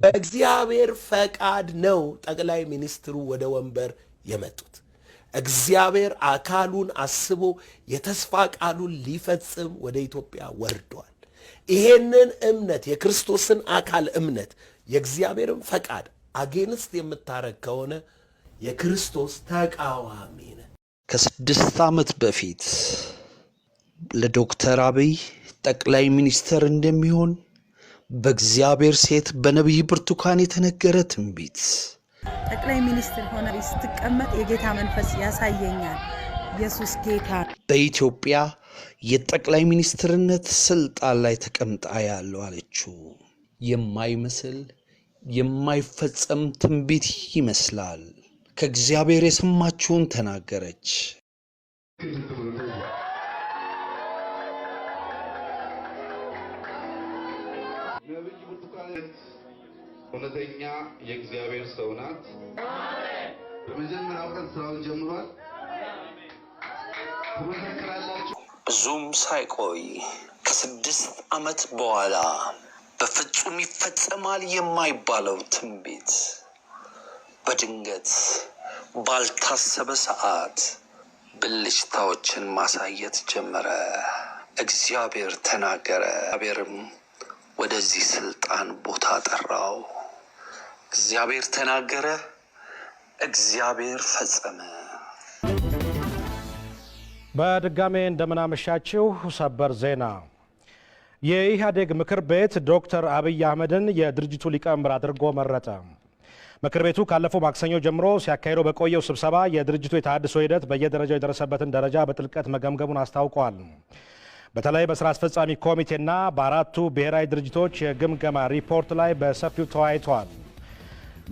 በእግዚአብሔር ፈቃድ ነው ጠቅላይ ሚኒስትሩ ወደ ወንበር የመጡት። እግዚአብሔር አካሉን አስቦ የተስፋ ቃሉን ሊፈጽም ወደ ኢትዮጵያ ወርዷል። ይሄንን እምነት የክርስቶስን አካል እምነት የእግዚአብሔርን ፈቃድ አጌንስት የምታረግ ከሆነ የክርስቶስ ተቃዋሚ ነህ። ከ6 ዓመት በፊት ለዶክተር አብይ ጠቅላይ ሚኒስትር እንደሚሆን በእግዚአብሔር ሴት በነቢይ ብርቱካን የተነገረ ትንቢት። ጠቅላይ ሚኒስትር ሆነ ስትቀመጥ የጌታ መንፈስ ያሳየኛል። ኢየሱስ ጌታ። በኢትዮጵያ የጠቅላይ ሚኒስትርነት ስልጣን ላይ ተቀምጣ ያለው አለችው። የማይመስል የማይፈጸም ትንቢት ይመስላል። ከእግዚአብሔር የሰማችውን ተናገረች። ነብይ ብርቱካን እውነተኛ የእግዚአብሔር ሰው ናት። በመጀመሪያው ቀን ስራውን ጀምሯል። ትመሰክራላችሁ። ብዙም ሳይቆይ ከ6 ዓመት በኋላ በፍጹም ይፈጸማል የማይባለው ትንቢት በድንገት ባልታሰበ ሰዓት ብልጭታዎችን ማሳየት ጀመረ። እግዚአብሔር ተናገረ። እግዚአብሔርም ወደዚህ ስልጣን ቦታ ጠራው። እግዚአብሔር ተናገረ፣ እግዚአብሔር ፈጸመ። በድጋሜ እንደምናመሻችሁ። ሰበር ዜና። የኢህአዴግ ምክር ቤት ዶክተር አብይ አህመድን የድርጅቱ ሊቀመንበር አድርጎ መረጠ። ምክር ቤቱ ካለፈው ማክሰኞ ጀምሮ ሲያካሂደው በቆየው ስብሰባ የድርጅቱ የተሃድሶ ሂደት በየደረጃው የደረሰበትን ደረጃ በጥልቀት መገምገሙን አስታውቋል። በተለይ በስራ አስፈጻሚ ኮሚቴና በአራቱ ብሔራዊ ድርጅቶች የግምገማ ሪፖርት ላይ በሰፊው ተወያይቷል።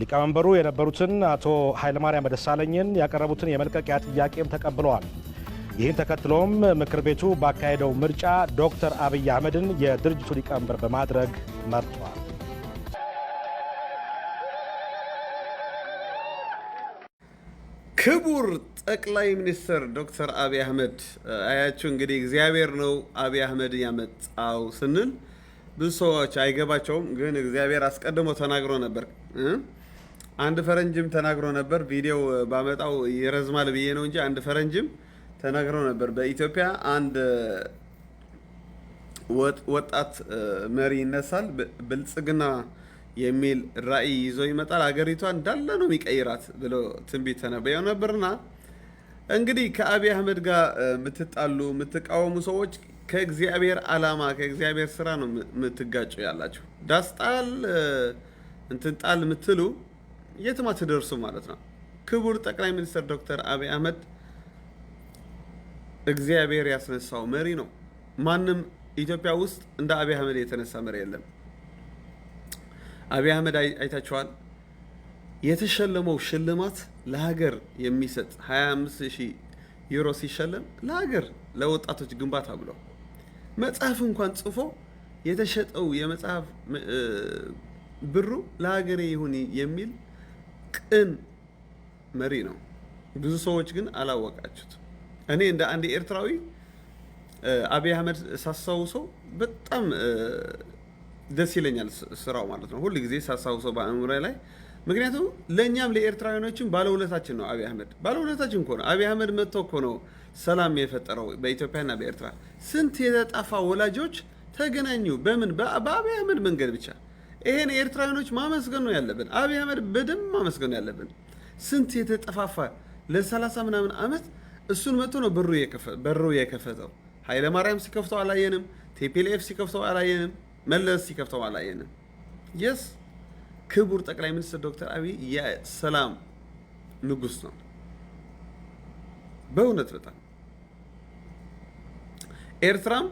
ሊቀመንበሩ የነበሩትን አቶ ኃይለማርያም ደሳለኝን ያቀረቡትን የመልቀቂያ ጥያቄም ተቀብለዋል። ይህን ተከትሎም ምክር ቤቱ ባካሄደው ምርጫ ዶክተር አብይ አህመድን የድርጅቱ ሊቀመንበር በማድረግ መርጧል። ክቡር ጠቅላይ ሚኒስትር ዶክተር አብይ አህመድ አያችሁ እንግዲህ እግዚአብሔር ነው አብይ አህመድ ያመጣው ስንል ብዙ ሰዎች አይገባቸውም። ግን እግዚአብሔር አስቀድሞ ተናግሮ ነበር። አንድ ፈረንጅም ተናግሮ ነበር። ቪዲዮ ባመጣው ይረዝማል ብዬ ነው እንጂ አንድ ፈረንጅም ተናግሮ ነበር። በኢትዮጵያ አንድ ወጣት መሪ ይነሳል፣ ብልጽግና የሚል ራዕይ ይዞ ይመጣል፣ አገሪቷን እንዳለ ነው የሚቀይራት ብሎ ትንቢት ተነበየው ነበርና እንግዲህ ከአብይ አህመድ ጋር የምትጣሉ የምትቃወሙ ሰዎች ከእግዚአብሔር ዓላማ ከእግዚአብሔር ስራ ነው የምትጋጩ ያላችሁ። ዳስጣል እንትንጣል የምትሉ የትም አትደርሱ ማለት ነው። ክቡር ጠቅላይ ሚኒስትር ዶክተር አብይ አህመድ እግዚአብሔር ያስነሳው መሪ ነው። ማንም ኢትዮጵያ ውስጥ እንደ አብይ አህመድ የተነሳ መሪ የለም። አብይ አህመድ አይታችኋል። የተሸለመው ሽልማት ለሀገር የሚሰጥ 25,000 ዩሮ ሲሸለም ለሀገር ለወጣቶች ግንባታ ብሎ መጽሐፍ እንኳን ጽፎ የተሸጠው የመጽሐፍ ብሩ ለሀገሬ ይሁን የሚል ቅን መሪ ነው። ብዙ ሰዎች ግን አላወቃችሁት። እኔ እንደ አንድ ኤርትራዊ አብይ አህመድ ሳስታውሰው በጣም ደስ ይለኛል ስራው ማለት ነው። ሁሉ ጊዜ ሳስታውሰው በአእምሮ ላይ ምክንያቱም ለእኛም ለኤርትራውያኖችም ባለውለታችን ነው። አብይ አህመድ ባለውለታችን እኮ ነው። አብይ አህመድ መጥቶ እኮ ነው ሰላም የፈጠረው በኢትዮጵያና በኤርትራ። ስንት የተጣፋ ወላጆች ተገናኙ። በምን? በአብይ አህመድ መንገድ ብቻ። ይሄን ኤርትራውያኖች ማመስገን ነው ያለብን። አብይ አህመድ በደንብ ማመስገን ነው ያለብን። ስንት የተጠፋፋ ለ30 ምናምን ዓመት እሱን መጥቶ ነው በሩ የከፈተው። ኃይለማርያም ሲከፍተው አላየንም። ቲፒኤልኤፍ ሲከፍተው አላየንም። መለስ ሲከፍተው አላየንም። የስ ክቡር ጠቅላይ ሚኒስትር ዶክተር አብይ የሰላም ንጉስ ነው በእውነት በጣም። ኤርትራም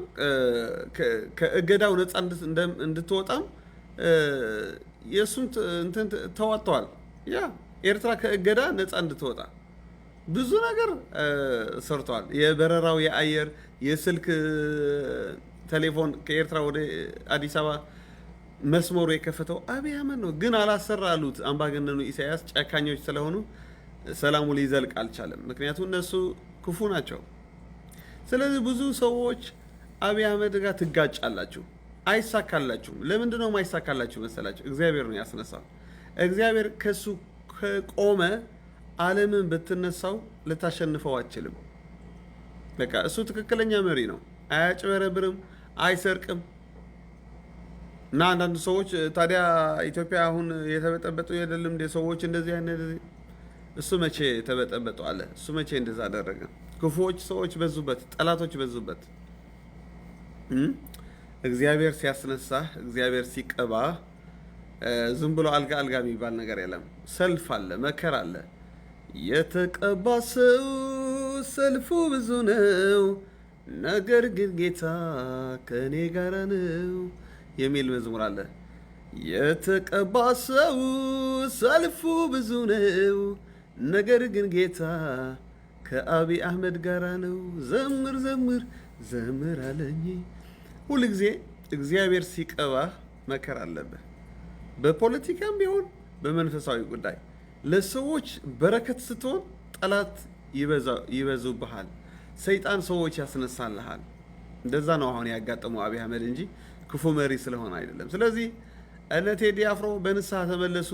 ከእገዳው ነፃ እንድትወጣም የእሱን እንትን ተዋጥተዋል። ያ ኤርትራ ከእገዳ ነፃ እንድትወጣ ብዙ ነገር ሰርተዋል። የበረራው የአየር የስልክ ቴሌፎን ከኤርትራ ወደ አዲስ አበባ መስመሩ የከፈተው አብይ አህመድ ነው። ግን አላሰራ አሉት አምባገነኑ ኢሳያስ። ጨካኞች ስለሆኑ ሰላሙ ሊዘልቅ አልቻለም። ምክንያቱም እነሱ ክፉ ናቸው። ስለዚህ ብዙ ሰዎች አብይ አህመድ ጋር ትጋጫላችሁ። አይሳካላችሁም። ለምንድን ነው የማይሳካላችሁ መሰላችሁ? እግዚአብሔር ነው ያስነሳው። እግዚአብሔር ከሱ ከቆመ ዓለምን ብትነሳው ልታሸንፈው አትችልም። በቃ እሱ ትክክለኛ መሪ ነው። አያጭበረብርም፣ አይሰርቅም። እና አንዳንድ ሰዎች ታዲያ ኢትዮጵያ አሁን የተበጠበጡ አይደለም እንደ ሰዎች እንደዚህ አይነት እሱ መቼ ተበጠበጡ አለ? እሱ መቼ እንደዛ አደረገ? ክፉዎች ሰዎች በዙበት፣ ጠላቶች በዙበት። እግዚአብሔር ሲያስነሳህ፣ እግዚአብሔር ሲቀባ ዝም ብሎ አልጋ አልጋ የሚባል ነገር የለም። ሰልፍ አለ፣ መከራ አለ። የተቀባ ሰው ሰልፉ ብዙ ነው፣ ነገር ግን ጌታ ከእኔ ጋር ነው የሚል መዝሙር አለ። የተቀባ ሰው ሰልፉ ብዙ ነው፣ ነገር ግን ጌታ ከአብይ አህመድ ጋር ነው። ዘምር ዘምር ዘምር አለኝ። ሁል ጊዜ እግዚአብሔር ሲቀባህ መከራ አለብህ። በፖለቲካም ቢሆን በመንፈሳዊ ጉዳይ ለሰዎች በረከት ስትሆን ጠላት ይበዙብሃል። ሰይጣን ሰዎች ያስነሳልሃል። እንደዛ ነው አሁን ያጋጠመው አብይ አህመድ እንጂ ክፉ መሪ ስለሆነ አይደለም። ስለዚህ እነ ቴዲ አፍሮ በንስሐ ተመለሱ።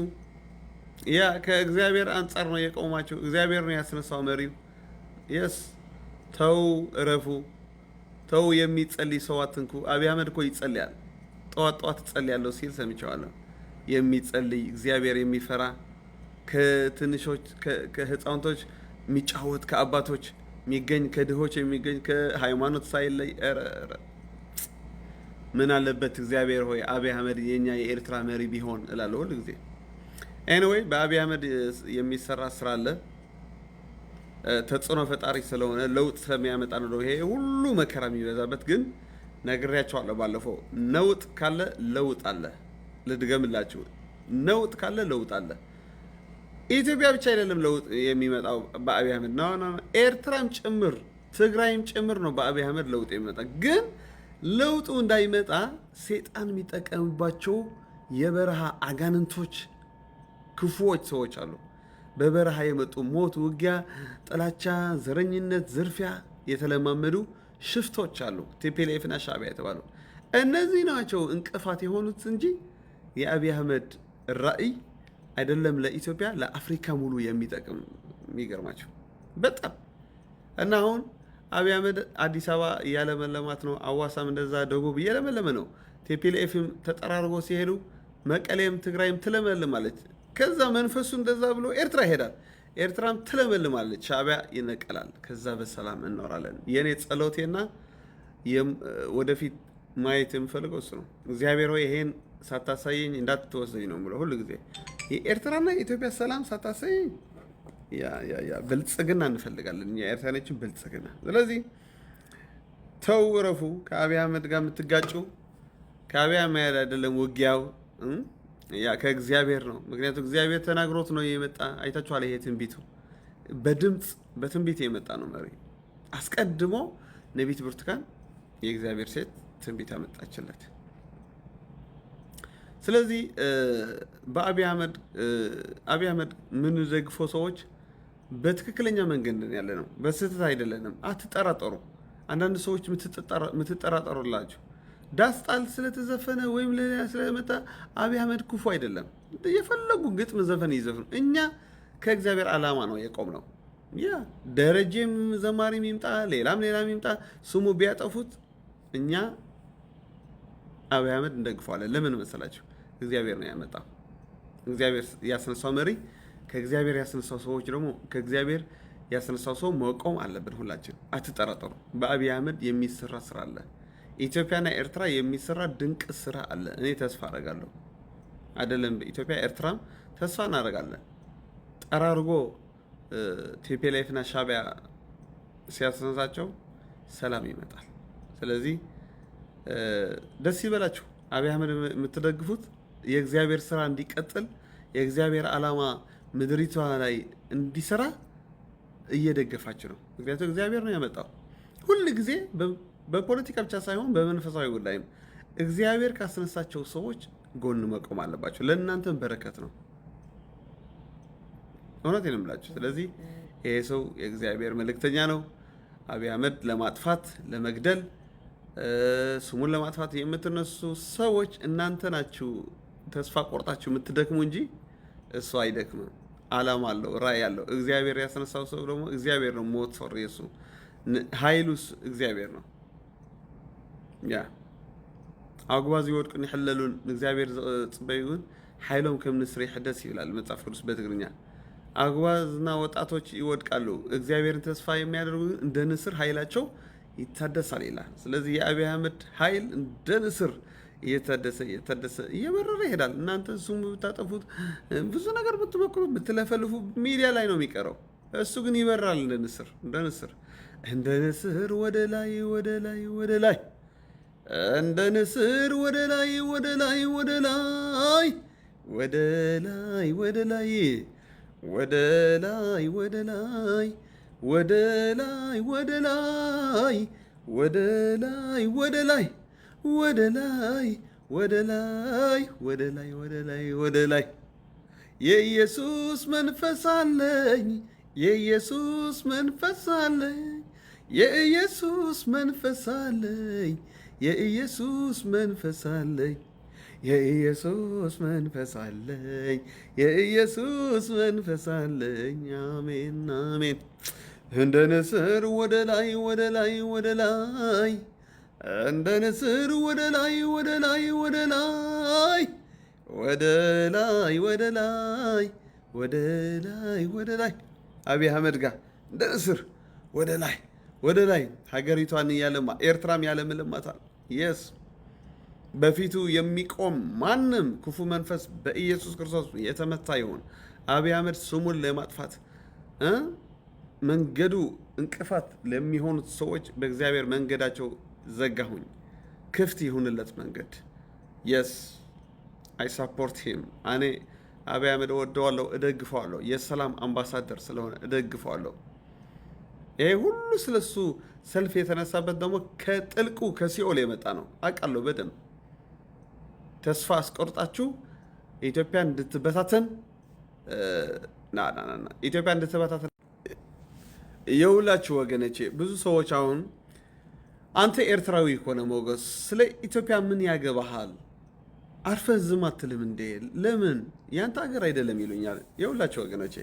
ያ ከእግዚአብሔር አንጻር ነው የቆማቸው። እግዚአብሔር ነው ያስነሳው መሪው። የስ ተው፣ እረፉ፣ ተው። የሚጸልይ ሰው አትንኩ። አብይ አህመድ እኮ ይጸልያል። ጠዋት ጠዋት እጸልያለሁ ሲል ሰምቼዋለሁ። የሚጸልይ እግዚአብሔር የሚፈራ ከትንሾች ከህፃውንቶች የሚጫወት ከአባቶች የሚገኝ ከድሆች የሚገኝ ከሃይማኖት ሳይለይ ምን አለበት እግዚአብሔር ሆይ አብይ አህመድ የኛ የኤርትራ መሪ ቢሆን እላለሁ ሁሉ ጊዜ። ኤኒዌይ በአብይ አህመድ የሚሰራ ስራ አለ። ተጽዕኖ ፈጣሪ ስለሆነ ለውጥ ስለሚያመጣ ነው ይሄ ሁሉ መከራ የሚበዛበት። ግን ነግሬያቸዋለሁ ባለፈው፣ ነውጥ ካለ ለውጥ አለ። ልድገምላችሁ፣ ነውጥ ካለ ለውጥ አለ። ኢትዮጵያ ብቻ አይደለም ለውጥ የሚመጣው በአብይ አህመድ ነው፣ ኤርትራም ጭምር ትግራይም ጭምር ነው በአብይ አህመድ ለውጥ የሚመጣ። ግን ለውጡ እንዳይመጣ ሰይጣን የሚጠቀምባቸው የበረሃ አጋንንቶች ክፉዎች ሰዎች አሉ። በበረሃ የመጡ ሞት፣ ውጊያ፣ ጥላቻ፣ ዘረኝነት፣ ዝርፊያ የተለማመዱ ሽፍቶች አሉ። ቲፒኤልኤፍ እና ሻዕቢያ የተባሉ እነዚህ ናቸው እንቅፋት የሆኑት እንጂ የአብይ አህመድ ራዕይ አይደለም ለኢትዮጵያ ለአፍሪካ ሙሉ የሚጠቅም። የሚገርማቸው በጣም እና አሁን አብይ አህመድ አዲስ አበባ እያለመለማት ነው። አዋሳም እንደዛ፣ ደቡብ እየለመለመ ነው። ቲፒኤልኤፍም ተጠራርጎ ሲሄዱ መቀሌም ትግራይም ትለመልማለች። ከዛ መንፈሱ እንደዛ ብሎ ኤርትራ ይሄዳል። ኤርትራም ትለመልማለች። ሻዕቢያ ይነቀላል። ከዛ በሰላም እንኖራለን። የኔ ጸሎቴና ወደፊት ማየት የምፈልገው እሱ ነው። እግዚአብሔር ሆይ ይሄን ሳታሳየኝ እንዳትወስደኝ ነው ብሎ ሁሉ ጊዜ የኤርትራና የኢትዮጵያ ሰላም ሳታሳየኝ ያ ብልጽግና እንፈልጋለን እኛ ኤርትራኖችን ብልጽግና። ስለዚህ ተው፣ እረፉ። ከአብይ አህመድ ጋር የምትጋጩ ከአብይ አህመድ አይደለም ውጊያው፣ ያ ከእግዚአብሔር ነው። ምክንያቱም እግዚአብሔር ተናግሮት ነው የመጣ። አይታችኋል። ይሄ ትንቢቱ በትንቢት የመጣ ነው። መሪ አስቀድሞ ነቢት ብርቱካን የእግዚአብሔር ሴት ትንቢት አመጣችለት። ስለዚህ በአብይ አህመድ የምንደግፈው ሰዎች በትክክለኛ መንገድ ያለ ነው፣ በስህተት አይደለንም። አትጠራጠሩ። አንዳንድ ሰዎች የምትጠራጠሩላችሁ ዳስጣል ስለተዘፈነ ወይም ሌላ ስለመጣ አብይ አህመድ ክፉ አይደለም። የፈለጉ ግጥም ዘፈን ይዘፍኑ። እኛ ከእግዚአብሔር ዓላማ ነው የቆምነው። ያ ደረጀም ዘማሪም ይምጣ ሌላም ይምጣ ስሙ ቢያጠፉት እኛ አብይ አህመድ እንደግፈዋለን። ለምን መሰላችሁ? እግዚአብሔር ነው ያመጣው። እግዚአብሔር ያስነሳው መሪ፣ ከእግዚአብሔር ያስነሳው ሰዎች ደግሞ ከእግዚአብሔር ያስነሳው ሰው መቆም አለብን። ሁላችን አትጠራጠሩ። በአብይ አህመድ የሚሰራ ስራ አለ። ኢትዮጵያና ኤርትራ የሚሰራ ድንቅ ስራ አለ። እኔ ተስፋ አደርጋለሁ። አይደለም በኢትዮጵያ ኤርትራም ተስፋ እናደርጋለን። ጠራርጎ ቲፒኤልኤፍና ሻዕቢያ ሲያስነሳቸው ሰላም ይመጣል። ስለዚህ ደስ ይበላችሁ። አብይ አህመድ የምትደግፉት የእግዚአብሔር ስራ እንዲቀጥል የእግዚአብሔር ዓላማ ምድሪቷ ላይ እንዲሰራ እየደገፋችሁ ነው። ምክንያቱም እግዚአብሔር ነው ያመጣው። ሁል ጊዜ በፖለቲካ ብቻ ሳይሆን በመንፈሳዊ ጉዳይም እግዚአብሔር ካስነሳቸው ሰዎች ጎን መቆም አለባቸው። ለእናንተም በረከት ነው። እውነቴን ነው የምላችሁ። ስለዚህ ይሄ ሰው የእግዚአብሔር መልእክተኛ ነው። አብይ አህመድ ለማጥፋት ለመግደል ስሙን ለማጥፋት የምትነሱ ሰዎች እናንተ ናችሁ ተስፋ ቆርጣችሁ የምትደክሙ እንጂ እሱ አይደክምም። ዓላማ አለው፣ ራዕይ አለው። እግዚአብሔር ያስነሳው ሰው ደግሞ እግዚአብሔር ነው። ሞት ሶር የሱ ኃይሉስ እግዚአብሔር ነው። ያ አጓዝ ይወድቁን ይሕለሉን እግዚአብሔር ጽበዩን ኃይሎም ከም ንስር ይሕደስ ይላል መጽሐፍ ቅዱስ በትግርኛ። አጓዝና ወጣቶች ይወድቃሉ፣ እግዚአብሔርን ተስፋ የሚያደርጉ እንደ ንስር ኃይላቸው ይታደሳል ይላል። ስለዚህ የአብይ አህመድ ኃይል እንደ ንስር እየታደሰ እየበረረ ይሄዳል። እናንተ ስሙ ብታጠፉት ብዙ ነገር ብትሞክሩ ብትለፈልፉ ሚዲያ ላይ ነው የሚቀረው። እሱ ግን ይበራል እንደ ንስር እንደ ንስር ወደ ላይ ወደ ላይ ወደ ላይ እንደ ንስር ወደ ላይ ወደ ላይ ወደ ላይ ወደ ላይ ወደ ላይ ወደ ላይ ወደ ላይ ወደ ላይ ወደ ላይ ወደ ላይ ወደ ላይ ወደ ላይ ወደ ላይ ወደ ላይ ወደ ላይ ወደ ላይ የኢየሱስ መንፈስ አለኝ የኢየሱስ መንፈስ አለኝ የኢየሱስ መንፈስ አለኝ የኢየሱስ መንፈስ አለኝ የኢየሱስ መንፈስ አለኝ የኢየሱስ መንፈስ አለኝ። አሜን አሜን። እንደ ንስር ወደ ላይ ወደ ላይ ወደ ላይ እንደ ንስር ወደ ላይ ወደ ላይ ወደ ላይ ወደ ላይ ወደ ላይ ወደ ላይ ወደ ላይ አብይ አህመድ ጋር እንደ ንስር ወደ ላይ ወደ ላይ ሀገሪቷን እያለማ ኤርትራም ያለምልማታል። የስ በፊቱ የሚቆም ማንም ክፉ መንፈስ በኢየሱስ ክርስቶስ የተመታ ይሆን። አብይ አህመድ ስሙን ለማጥፋት መንገዱ እንቅፋት ለሚሆኑት ሰዎች በእግዚአብሔር መንገዳቸው ዘጋሁኝ። ክፍት ይሁንለት መንገድ። የስ አይ ሳፖርት ሂም። እኔ አብይ አህመድ እወደዋለሁ፣ እደግፈዋለሁ። የሰላም አምባሳደር ስለሆነ እደግፈዋለሁ። ይሄ ሁሉ ስለሱ ሰልፍ የተነሳበት ደግሞ ከጥልቁ ከሲኦል የመጣ ነው። አውቃለሁ በደንብ ተስፋ አስቆርጣችሁ ኢትዮጵያ እንድትበታተን ኢትዮጵያ እንድትበታተን የሁላችሁ ወገኖቼ። ብዙ ሰዎች አሁን አንተ ኤርትራዊ ከሆነ ሞገስ ስለ ኢትዮጵያ ምን ያገባሃል? አርፈህ ዝም አትልም እንዴ? ለምን ያንተ ሀገር አይደለም ይሉኛል። የሁላችሁ ወገኖቼ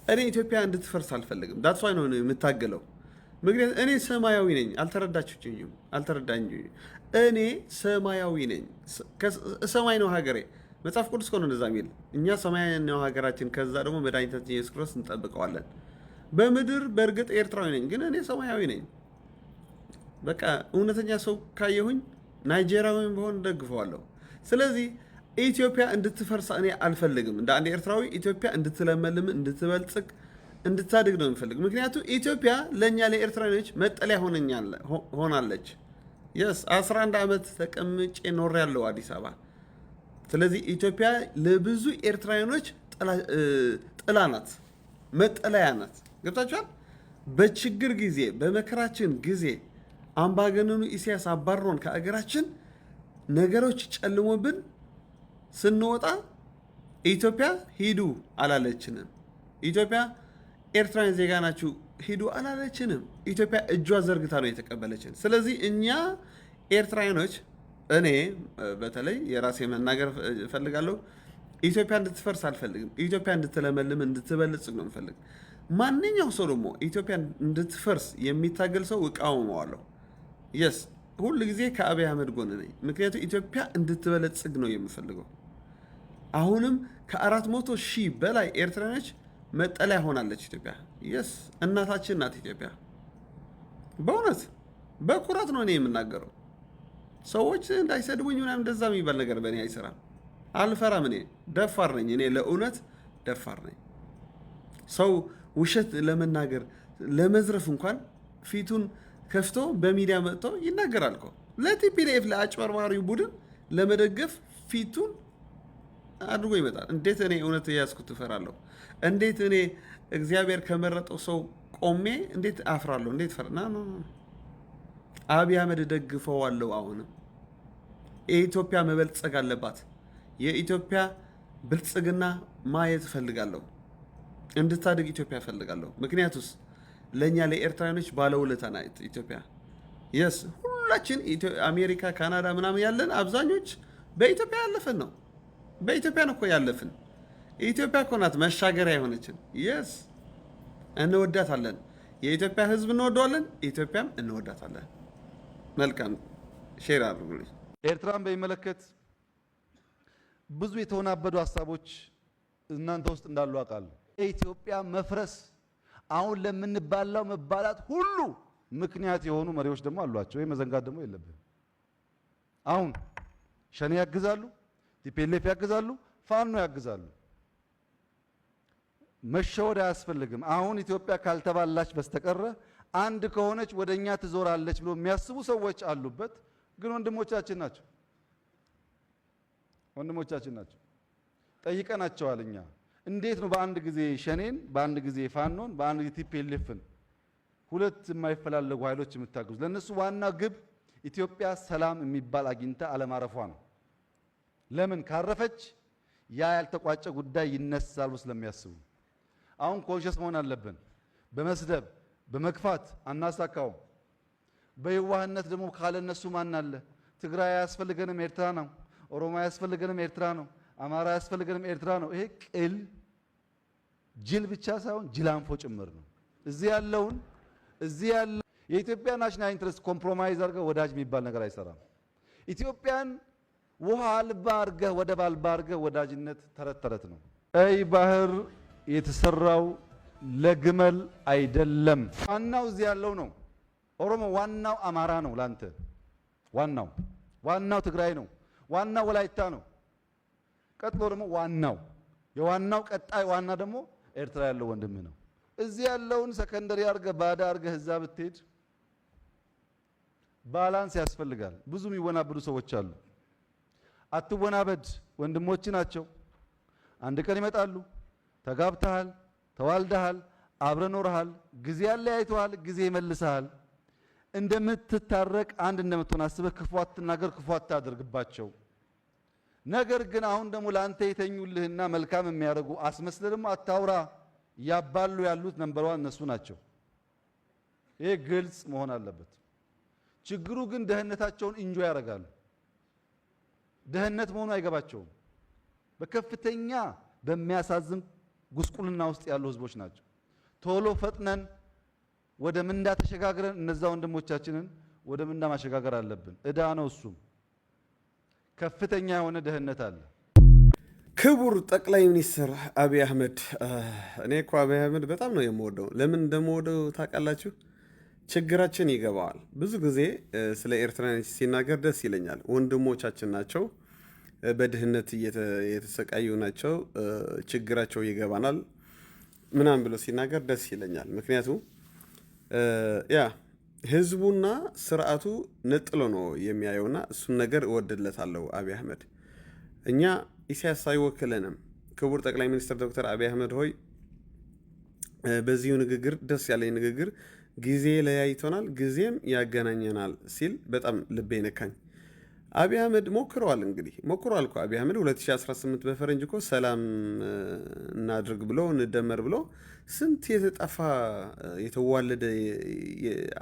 እኔ ኢትዮጵያ እንድትፈርስ አልፈልግም። ዳትስ ዋይ ነው የምታገለው። ምክንያቱም እኔ ሰማያዊ ነኝ። አልተረዳችሁኝም? እኔ ሰማያዊ ነኝ። ሰማይ ነው ሀገሬ። መጽሐፍ ቅዱስ ከሆነ እንደዛ የሚል እኛ ሰማይ ነው ሀገራችን፣ ከዛ ደግሞ መድኃኒታችን ኢየሱስ ክርስቶስ እንጠብቀዋለን። በምድር በእርግጥ ኤርትራዊ ነኝ፣ ግን እኔ ሰማያዊ ነኝ። በቃ እውነተኛ ሰው ካየሁኝ ናይጄሪያዊም በሆን ደግፈዋለሁ። ስለዚህ ኢትዮጵያ እንድትፈርስ እኔ አልፈልግም። እንደ አንድ ኤርትራዊ ኢትዮጵያ እንድትለመልም፣ እንድትበልጽግ፣ እንድታድግ ነው የምፈልግ። ምክንያቱም ኢትዮጵያ ለእኛ ለኤርትራዊዎች መጠለያ ሆናለች። የስ 11 ዓመት ተቀምጬ ኖር ያለው አዲስ አበባ። ስለዚህ ኢትዮጵያ ለብዙ ኤርትራዊዎች ጥላ ናት፣ መጠለያ ናት። ገብታችኋል? በችግር ጊዜ በመከራችን ጊዜ አምባገነኑ ኢሳያስ አባሮን ከአገራችን ነገሮች ጨልሞብን ስንወጣ ኢትዮጵያ ሂዱ አላለችንም። ኢትዮጵያ ኤርትራውያን ዜጋ ናችሁ ሂዱ አላለችንም። ኢትዮጵያ እጇ ዘርግታ ነው የተቀበለችን። ስለዚህ እኛ ኤርትራውያኖች፣ እኔ በተለይ የራሴ መናገር እፈልጋለሁ። ኢትዮጵያ እንድትፈርስ አልፈልግም። ኢትዮጵያ እንድትለመልም፣ እንድትበልጽግ ነው የምፈልግ። ማንኛው ሰው ደግሞ ኢትዮጵያ እንድትፈርስ የሚታገል ሰው እቃወመዋለሁ። የስ ሁል ጊዜ ከአብይ አህመድ ጎን ነኝ። ምክንያቱም ኢትዮጵያ እንድትበለጽግ ነው የምፈልገው። አሁንም ከ400,000 በላይ ኤርትራኖች መጠለያ ሆናለች ኢትዮጵያ። የስ እናታችን ናት ኢትዮጵያ። በእውነት በኩራት ነው እኔ የምናገረው። ሰዎች እንዳይሰድቡኝ ምናምን እንደዛ የሚባል ነገር በእኔ አይሰራም። አልፈራም። እኔ ደፋር ነኝ። እኔ ለእውነት ደፋር ነኝ። ሰው ውሸት ለመናገር ለመዝረፍ እንኳን ፊቱን ከፍቶ በሚዲያ መጥቶ ይናገራል እኮ። ለቲፒኤልኤፍ ለአጭበርባሪው ቡድን ለመደገፍ ፊቱን አድርጎ ይመጣል። እንዴት እኔ እውነት እያዝኩት እፈራለሁ? እንዴት እኔ እግዚአብሔር ከመረጠው ሰው ቆሜ እንዴት አፍራለሁ? እንዴት ፈራ? አብይ አህመድ ደግፈዋለሁ። አሁንም የኢትዮጵያ መበልጸግ አለባት። የኢትዮጵያ ብልጽግና ማየት እፈልጋለሁ። እንድታድግ ኢትዮጵያ እፈልጋለሁ። ምክንያቱስ ለእኛ ለኤርትራውያኖች ባለውለታ ናት ኢትዮጵያ። የስ ሁላ ሁላችን አሜሪካ፣ ካናዳ ምናምን ያለን አብዛኞች በኢትዮጵያ ያለፍን ነው። በኢትዮጵያ ነው እኮ ያለፍን። ኢትዮጵያ እኮ ናት መሻገሪያ የሆነችን። የስ እንወዳታለን። የኢትዮጵያ ሕዝብ እንወደዋለን፣ ኢትዮጵያም እንወዳታለን። መልካም ሼር አድርጉልኝ። ኤርትራን በሚመለከት ብዙ የተወናበዱ ሀሳቦች እናንተ ውስጥ እንዳሉ አውቃለሁ። የኢትዮጵያ መፍረስ አሁን ለምንባላው መባላት ሁሉ ምክንያት የሆኑ መሪዎች ደግሞ አሏቸው። ይህ መዘንጋት ደግሞ የለብን። አሁን ሸኔ ያግዛሉ፣ ቲፒኤልኤፍ ያግዛሉ፣ ፋኖ ያግዛሉ። መሸወድ አያስፈልግም። አሁን ኢትዮጵያ ካልተባላች በስተቀረ አንድ ከሆነች ወደኛ ትዞራለች ብሎ የሚያስቡ ሰዎች አሉበት። ግን ወንድሞቻችን ናቸው፣ ወንድሞቻችን ናቸው። ጠይቀናቸዋል። እኛ እንዴት ነው በአንድ ጊዜ ሸኔን፣ በአንድ ጊዜ ፋኖን፣ በአንድ ጊዜ ቲፒኤልኤፍን ሁለት የማይፈላለጉ ኃይሎች የምታግዙ? ለነሱ ዋና ግብ ኢትዮጵያ ሰላም የሚባል አግኝታ አለማረፏ ነው። ለምን ካረፈች ያ ያልተቋጨ ጉዳይ ይነሳል ብሎ ስለሚያስቡ አሁን ኮንሸስ መሆን አለብን። በመስደብ በመግፋት አናሳካውም። በየዋህነት ደግሞ ካለ እነሱ ማን አለ? ትግራይ አያስፈልገንም ኤርትራ ነው፣ ኦሮሞ አያስፈልገንም ኤርትራ ነው፣ አማራ አያስፈልገንም ኤርትራ ነው። ይሄ ቅል ጅል ብቻ ሳይሆን ጅላንፎ ጭምር ነው። እዚህ ያለው የኢትዮጵያ ናሽናል ኢንትረስት ኮምፕሮማይዝ አድርገህ ወዳጅ የሚባል ነገር አይሰራም። ኢትዮጵያን ውሃ አልባ አድርገህ ወደብ አልባ አድርገህ ወዳጅነት ተረት ተረት ነው። ቀይ ባህር የተሰራው ለግመል አይደለም። ዋናው እዚህ ያለው ነው። ኦሮሞ ዋናው አማራ ነው ላንተ። ዋናው ትግራይ ነው። ዋናው ወላይታ ነው። ቀጥሎ ደግሞ የዋናው ቀጣይ ዋና ደግሞ ኤርትራ ያለው ወንድም ነው። እዚህ ያለውን ሰከንደሪ አድርገህ ባዳ አድርገህ እዛ ብትሄድ ባላንስ ያስፈልጋል። ብዙ የሚወናበዱ ሰዎች አሉ። አትወናበድ። ወንድሞች ናቸው። አንድ ቀን ይመጣሉ። ተጋብተሃል፣ ተዋልደሃል፣ አብረ ኖረሃል። ጊዜ ያለያይተዋል፣ ጊዜ ይመልሰሃል። እንደምትታረቅ አንድ እንደምትሆን አስበህ ክፉ አትናገር፣ ክፉ አታደርግባቸው። ነገር ግን አሁን ደግሞ ለአንተ የተኙልህና መልካም የሚያደርጉ አስመስለ ደግሞ አታውራ። ያባሉ ያሉት ነምበር ዋን እነሱ ናቸው። ይሄ ግልጽ መሆን አለበት። ችግሩ ግን ደህንነታቸውን እንጆ ያደርጋሉ። ደህንነት መሆኑ አይገባቸውም። በከፍተኛ በሚያሳዝን ጉስቁልና ውስጥ ያሉ ህዝቦች ናቸው። ቶሎ ፈጥነን ወደ ምንዳ ተሸጋግረን እነዛ ወንድሞቻችንን ወደ ምንዳ ማሸጋገር አለብን። እዳ ነው እሱም። ከፍተኛ የሆነ ደህንነት አለ። ክቡር ጠቅላይ ሚኒስትር አብይ አህመድ፣ እኔ እኮ አብይ አህመድ በጣም ነው የምወደው። ለምን እንደምወደው ታውቃላችሁ? ችግራችን ይገባዋል። ብዙ ጊዜ ስለ ኤርትራውያን ሲናገር ደስ ይለኛል። ወንድሞቻችን ናቸው፣ በድህነት የተሰቃዩ ናቸው፣ ችግራቸው ይገባናል ምናምን ብሎ ሲናገር ደስ ይለኛል። ምክንያቱም ያ ህዝቡና ስርዓቱ ነጥሎ ነው የሚያየውና እሱን ነገር እወድለታለሁ አብይ አህመድ። እኛ ኢሳያስ አይወክለንም። ክቡር ጠቅላይ ሚኒስትር ዶክተር አብይ አህመድ ሆይ በዚሁ ንግግር ደስ ያለኝ ንግግር ጊዜ ለያይቶናል ጊዜም ያገናኘናል ሲል በጣም ልቤ ነካኝ። አብይ አህመድ ሞክሯል እኮ አብይ አህመድ 2018 በፈረንጅ እኮ ሰላም እናድርግ ብሎ እንደመር ብሎ ስንት የተጠፋ የተዋለደ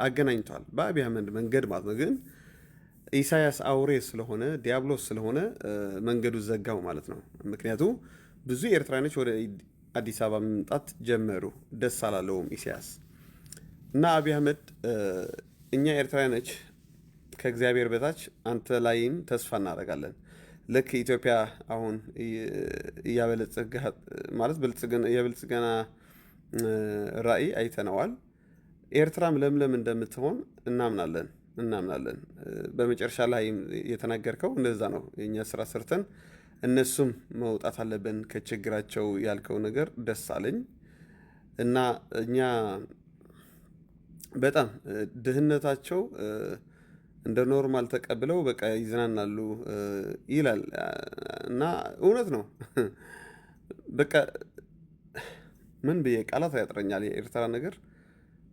አገናኝቷል በአብይ አህመድ መንገድ ማለት ነው። ግን ኢሳያስ አውሬ ስለሆነ ዲያብሎስ ስለሆነ መንገዱ ዘጋው ማለት ነው። ምክንያቱም ብዙ ኤርትራኖች ወደ አዲስ አበባ መምጣት ጀመሩ። ደስ አላለውም ኢሳያስ እና አብይ አህመድ እኛ ኤርትራኖች ከእግዚአብሔር በታች አንተ ላይም ተስፋ እናደርጋለን። ልክ ኢትዮጵያ አሁን እያበለጸገ ማለት የብልጽግና ራዕይ አይተነዋል። ኤርትራም ለምለም እንደምትሆን እናምናለን። በመጨረሻ ላይ የተናገርከው እንደዛ ነው። የእኛ ስራ ሰርተን እነሱም መውጣት አለብን ከችግራቸው ያልከው ነገር ደስ አለኝ እና እኛ በጣም ድህነታቸው እንደ ኖርማል ተቀብለው በቃ ይዝናናሉ ይላል እና እውነት ነው። በቃ ምን ብዬ ቃላት ያጥረኛል። የኤርትራ ነገር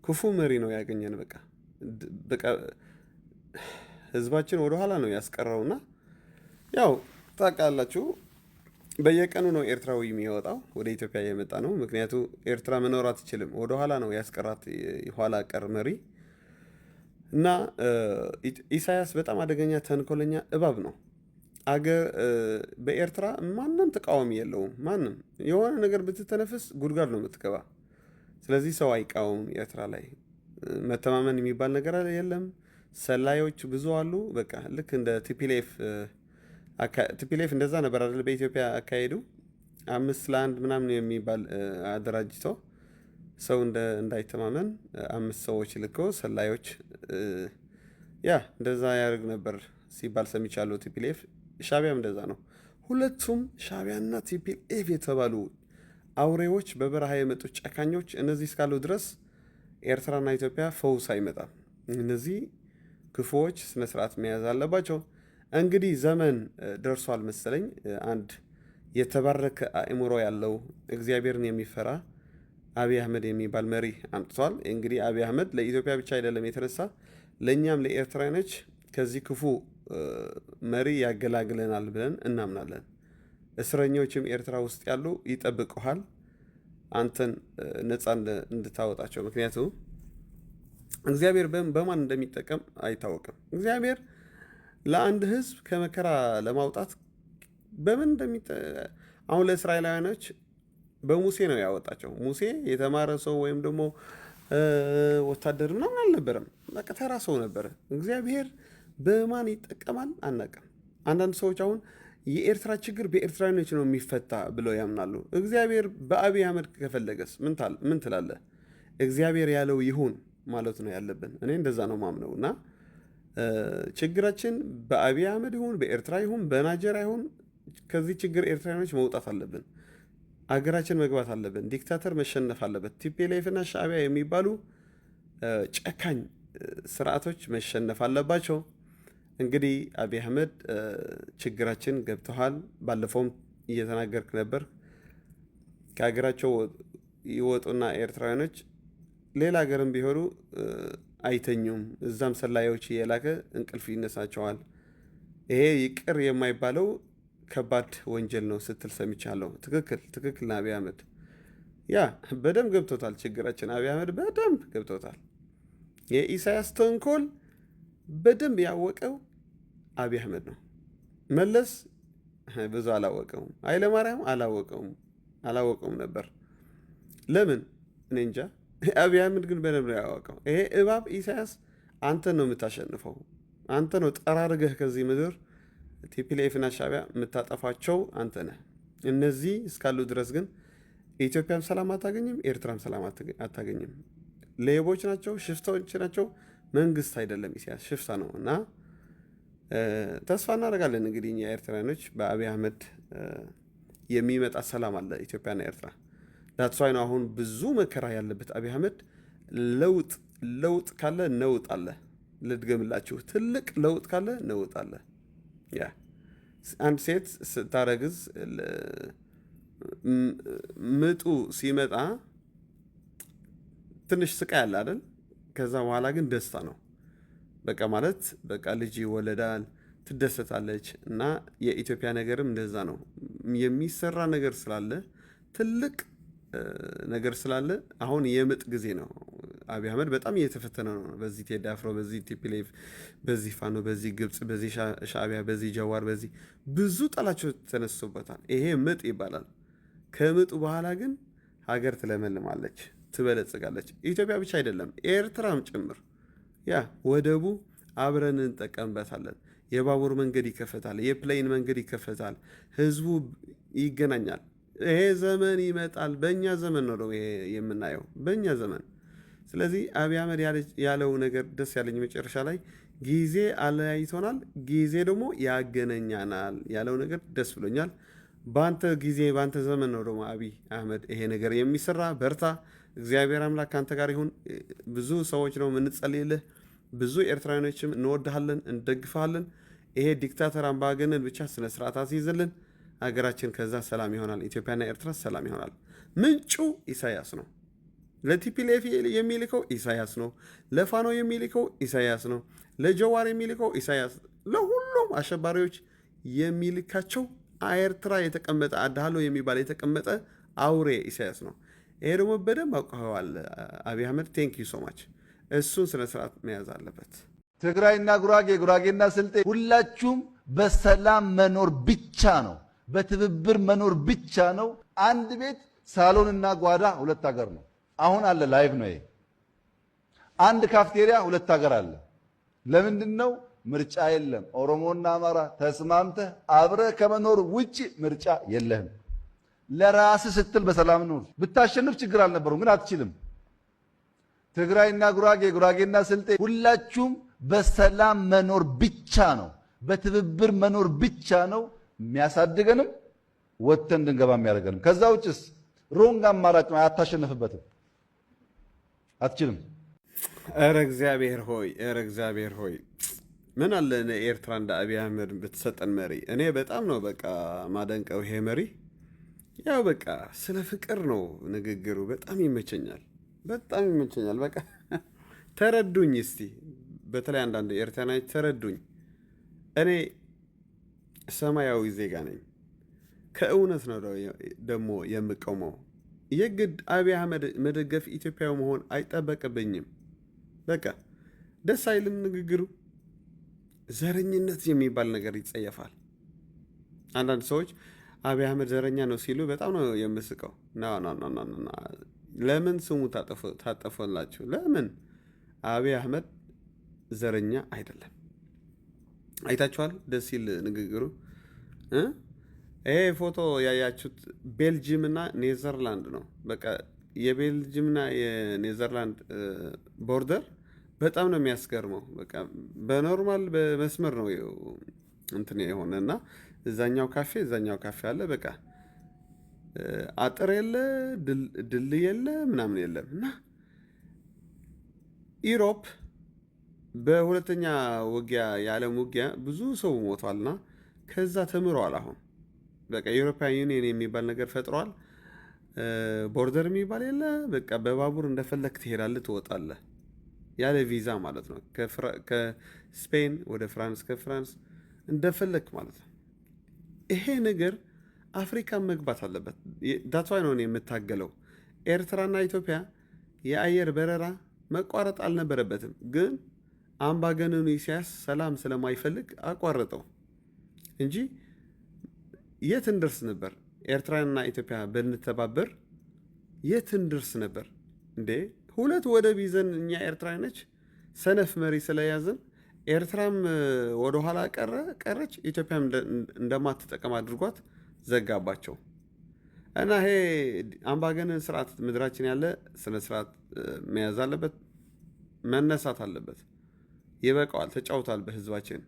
ክፉ መሪ ነው ያገኘን። በቃ ህዝባችን ወደኋላ ነው ያስቀረውና ያው ታውቃላችሁ በየቀኑ ነው ኤርትራዊ የሚወጣው ወደ ኢትዮጵያ የመጣ ነው። ምክንያቱ ኤርትራ መኖር አትችልም። ወደኋላ ነው ያስቀራት ኋላ ቀር መሪ እና ኢሳያስ በጣም አደገኛ ተንኮለኛ እባብ ነው። አገር በኤርትራ ማንም ተቃዋሚ የለውም። ማንም የሆነ ነገር ብትተነፍስ ጉድጓድ ነው የምትገባ። ስለዚህ ሰው አይቃወም። ኤርትራ ላይ መተማመን የሚባል ነገር የለም። ሰላዮች ብዙ አሉ። በቃ ልክ እንደ ቲፒኤልኤፍ እንደዛ ነበር አይደል? በኢትዮጵያ አካሄዱ 5-1 ምናምን የሚባል አደራጅቶ ሰው እንዳይተማመን 5 ሰዎች ልኮ ሰላዮች እንደዛ ያደርግ ነበር ሲባል ሰምቻለሁ። ቲፒኤልኤፍ ሻቢያም እንደዛ ነው። ሁለቱም ሻቢያና ቲፒኤልኤፍ የተባሉ አውሬዎች በበረሃ የመጡ ጨካኞች፣ እነዚህ እስካሉ ድረስ ኤርትራና ኢትዮጵያ ፈውስ አይመጣም። እነዚህ ክፉዎች ስነስርዓት መያዝ አለባቸው። እንግዲህ ዘመን ደርሷል መሰለኝ። አንድ የተባረከ አእምሮ ያለው እግዚአብሔርን የሚፈራ አብይ አህመድ የሚባል መሪ አምጥቷል። እንግዲህ አብይ አህመድ ለኢትዮጵያ ብቻ አይደለም የተነሳ፣ ለእኛም ለኤርትራኖች ከዚህ ክፉ መሪ ያገላግለናል ብለን እናምናለን። እስረኞችም ኤርትራ ውስጥ ያሉ ይጠብቁሃል አንተን ነፃ እንድታወጣቸው። ምክንያቱም እግዚአብሔር በማን እንደሚጠቀም አይታወቅም። እግዚአብሔር ለአንድ ህዝብ ከመከራ ለማውጣት በምን አሁን ለእስራኤላውያኖች በሙሴ ነው ያወጣቸው። ሙሴ የተማረ ሰው ወይም ደግሞ ወታደር ምናምን አልነበረም። በቃ ተራ ሰው ነበረ። እግዚአብሔር በማን ይጠቀማል አናውቅም። አንዳንድ ሰዎች አሁን የኤርትራ ችግር በኤርትራኖች ነው የሚፈታ ብለው ያምናሉ። እግዚአብሔር በአብይ አህመድ ከፈለገስ ምን ትላለህ? እግዚአብሔር ያለው ይሁን ማለት ነው ያለብን። እኔ እንደዛ ነው ማምነው። እና ችግራችን በአብይ አህመድ ይሁን በኤርትራ ይሁን በናይጄሪያ ይሁን ከዚህ ችግር ኤርትራኖች መውጣት አለብን። አገራችን መግባት አለብን። ዲክታተር መሸነፍ አለበት። ቲፒኤልኤፍ እና ሻዕቢያ የሚባሉ ጨካኝ ስርዓቶች መሸነፍ አለባቸው። እንግዲህ አብይ አህመድ ችግራችን ገብተዋል። ባለፈውም እየተናገርክ ነበር። ከሀገራቸው ይወጡና ኤርትራውያኖች ሌላ ሀገርም ቢሆኑ አይተኙም። እዛም ሰላዮች እየላከ እንቅልፍ ይነሳቸዋል። ይሄ ይቅር የማይባለው ከባድ ወንጀል ነው ስትል ሰምቻለሁ። ትክክል አብይ አህመድ በደንብ ገብቶታል ችግራችን። አብይ አህመድ በደንብ ገብቶታል። የኢሳያስ ተንኮል በደንብ ያወቀው አብይ አህመድ ነው። መለስ ብዙ አላወቀውም። ኃይለማርያም አላወቀውም ነበር። ለምን እኔ እንጃ። አብይ አህመድ ግን በደንብ ነው ያወቀው። ይሄ እባብ ኢሳያስ አንተን ነው የምታሸንፈው። አንተ ነው ጠራርገህ ከዚህ ምድር ቲፒኤልኤፍና ሻዕቢያ የምታጠፋቸው አንተ ነህ። እነዚህ እስካሉ ድረስ ግን ኢትዮጵያም ሰላም አታገኝም፣ ኤርትራም ሰላም አታገኝም። ሌቦች ናቸው፣ ሽፍታዎች ናቸው። መንግስት አይደለም ኢሳያስ ሽፍታ ነው። እና ተስፋ እናደርጋለን እንግዲህ እኛ ኤርትራኖች በአብይ አህመድ የሚመጣ ሰላም አለ ኢትዮጵያና ኤርትራ። ዳትሷይ ነው አሁን ብዙ መከራ ያለበት አብይ አህመድ። ለውጥ ካለ ነውጥ አለ። ልድገምላችሁ፣ ትልቅ ለውጥ ካለ ነውጥ አለ። አንድ ሴት ስታረግዝ ምጡ ሲመጣ ትንሽ ስቃይ አለ አይደል? ከዛ በኋላ ግን ደስታ ነው። በቃ ማለት በቃ ልጅ ይወለዳል፣ ትደሰታለች። እና የኢትዮጵያ ነገርም እንደዛ ነው። የሚሰራ ነገር ስላለ ትልቅ ነገር ስላለ አሁን የምጥ ጊዜ ነው። አብይ አህመድ በጣም እየተፈተነ ነው። በዚህ ቴዲ አፍሮ፣ በዚህ ቲፒኤልኤፍ፣ በዚህ ፋኖ፣ በዚህ ግብፅ፣ በዚህ ሻዕቢያ፣ በዚህ ጀዋር፣ በዚህ ብዙ ጠላቸው ተነስቶበታል። ይሄ ምጥ ይባላል። ከምጡ በኋላ ግን ሀገር ትለመልማለች፣ ትበለጽጋለች። ኢትዮጵያ ብቻ አይደለም ኤርትራም ጭምር። ወደቡ አብረን እንጠቀምበታለን። የባቡር መንገድ ይከፈታል፣ የፕሌን መንገድ ይከፈታል፣ ህዝቡ ይገናኛል። ይሄ ዘመን ይመጣል። በእኛ ዘመን ነው ይሄ የምናየው፣ በእኛ ዘመን። ስለዚህ አብይ አህመድ ያለው ነገር ደስ ያለኝ መጨረሻ ላይ ጊዜ አለያይቶናል፣ ጊዜ ደግሞ ያገናኛናል ያለው ነገር ደስ ብሎኛል። በአንተ ጊዜ በአንተ ዘመን ነው ደግሞ አብይ አህመድ ይሄ ነገር የሚሰራ። በርታ፣ እግዚአብሔር አምላክ ከአንተ ጋር ይሁን። ብዙ ሰዎች ነው የምንጸልይልህ፣ ብዙ ኤርትራውያኖችም እንወድሃለን፣ እንደግፈሃለን። ይሄ ዲክታተር አምባገነን ብቻ ስነ ስርዓት አስይዝልን። ሀገራችን ከዛ ሰላም ይሆናል። ኢትዮጵያና ኤርትራ ሰላም ይሆናል። ምንጩ ኢሳያስ ነው። ለቲፒኤልኤፍ የሚልከው ኢሳያስ ነው። ለፋኖ የሚልከው ኢሳያስ ነው። ለጀዋር የሚልከው ኢሳያስ፣ ለሁሉም አሸባሪዎች የሚልካቸው ኤርትራ የተቀመጠ አድሃሎ የሚባል የተቀመጠ አውሬ ኢሳያስ ነው። ይሄ ደግሞ በደንብ አውቀዋል አብይ አህመድ። ቴንክ ዩ ሶ ማች። እሱን ስነ ስርዓት መያዝ አለበት። ትግራይና ጉራጌ፣ ጉራጌና ስልጤ ሁላችሁም በሰላም መኖር ብቻ ነው፣ በትብብር መኖር ብቻ ነው። አንድ ቤት ሳሎንና ጓዳ ሁለት ሀገር ነው። አሁን አለ ላይቭ ነው ይሄ። አንድ ካፍቴሪያ ሁለት ሀገር አለ። ለምንድን ነው? ምርጫ የለም። ኦሮሞና አማራ ተስማምተህ አብረህ ከመኖር ውጪ ምርጫ የለህም። ለራስህ ስትል በሰላም ኑር። ብታሸንፍ ችግር አልነበረውም፣ ግን አትችልም። ትግራይና ጉራጌ፣ ጉራጌና ስልጤ ሁላችሁም በሰላም መኖር ብቻ ነው፣ በትብብር መኖር ብቻ ነው የሚያሳድገንም ወጥተን እንድንገባ የሚያደርገንም። ከዛ ውጭስ ሮንግ አማራጭ ነው፣ አታሸንፍበትም፣ አትችልም። ኧረ እግዚአብሔር ሆይ፣ ኧረ እግዚአብሔር ሆይ፣ ምን አለ ኤርትራ እንደ አብይ አህመድ ብትሰጠን መሪ። እኔ በጣም ነው በቃ ማደንቀው ይሄ መሪ። ያው በቃ ስለ ፍቅር ነው ንግግሩ። በጣም ይመቸኛል፣ በጣም ይመቸኛል። በቃ ተረዱኝ እስቲ፣ በተለይ አንዳንድ ኤርትራውያን ተረዱኝ። እኔ ሰማያዊ ዜጋ ነኝ፣ ከእውነት ነው ደግሞ የምቆመው። የግድ አብይ አህመድ መደገፍ ኢትዮጵያዊ መሆን አይጠበቅብኝም። በቃ ደስ አይልም ንግግሩ። ዘረኝነት የሚባል ነገር ይጸየፋል። አንዳንድ ሰዎች አብይ አህመድ ዘረኛ ነው ሲሉ በጣም ነው የምስቀው። ለምን ስሙ ታጠፈላችሁ? ለምን? አብይ አህመድ ዘረኛ አይደለም። አይታችኋል? ደስ ሲል ንግግሩ። ይሄ ፎቶ ያያችሁት ቤልጅየምና ኔዘርላንድ ነው። በቃ የቤልጅየምና የኔዘርላንድ ቦርደር በጣም ነው የሚያስገርመው። በቃ በኖርማል በመስመር ነው እንትን የሆነ እና እዛኛው ካፌ አለ። በቃ አጥር የለ፣ ድልድይ የለ፣ ምናምን የለም። እና ኢሮፕ በሁለተኛ ውጊያ የዓለም ውጊያ ብዙ ሰው ሞቷልና ከዛ ተምረዋል። አሁን በቃ የዩሮፒያን ዩኒየን የሚባል ነገር ፈጥረዋል። ቦርደር የሚባል የለ። በቃ በባቡር እንደፈለግ ትሄዳለህ፣ ትወጣለህ ያለ ቪዛ ማለት ነው። ከስፔን ወደ ፍራንስ፣ ከፍራንስ እንደፈለግ ማለት ነው። ይሄ ነገር አፍሪካን መግባት አለበት። ዳትዋይ ነው የምታገለው። ኤርትራና ኢትዮጵያ የአየር በረራ መቋረጥ አልነበረበትም፣ ግን አምባገነኑ ኢሳያስ ሰላም ስለማይፈልግ አቋረጠው እንጂ የት እንደርስ ነበር? ኤርትራና ኢትዮጵያ ብንተባበር የት እንደርስ ነበር እንዴ? ሁለት ወደብ ይዘን እኛ ኤርትራኖች ሰነፍ መሪ ስለያዝን ኤርትራም ወደኋላ ቀረች፣ ኢትዮጵያም እንደማትጠቀም አድርጓት ዘጋባቸው። እና ይሄ አምባገነን ስርዓት ምድራችን ያለ ስነ ስርዓት መያዝ አለበት፣ መነሳት አለበት። ይበቃዋል፣ ተጫውቷል በህዝባችን።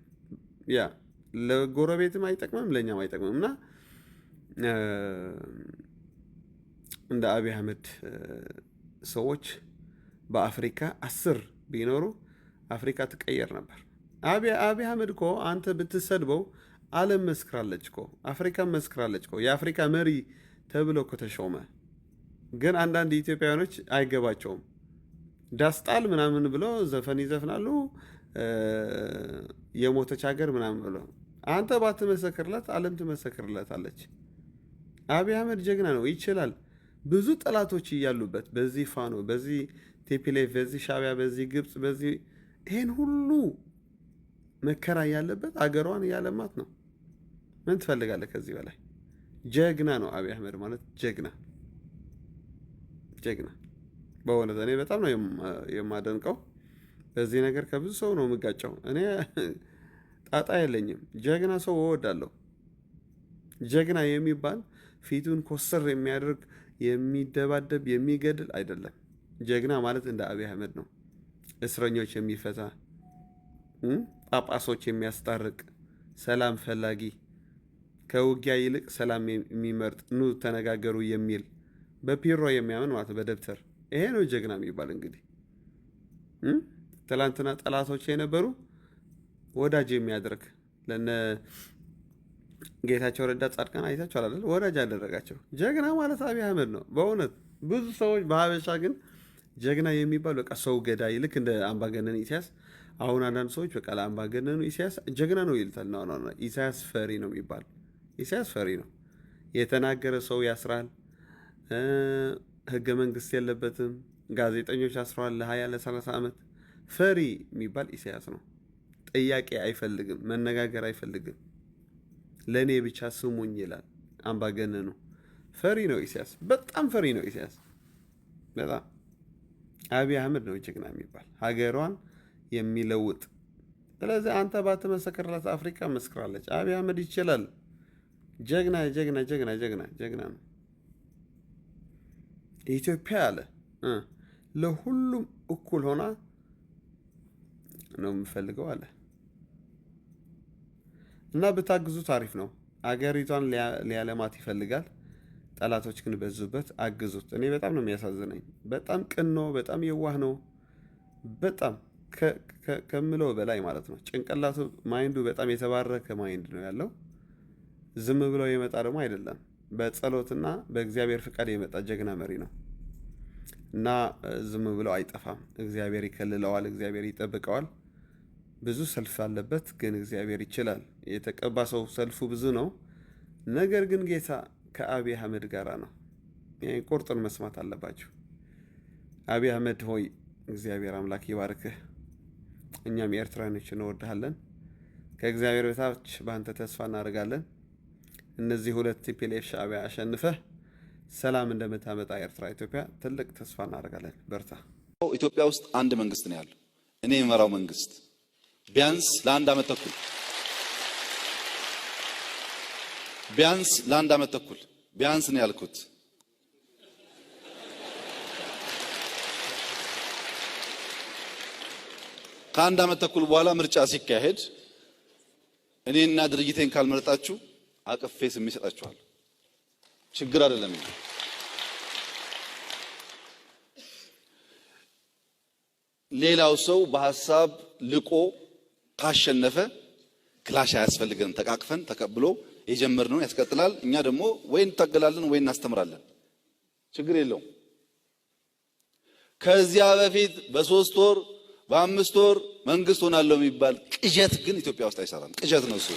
ያ ለጎረቤትም አይጠቅምም፣ ለእኛም አይጠቅምም። እና እንደ አብይ አህመድ ሰዎች በአፍሪካ 10 ቢኖሩ አፍሪካ ትቀየር ነበር። አብይ አህመድ እኮ አንተ ብትሰድበው ዓለም መስክራለች እኮ፣ አፍሪካ መስክራለች እኮ። የአፍሪካ መሪ ተብሎ እኮ ተሾመ። ግን አንዳንድ ኢትዮጵያውያኖች አይገባቸውም። ዳስጣል ምናምን ብሎ ዘፈን ይዘፍናሉ፣ የሞተች ሀገር ምናምን ብሎ። አንተ ባትመሰክርለት ዓለም ትመሰክርለታለች። አብይ አህመድ ጀግና ነው፣ ይችላል። ብዙ ጠላቶች እያሉበት በዚህ ፋኖ፣ በዚህ ቲፒኤልኤፍ፣ በዚህ ሻዕቢያ፣ በዚህ ግብፅ፣ በዚህ ይሄን ሁሉ መከራ ያለበት አገሯን እያለማት ነው። ምን ትፈልጋለህ ከዚህ በላይ? ጀግና ነው አብይ አህመድ ማለት፣ ጀግና። በእውነት እኔ በጣም ነው የማደንቀው። በዚህ ነገር ከብዙ ሰው ነው የምጋጨው። እኔ ጣጣ የለኝም። ጀግና ሰው እወዳለሁ። ጀግና የሚባል ፊቱን ኮስተር የሚያደርግ የሚደባደብ የሚገድል አይደለም። ጀግና ማለት እንደ አብይ አህመድ ነው። እስረኞች የሚፈታ፣ ጳጳሶች የሚያስታርቅ፣ ሰላም ፈላጊ፣ ከውጊያ ይልቅ ሰላም የሚመርጥ፣ ኑ ተነጋገሩ የሚል፣ በፒሮ የሚያምን ማለት በደብተር። ይሄ ነው ጀግና የሚባል። እንግዲህ ትላንትና ጠላቶች የነበሩ ወዳጅ የሚያደርግ ለነ ጌታቸው ረዳ፣ ጻድቃን አይታችኋል አይደል? ወዳጅ ያደረጋቸው ጀግና ማለት አብይ አህመድ ነው። በእውነት ብዙ ሰዎች በሀበሻ ግን ጀግና የሚባል በቃ ሰው ገዳይ፣ ልክ እንደ አምባገነን ኢሳያስ። አሁን አንዳንድ ሰዎች በቃ ለአምባገነኑ ኢሳያስ ጀግና ነው ይልታል። ነው ኢሳያስ ፈሪ ነው የሚባል። ኢሳያስ ፈሪ ነው። የተናገረ ሰው ያስራል። ህገ መንግስት የለበትም። ጋዜጠኞች አስረዋል ለ20 ለ30 ዓመት። ፈሪ የሚባል ኢሳያስ ነው። ጥያቄ አይፈልግም፣ መነጋገር አይፈልግም። ለኔ ብቻ ስሙኝ ይላል አምባገነኑ። ፈሪ ነው ኢሳያስ፣ በጣም ፈሪ ነው ኢሳያስ በጣም። አብይ አህመድ ነው ጀግና የሚባል ሀገሯን የሚለውጥ። ስለዚህ አንተ ባትመሰክርላት አፍሪካ መስክራለች። አብይ አህመድ ይችላል። ጀግና ጀግና ጀግና ጀግና ጀግና ነው። ኢትዮጵያ አለ ለሁሉም እኩል ሆና ነው የምፈልገው አለ እና ብታግዙት አሪፍ ነው። አገሪቷን ሊያለማት ይፈልጋል። ጠላቶች ግን በዙበት፣ አግዙት። እኔ በጣም ነው የሚያሳዝነኝ። በጣም ቅን ነው፣ በጣም የዋህ ነው። በጣም ከምለው በላይ ማለት ነው። ጭንቅላቱ ማይንዱ በጣም የተባረከ ማይንድ ነው ያለው። ዝም ብለው የመጣ ደግሞ አይደለም። በጸሎትና በእግዚአብሔር ፍቃድ የመጣ ጀግና መሪ ነው እና ዝም ብለው አይጠፋም። እግዚአብሔር ይከልለዋል፣ እግዚአብሔር ይጠብቀዋል። ብዙ ሰልፍ አለበት፣ ግን እግዚአብሔር ይችላል። የተቀባ ሰው ሰልፉ ብዙ ነው። ነገር ግን ጌታ ከአብይ አህመድ ጋራ ነው። ይሄን ቁርጡን መስማት አለባችሁ። አብይ አህመድ ሆይ እግዚአብሔር አምላክ ይባርክህ። እኛም ኤርትራኖች እንወድሃለን። ከእግዚአብሔር በታች በአንተ ተስፋ እናደርጋለን። እነዚህ ሁለት ቲፒኤልኤፍ ሻዕቢያ አሸንፈህ ሰላም እንደምታመጣ ኤርትራ ኢትዮጵያ ትልቅ ተስፋ እናደርጋለን። በርታ። ኢትዮጵያ ውስጥ አንድ መንግስት ነው ያለው፣ እኔ የመራው መንግስት። ቢያንስ ለአንድ ዓመት ተኩል ቢያንስ ነው ያልኩት። ከአንድ ዓመት ተኩል በኋላ ምርጫ ሲካሄድ እኔና ድርጅቴን ካልመረጣችሁ አቅፌ ስም ይሰጣችኋል። ችግር አይደለም። ሌላው ሰው በሐሳብ ልቆ ካሸነፈ ክላሽ አያስፈልገንም። ተቃቅፈን ተቀብሎ የጀመርነውን ያስቀጥላል። እኛ ደግሞ ወይ እንታገላለን ወይ እናስተምራለን። ችግር የለውም። ከዚያ በፊት በ3 ወር በ5 ወር መንግስት ሆናለሁ የሚባል ቅዠት ግን ኢትዮጵያ ውስጥ አይሰራም። ቅዠት ነው እሱ።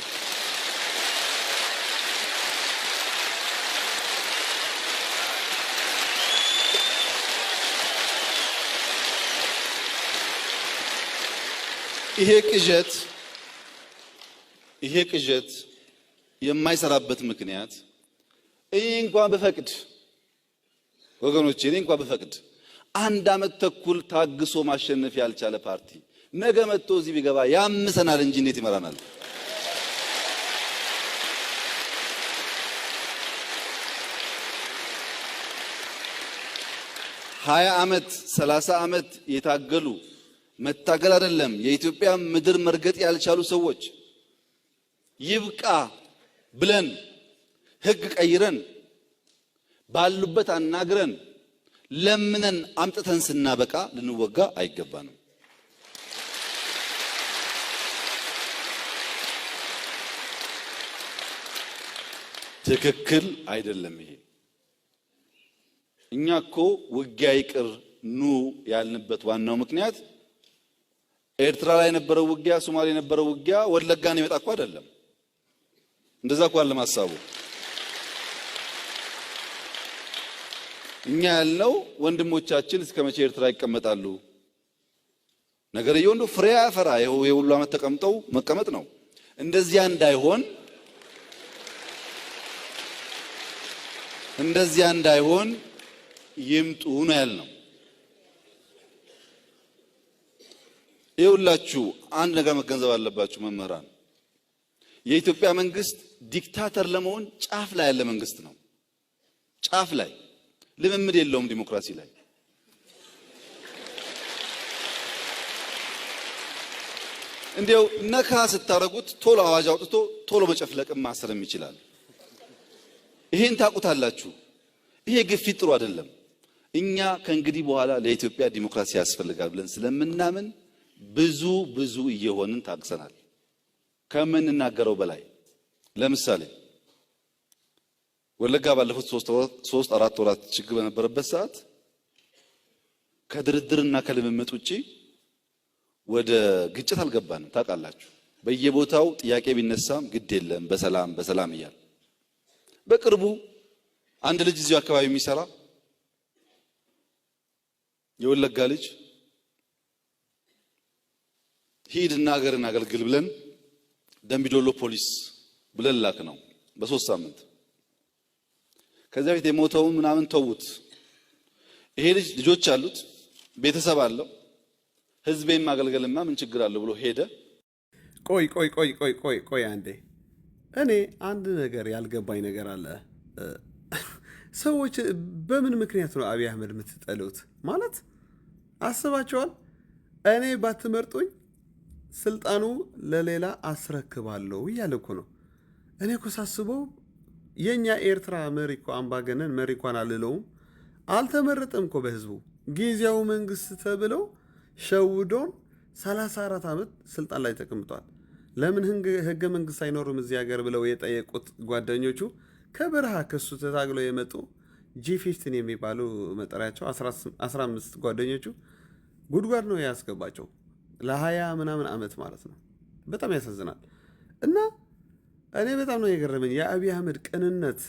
ይሄ ቅዠት የማይሰራበት ምክንያት እኔ እንኳን በፈቅድ ወገኖቼ፣ እኔ እንኳን በፈቅድ 1 ዓመት ተኩል ታግሶ ማሸነፍ ያልቻለ ፓርቲ ነገ መጥቶ እዚህ ቢገባ ያምሰናል እንጂ እንዴት ይመራናል? ሀያ ዓመት 30 ዓመት የታገሉ መታገል አይደለም የኢትዮጵያ ምድር መርገጥ ያልቻሉ ሰዎች ይብቃ ብለን ህግ ቀይረን ባሉበት አናግረን ለምነን አምጥተን ስናበቃ ልንወጋ አይገባንም። ትክክል አይደለም ይሄ። እኛ እኮ ውጊያ ይቅር ኑ ያልንበት ዋናው ምክንያት ኤርትራ ላይ የነበረው ውጊያ፣ ሶማሌ የነበረው ውጊያ ወለጋን ይመጣ እኮ አይደለም። እንደዛ እኮ አለ ማሳቡ። እኛ ያልነው ወንድሞቻችን እስከ መቼ ኤርትራ ይቀመጣሉ? ነገርየው እንደው ፍሬ ያፈራ የሁሉ ዓመት ተቀምጠው መቀመጥ ነው። እንደዚያ እንዳይሆን ይምጡ ነው ያልነው። ይኸውላችሁ አንድ ነገር መገንዘብ አለባችሁ መምህራን፣ የኢትዮጵያ መንግስት ዲክታተር ለመሆን ጫፍ ላይ ያለ መንግስት ነው። ጫፍ ላይ ልምምድ የለውም ዲሞክራሲ ላይ። እንዲያው ነካ ስታረጉት ቶሎ አዋጅ አውጥቶ ቶሎ መጨፍለቅም ማሰርም ይችላል። ይሄን ታውቁታላችሁ። ይሄ ግፊት ጥሩ አይደለም። እኛ ከእንግዲህ በኋላ ለኢትዮጵያ ዲሞክራሲ ያስፈልጋል ብለን ስለምናምን ብዙ እየሆንን ታግሰናል ከምንናገረው በላይ። ለምሳሌ ወለጋ ባለፉት 3-4 ወራት ችግር በነበረበት ሰዓት ከድርድርና ከልምምጥ ውጪ ወደ ግጭት አልገባንም። ታውቃላችሁ፣ በየቦታው ጥያቄ ቢነሳም ግድ የለም በሰላም እያል። በቅርቡ አንድ ልጅ እዚሁ አካባቢ የሚሰራ የወለጋ ልጅ ሂድና ሀገርን አገልግል ብለን ደምቢዶሎ ፖሊስ ብለን ላክ ነው በ3 ሳምንት። ከዚያ በፊት የሞተውን ምናምን ተውት። ይሄ ልጅ ልጆች አሉት፣ ቤተሰብ አለው። ህዝቤን ማገልገልማ ምን ችግር አለው ብሎ ሄደ። ቆይ አንዴ፣ እኔ አንድ ነገር ያልገባኝ ነገር አለ። ሰዎች በምን ምክንያት ነው አብይ አህመድ የምትጠሉት? ማለት አስባቸዋል? እኔ ባትመርጡኝ ስልጣኑ ለሌላ አስረክባለሁ እያለ እኮ ነው። እኔ እኮ ሳስበው የእኛ ኤርትራ መሪ እኮ አምባገነን መሪ እንኳን አልለውም፣ አልተመረጠም እኮ በህዝቡ። ጊዜያዊ መንግስት ተብለው ሸውዶን 34 ዓመት ስልጣን ላይ ተቀምጧል። ለምን ህገ መንግስት አይኖርም እዚህ ሀገር ብለው የጠየቁት ጓደኞቹ ከበረሃ ከሱ ተታግለው የመጡ G15 የሚባሉ መጠሪያቸው 15 ጓደኞቹ ጉድጓድ ነው ያስገባቸው ለ20 ምናምን ዓመት ማለት ነው። በጣም ያሳዝናል። እና እኔ በጣም ነው የገረመኝ የአብይ አህመድ ቅንነት፣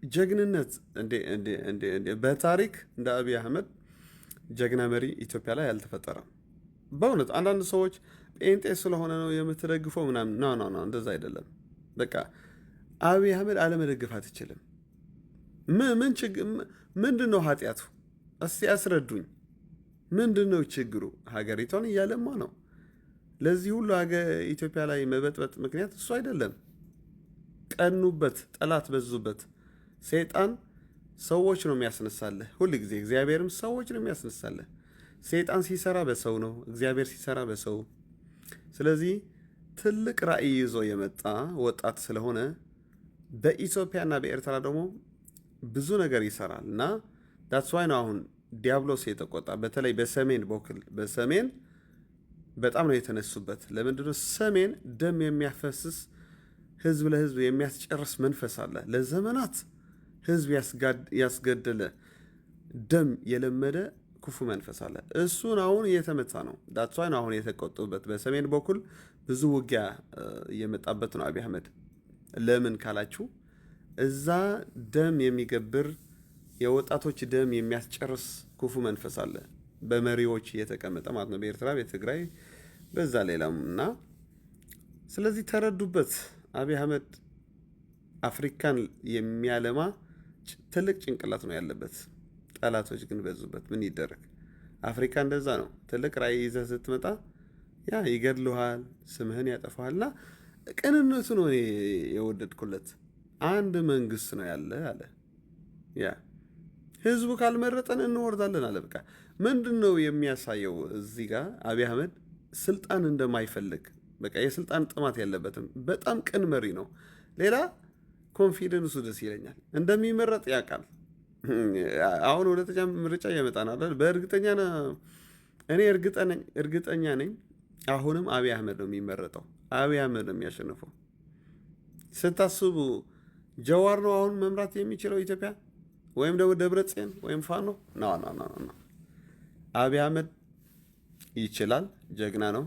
ጀግንነት። እንደ በታሪክ እንደ አብይ አህመድ ጀግና መሪ ኢትዮጵያ ላይ አልተፈጠረም። በእውነት አንዳንድ ሰዎች ጴንጤ ስለሆነ ነው የምትደግፈው ምናምን፣ ኖ እንደዛ አይደለም። በቃ አብይ አህመድ አለመደገፍ አትችልም። ምንድን ነው ኃጢአቱ? እስቲ ያስረዱኝ። ምንድን ነው ችግሩ? ሀገሪቷን እያለማ ነው። ለዚህ ሁሉ ኢትዮጵያ ላይ መበጥበጥ ምክንያት እሱ አይደለም። ቀኑበት፣ ጠላት በዙበት። ሰይጣን ሰዎች ነው የሚያስነሳለህ ሁል ጊዜ። እግዚአብሔርም ሰዎች ነው የሚያስነሳለህ። ሰይጣን ሲሰራ በሰው ነው፣ እግዚአብሔር ሲሰራ በሰው። ስለዚህ ትልቅ ራዕይ ይዞ የመጣ ወጣት ስለሆነ በኢትዮጵያና በኤርትራ ደግሞ ብዙ ነገር ይሰራል እና ዳትስ ዋይ ነው አሁን ዲያብሎስ የተቆጣ። በተለይ በሰሜን በኩል በሰሜን በጣም ነው የተነሱበት። ለምንድነው? ሰሜን ደም የሚያፈስስ ህዝብ ለህዝብ የሚያስጨርስ መንፈስ አለ። ለዘመናት ህዝብ ያስገደለ ደም የለመደ ክፉ መንፈስ አለ። እሱን አሁን እየተመታ ነው። ዳትስ ዋይ ነው አሁን የተቆጡበት። በሰሜን በኩል ብዙ ውጊያ እየመጣበት ነው አብይ አህመድ። ለምን ካላችሁ እዛ ደም የሚገብር የወጣቶች ደም የሚያስጨርስ ክፉ መንፈስ አለ በመሪዎች እየተቀመጠ ማለት ነው፣ በኤርትራ በትግራይ በዛ ሌላም እና ስለዚህ ተረዱበት። አብይ አህመድ አፍሪካን የሚያለማ ትልቅ ጭንቅላት ነው ያለበት። ጠላቶች ግን በዙበት። ምን ይደረግ? አፍሪካ እንደዛ ነው። ትልቅ ራዕይ ይዘህ ስትመጣ ያ ይገድልሃል፣ ስምህን ያጠፋሃልና ቅንነቱ ነው እኔ የወደድኩለት። አንድ መንግስት ነው ያለ አለ። ያ ህዝቡ ካልመረጠን እንወርዳለን አለ። በቃ ምንድነው የሚያሳየው እዚህ ጋር? አብይ አህመድ ስልጣን እንደማይፈልግ በቃ የስልጣን ጥማት ያለበትም በጣም ቅን መሪ ነው። ሌላ ኮንፊደንሱ ደስ ይለኛል። እንደሚመረጥ ያውቃል። አሁን ሁለተኛ ምርጫ እየመጣን አይደል? እኔ እርግጠኛ ነኝ አሁንም አብይ አህመድ ነው የሚመረጠው። አብይ አህመድ ነው የሚያሸንፈው። ስታስቡ ጀዋር ነው አሁን መምራት የሚችለው ኢትዮጵያ ወይም ደግሞ ደብረጽዮን ወይም ፋኖ? ኖ። አብይ አህመድ ይችላል፣ ጀግና ነው።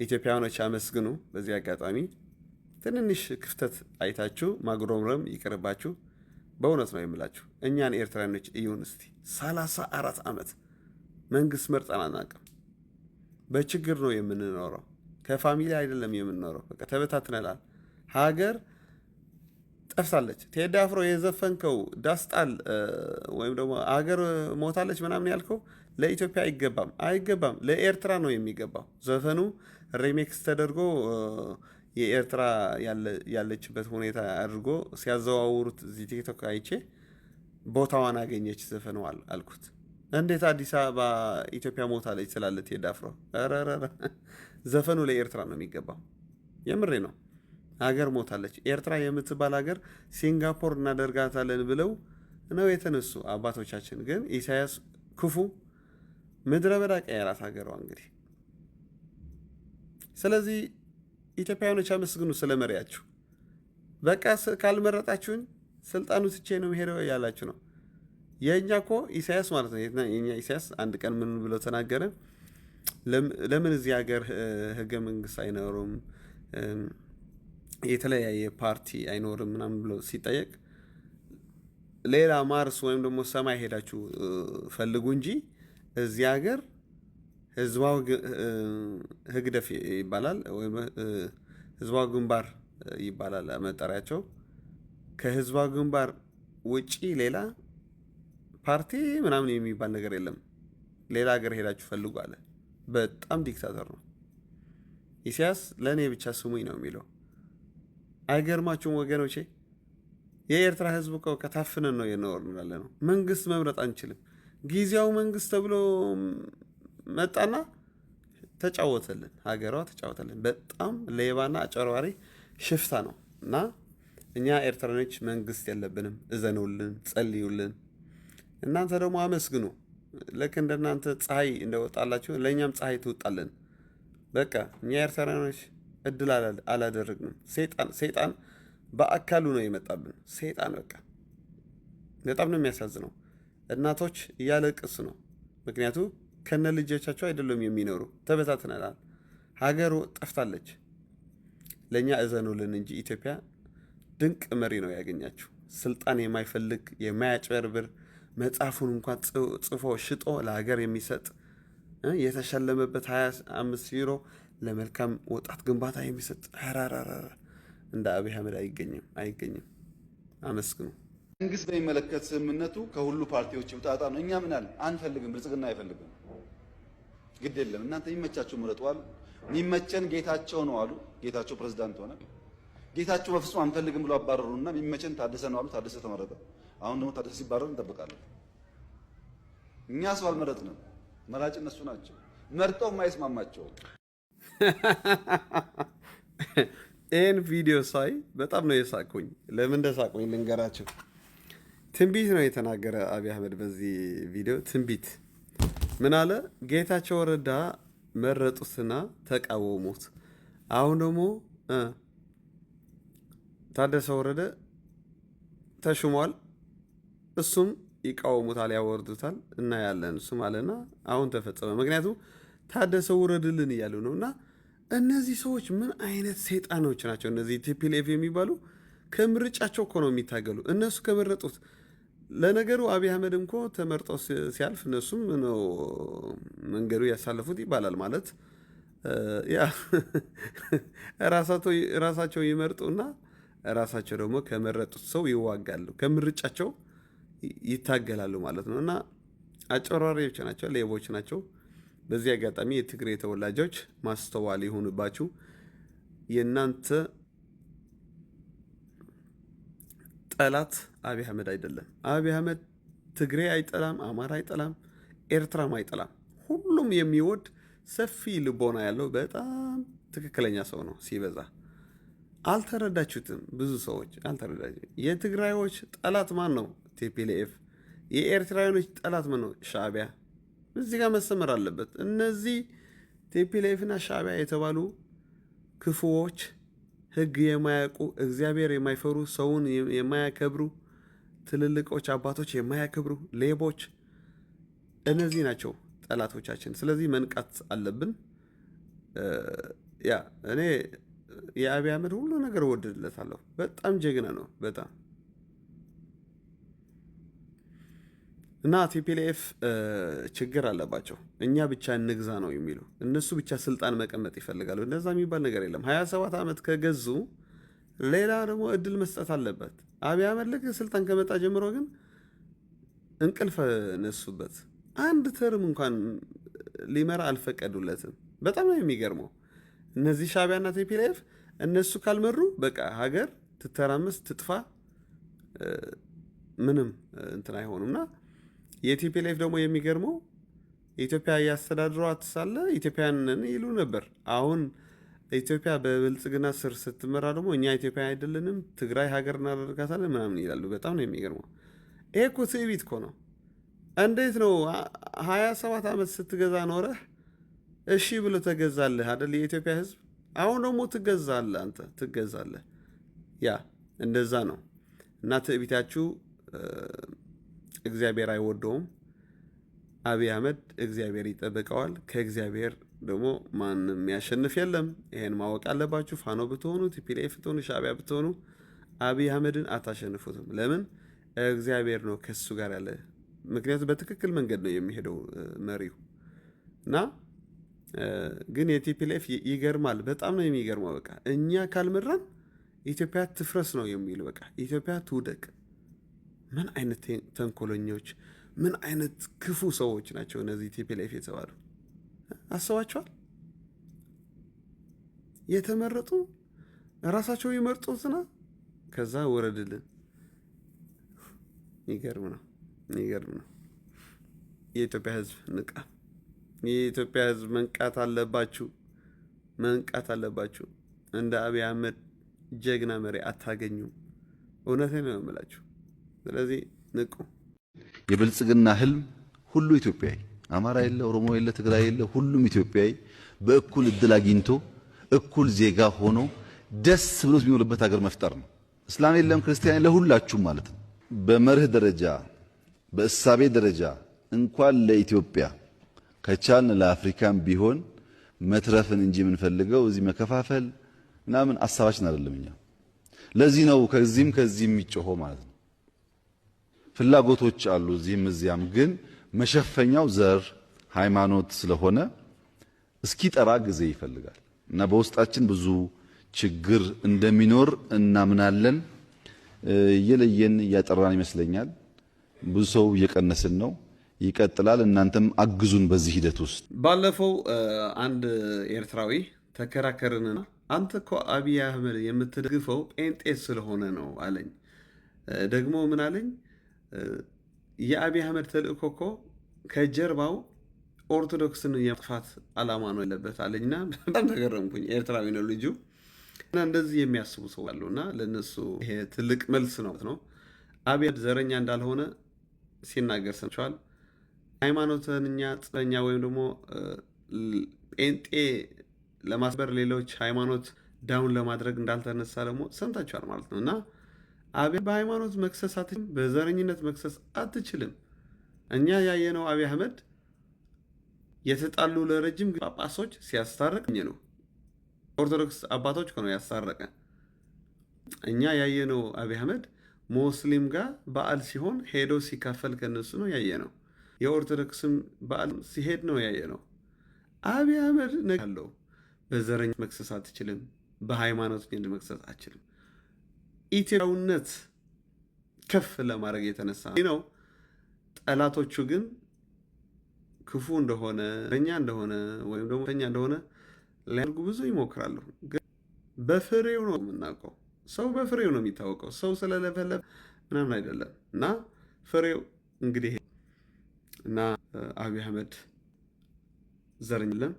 ኢትዮጵያውያኖች አመስግኑ። በዚህ አጋጣሚ ትንንሽ ክፍተት አይታችሁ ማጉረምረም ይቅርባችሁ። በእውነት ነው የምላችሁ። እኛን ኤርትራኖች እዩን እስቲ። 34 ዓመት መንግስት መርጠን አናውቅም። በችግር ነው የምንኖረው። ከፋሚሊ አይደለም የምንኖረው። በቃ ተበታትነናል። ሀገር ጠፍታለች። ቴዲ አፍሮ የዘፈንከው ዳስጣል ወይም ደግሞ ሀገር ሞታለች ምናምን ያልከው ለኢትዮጵያ አይገባም። ለኤርትራ ነው የሚገባው። ዘፈኑ ሪሜክስ ተደርጎ የኤርትራ ያለችበት ሁኔታ አድርጎ ሲያዘዋውሩት እዚህ ቲክቶክ አይቼ ቦታዋን አገኘች ዘፈኑ አልኩት። እንዴት አዲስ አበባ ኢትዮጵያ ሞታለች ስላለ ቴዲ አፍሮ? ዘፈኑ ለኤርትራ ነው የሚገባው። የምሬ ነው። ሀገር ሞታለች። ኤርትራ የምትባል ሀገር ሲንጋፖር እናደርጋታለን ብለው ነው የተነሱ አባቶቻችን። ግን ኢሳያስ ክፉ ምድረ በዳ ቀየራት ሀገሯ እንግዲህ። ስለዚህ ኢትዮጵያውያኖች አመስግኑ ስለ መሪያችሁ። በቃ ካልመረጣችሁን ስልጣኑ ትቼ ነው ሄደው ያላችሁ ነው። የእኛ እኮ ኢሳያስ ማለት ነው። የኛ ኢሳያስ አንድ ቀን ምን ብሎ ተናገረ? ለምን እዚህ ሀገር ህገ መንግስት አይኖርም፣ የተለያየ ፓርቲ አይኖርም ምናምን ብሎ ሲጠየቅ ሌላ ማርስ ወይም ደግሞ ሰማይ ሄዳችሁ ፈልጉ እንጂ እዚህ ሀገር ህዝባዊ ህግደፍ ይባላል ወይም ህዝባዊ ግንባር ይባላል መጠሪያቸው። ከህዝባዊ ግንባር ውጪ ሌላ ፓርቲ ምናምን የሚባል ነገር የለም። ሌላ ሀገር ሄዳችሁ ፈልጉ አለ። በጣም ዲክታተር ነው ኢሳያስ። ለእኔ ብቻ ስሙኝ ነው የሚለው። አይገርማችሁም ወገኖቼ? የኤርትራ ህዝብ እኮ ከታፍነን ነው የኖርን ያለ ነው። መንግስት መምረጥ አንችልም። ጊዜያዊ መንግስት ተብሎ መጣና ተጫወተልን፣ ሀገሯ ተጫወተልን። በጣም ሌባና አጨርባሪ ሽፍታ ነው። እና እኛ ኤርትራኖች መንግስት የለብንም። እዘኑልን፣ ጸልዩልን። እናንተ ደግሞ አመስግኑ። ልክ እንደናንተ ፀሐይ እንደወጣላችሁ ለእኛም ፀሐይ ትወጣልን። በቃ እኛ ኤርትራኖች እድል አላደረግንም። ሰይጣን በአካሉ ነው የመጣብን። ሰይጣን በቃ በጣም ነው የሚያሳዝነው። እናቶች እያለቅስ ነው። ምክንያቱ ከነ ልጆቻቸው አይደለም የሚኖሩ። ተበታትነናል። ሀገሩ ጠፍታለች። ለእኛ እዘኑልን እንጂ ኢትዮጵያ ድንቅ መሪ ነው ያገኛችሁ። ስልጣን የማይፈልግ የማያጭበርብር፣ መጽሐፉን እንኳን ጽፎ ሽጦ ለሀገር የሚሰጥ የተሸለመበት 25 ዩሮ ለመልካም ወጣት ግንባታ የሚሰጥ እንደ አብይ አህመድ አይገኝም። አመስግኑ። መንግስት በሚመለከት ስምምነቱ ከሁሉ ፓርቲዎች ውጣጣ ነው። እኛ ምን አለ አንፈልግም፣ ብልጽግና አይፈልግም። ግድ የለም እናንተ የሚመቻቸው ምረጡ አሉ። የሚመቸን ጌታቸው ነው አሉ። ጌታቸው ፕሬዝዳንት ሆነ። ጌታቸው በፍጹም አንፈልግም ብሎ አባረሩና የሚመቸን ታደሰ ነው አሉ። ታደሰ ተመረጠ። አሁን ደግሞ ታደሰ ሲባረር እንጠብቃለን። እኛ ሰው አልመረጥንም። መራጭ እነሱ ናቸው። መርጠው የማይስማማቸው ይህን ቪዲዮ ሳይ በጣም ነው የሳቁኝ። ለምን እንደሳቁኝ ልንገራቸው። ትንቢት ነው የተናገረ አብይ አህመድ በዚህ ቪዲዮ። ትንቢት ምን አለ? ጌታቸው ረዳ መረጡትና ተቃወሙት። አሁን ደግሞ ታደሰ ወረደ ተሹሟል፣ እሱም ይቃወሙታል፣ ያወርዱታል፣ እናያለን እሱም አለና አሁን ተፈጸመ። ምክንያቱም ታደሰ ውረድልን እያሉ ነው። እና እነዚህ ሰዎች ምን አይነት ሰይጣኖች ናቸው? እነዚህ ቲፒኤልኤፍ የሚባሉ ከምርጫቸው እኮ ነው የሚታገሉ። እነሱ ከመረጡት ለነገሩ አብይ አህመድ እንኮ ተመርጦ ሲያልፍ እነሱም ነው መንገዱ ያሳለፉት ይባላል። ማለት ያ ራሳቸው ይመርጡና ራሳቸው ደግሞ ከመረጡት ሰው ይዋጋሉ፣ ከምርጫቸው ይታገላሉ ማለት ነው። እና አጨራሪዎች ናቸው፣ ሌቦች ናቸው። በዚህ አጋጣሚ የትግሬ ተወላጆች ማስተዋል ይሁንባችሁ። የእናንተ ጠላት አብይ አህመድ አይደለም። አብይ አህመድ ትግሬ አይጠላም፣ አማራ አይጠላም፣ ኤርትራም አይጠላም። ሁሉም የሚወድ ሰፊ ልቦና ያለው በጣም ትክክለኛ ሰው ነው። ሲበዛ አልተረዳችሁትም። ብዙ ሰዎች አልተረዳችሁትም። የትግራዮች ጠላት ማን ነው? ቲፒኤልኤፍ። የኤርትራውያኖች ጠላት ማን ነው? ሻዕቢያ። እዚህ ጋር መሰመር አለበት። እነዚህ ቲፒኤልኤፍና ሻዕቢያ የተባሉ ክፉዎች፣ ህግ የማያውቁ፣ እግዚአብሔር የማይፈሩ፣ ሰውን የማያከብሩ፣ ትልልቆች አባቶች የማያከብሩ ሌቦች፣ እነዚህ ናቸው ጠላቶቻችን። ስለዚህ መንቃት አለብን። ያ እኔ የአብይ አህመድ ሁሉ ነገር እወድለታለሁ። በጣም ጀግና ነው በጣም እና ቲፒኤልኤፍ ችግር አለባቸው። እኛ ብቻ እንግዛ ነው የሚሉ፣ እነሱ ብቻ ስልጣን መቀመጥ ይፈልጋሉ። እንደዛ የሚባል ነገር የለም። 27 ዓመት ከገዙ ሌላ ደግሞ እድል መስጠት አለበት። አብይ አህመድ ልክ ስልጣን ከመጣ ጀምሮ ግን እንቅልፍ ነሱበት። አንድ ተርም እንኳን ሊመራ አልፈቀዱለትም። በጣም ነው የሚገርመው። እነዚህ ሻዕቢያና ቲፒኤልኤፍ እነሱ ካልመሩ በቃ ሀገር ትተራመስ፣ ትጥፋ፣ ምንም እንትን አይሆኑምና የቲፒኤልኤፍ ደግሞ የሚገርመው ኢትዮጵያ እያስተዳድሯት ሳለ ኢትዮጵያንን ይሉ ነበር። አሁን ኢትዮጵያ በብልጽግና ስር ስትመራ ደግሞ እኛ ኢትዮጵያ አይደለንም፣ ትግራይ ሀገር እናደርጋታለን ምናምን ይላሉ። በጣም ነው የሚገርመው። ይሄ እኮ ትዕቢት እኮ ነው። እንዴት ነው 27 ዓመት ስትገዛ ኖረህ እሺ ብሎ ተገዛለህ አይደል የኢትዮጵያ ሕዝብ? አሁን ደግሞ ትገዛለህ፣ አንተ ትገዛለህ። ያ እንደዛ ነው። እና ትዕቢታችሁ እግዚአብሔር አይወደውም። አብይ አህመድ እግዚአብሔር ይጠብቀዋል። ከእግዚአብሔር ደግሞ ማንም ያሸንፍ የለም። ይሄን ማወቅ አለባችሁ። ፋኖ ብትሆኑ፣ ቲፒኤልኤፍ ብትሆኑ፣ ሻዕቢያ ብትሆኑ አብይ አህመድን አታሸንፉትም። ለምን? እግዚአብሔር ነው ከሱ ጋር ያለ። ምክንያቱም በትክክል መንገድ ነው የሚሄደው መሪው። እና ግን የቲፒኤልኤፍ ይገርማል። በጣም ነው የሚገርመው። በቃ እኛ ካልመራን ኢትዮጵያ ትፍረስ ነው የሚል። በቃ ኢትዮጵያ ትውደቅ። ምን አይነት ተንኮለኞች፣ ምን አይነት ክፉ ሰዎች ናቸው እነዚህ ቲፒኤልኤፍ የተባሉ። አስባቸዋል። የተመረጡ ራሳቸው ይመርጡትና ከዛ ወረድልን። ይገርም ነው፣ ይገርም ነው። የኢትዮጵያ ሕዝብ ንቃ። የኢትዮጵያ ሕዝብ መንቃት አለባችሁ፣ መንቃት አለባችሁ። እንደ አብይ አህመድ ጀግና መሪ አታገኙም። እውነቴን ነው የምላችሁ። ስለዚህ ንቁ። የብልጽግና ህልም ሁሉ ኢትዮጵያዊ፣ አማራ የለ፣ ኦሮሞ የለ፣ ትግራይ የለ፣ ሁሉም ኢትዮጵያዊ በእኩል እድል አግኝቶ እኩል ዜጋ ሆኖ ደስ ብሎት የሚኖርበት ሀገር መፍጠር ነው። እስላም የለም ክርስቲያን የለ፣ ሁላችሁም ማለት ነው። በመርህ ደረጃ በእሳቤ ደረጃ እንኳን ለኢትዮጵያ ከቻልን ለአፍሪካም ቢሆን መትረፍን እንጂ የምንፈልገው እዚህ መከፋፈል ምናምን ሐሳባችን አይደለም። እኛ ለዚህ ነው ከዚህም ከዚህም የሚጮኸው ማለት ነው። ፍላጎቶች አሉ እዚህም እዚያም፣ ግን መሸፈኛው ዘር ሃይማኖት ስለሆነ እስኪጠራ ጊዜ ይፈልጋል እና በውስጣችን ብዙ ችግር እንደሚኖር እናምናለን። እየለየን እያጠራን ይመስለኛል። ብዙ ሰው እየቀነስን ነው። ይቀጥላል። እናንተም አግዙን በዚህ ሂደት ውስጥ። ባለፈው አንድ ኤርትራዊ ተከራከርንና አንተ እኮ አብይ አህመድ የምትደግፈው ጴንጤ ስለሆነ ነው አለኝ። ደግሞ ምን አለኝ? የአብይ አህመድ ተልእኮ እኮ ከጀርባው ኦርቶዶክስን የማጥፋት ዓላማ ነው ያለበት አለኝና በጣም ተገረምኩኝ። ኤርትራዊ ነው ልጁ እና እንደዚህ የሚያስቡ ሰው አሉና ለነሱ ይሄ ትልቅ መልስ ነው። አብይ ዘረኛ እንዳልሆነ ሲናገር ሰምቻለሁ። ሃይማኖተኛ ጽረኛ ወይም ደግሞ ጴንጤ ለማስበር ሌሎች ሃይማኖት ዳውን ለማድረግ እንዳልተነሳ ደግሞ ሰምታችኋል ማለት ነው። እና አብይ በሃይማኖት መክሰስ አትችልም፣ በዘረኝነት መክሰስ አትችልም። እኛ ያየነው አብይ አህመድ የተጣሉ ለረጅም ጳጳሶች ሲያስታርቅ ነው። ኦርቶዶክስ አባቶች ነው ያስታረቀ። እኛ ያየነው አብይ አህመድ ሙስሊም ጋር በዓል ሲሆን ሄዶ ሲካፈል ከነሱ ነው ያየነው። የኦርቶዶክስም በዓል ሲሄድ ነው ያየነው። አብይ አህመድ ያለው በዘረኝ መክሰስ አትችልም፣ በሃይማኖት መክሰስ አትችልም። ኢትዮጵያዊነት ከፍ ለማድረግ የተነሳ ነው። ጠላቶቹ ግን ክፉ እንደሆነ ዘረኛ እንደሆነ ወይም ደግሞ ተኛ እንደሆነ ሊያደርጉ ብዙ ይሞክራሉ። ግን በፍሬው ነው የምናውቀው። ሰው በፍሬው ነው የሚታወቀው። ሰው ስለለፈለፈ ምናምን አይደለም። እና ፍሬው እንግዲህ እና አብይ አህመድ ዘረኝለም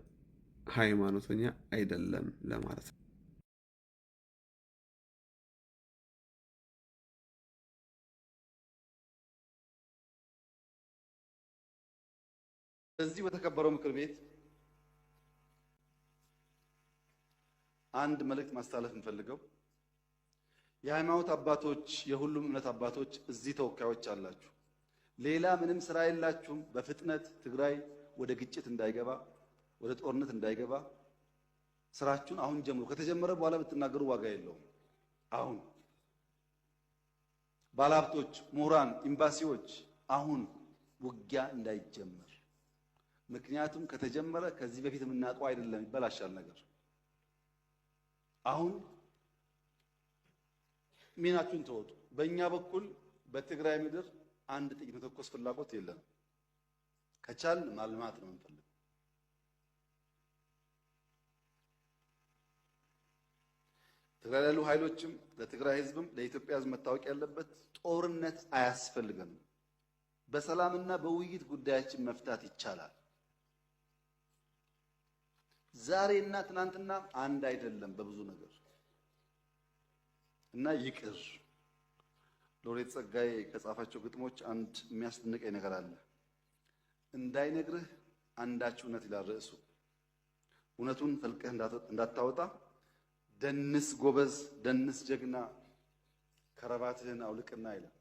ሃይማኖተኛ አይደለም ለማለት ነው። በዚህ በተከበረው ምክር ቤት አንድ መልእክት ማስተላለፍ እንፈልገው። የሃይማኖት አባቶች፣ የሁሉም እምነት አባቶች እዚህ ተወካዮች አላችሁ። ሌላ ምንም ስራ የላችሁም። በፍጥነት ትግራይ ወደ ግጭት እንዳይገባ፣ ወደ ጦርነት እንዳይገባ ስራችሁን አሁን ጀምሩ። ከተጀመረ በኋላ ብትናገሩ ዋጋ የለውም። አሁን ባለሀብቶች፣ ምሁራን፣ ኤምባሲዎች አሁን ውጊያ እንዳይጀመር። ምክንያቱም ከተጀመረ ከዚህ በፊት የምናውቀው አይደለም፣ ይበላሻል ነገር። አሁን ሚናችሁን ተወጡ። በእኛ በኩል በትግራይ ምድር አንድ ጥይት መተኮስ ፍላጎት የለም። ከቻልን ማልማት ነው የምንፈልገው። ትግራይ ያሉ ኃይሎችም ለትግራይ ሕዝብም ለኢትዮጵያ ሕዝብ መታወቅ ያለበት ጦርነት አያስፈልገንም። በሰላምና በውይይት ጉዳያችን መፍታት ይቻላል። ዛሬና ትናንትና አንድ አይደለም በብዙ ነገር እና ይቅር። ሎሬት ጸጋዬ ከጻፋቸው ግጥሞች አንድ የሚያስደንቀኝ ነገር አለ። እንዳይነግርህ አንዳች እውነት ይላል ርዕሱ። እውነቱን ፈልቀህ እንዳታወጣ ደንስ ጎበዝ፣ ደንስ ጀግና፣ ከረባትህን አውልቅና ይላል።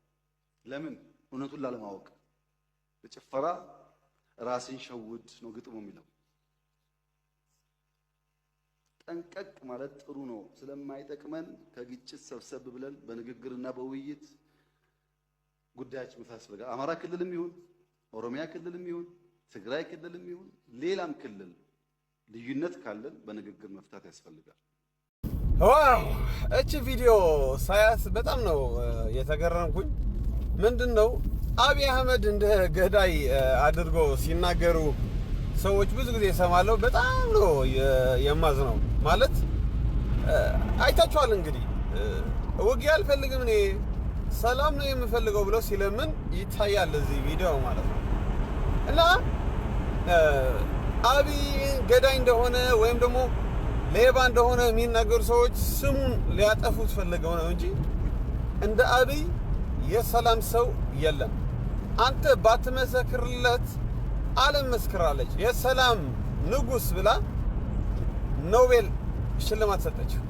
ለምን? እውነቱን ላለማወቅ። በጭፈራ ራስን ሸውድ ነው ግጥሙ የሚለው። ጠንቀቅ ማለት ጥሩ ነው። ስለማይጠቅመን ከግጭት ሰብሰብ ብለን በንግግርና በውይይት ጉዳያችን መፍታት ያስፈልጋል። አማራ ክልልም ይሁን ኦሮሚያ ክልልም ይሁን ትግራይ ክልልም ይሁን ሌላም ክልል ልዩነት ካለን በንግግር መፍታት ያስፈልጋል። ዋው! እቺ ቪዲዮ ሳያት በጣም ነው የተገረምኩኝ። ምንድነው አብይ አህመድ እንደ ገዳይ አድርጎ ሲናገሩ ሰዎች ብዙ ጊዜ እሰማለሁ። በጣም ነው የማዝነው። ማለት አይታችኋል እንግዲህ ውጊያ አልፈልግም እኔ ሰላም ነው የምፈልገው ብሎ ሲለምን ይታያል እዚህ ቪዲዮ ማለት ነው። እና አብይ ገዳይ እንደሆነ ወይም ደግሞ ሌባ እንደሆነ የሚናገሩ ሰዎች ስሙን ሊያጠፉት ፈልገው ነው እንጂ እንደ አብይ የሰላም ሰው የለም። አንተ ባትመሰክርለት ዓለም መስክራለች። የሰላም ንጉስ ብላ ኖቤል ሽልማት ሰጠችው።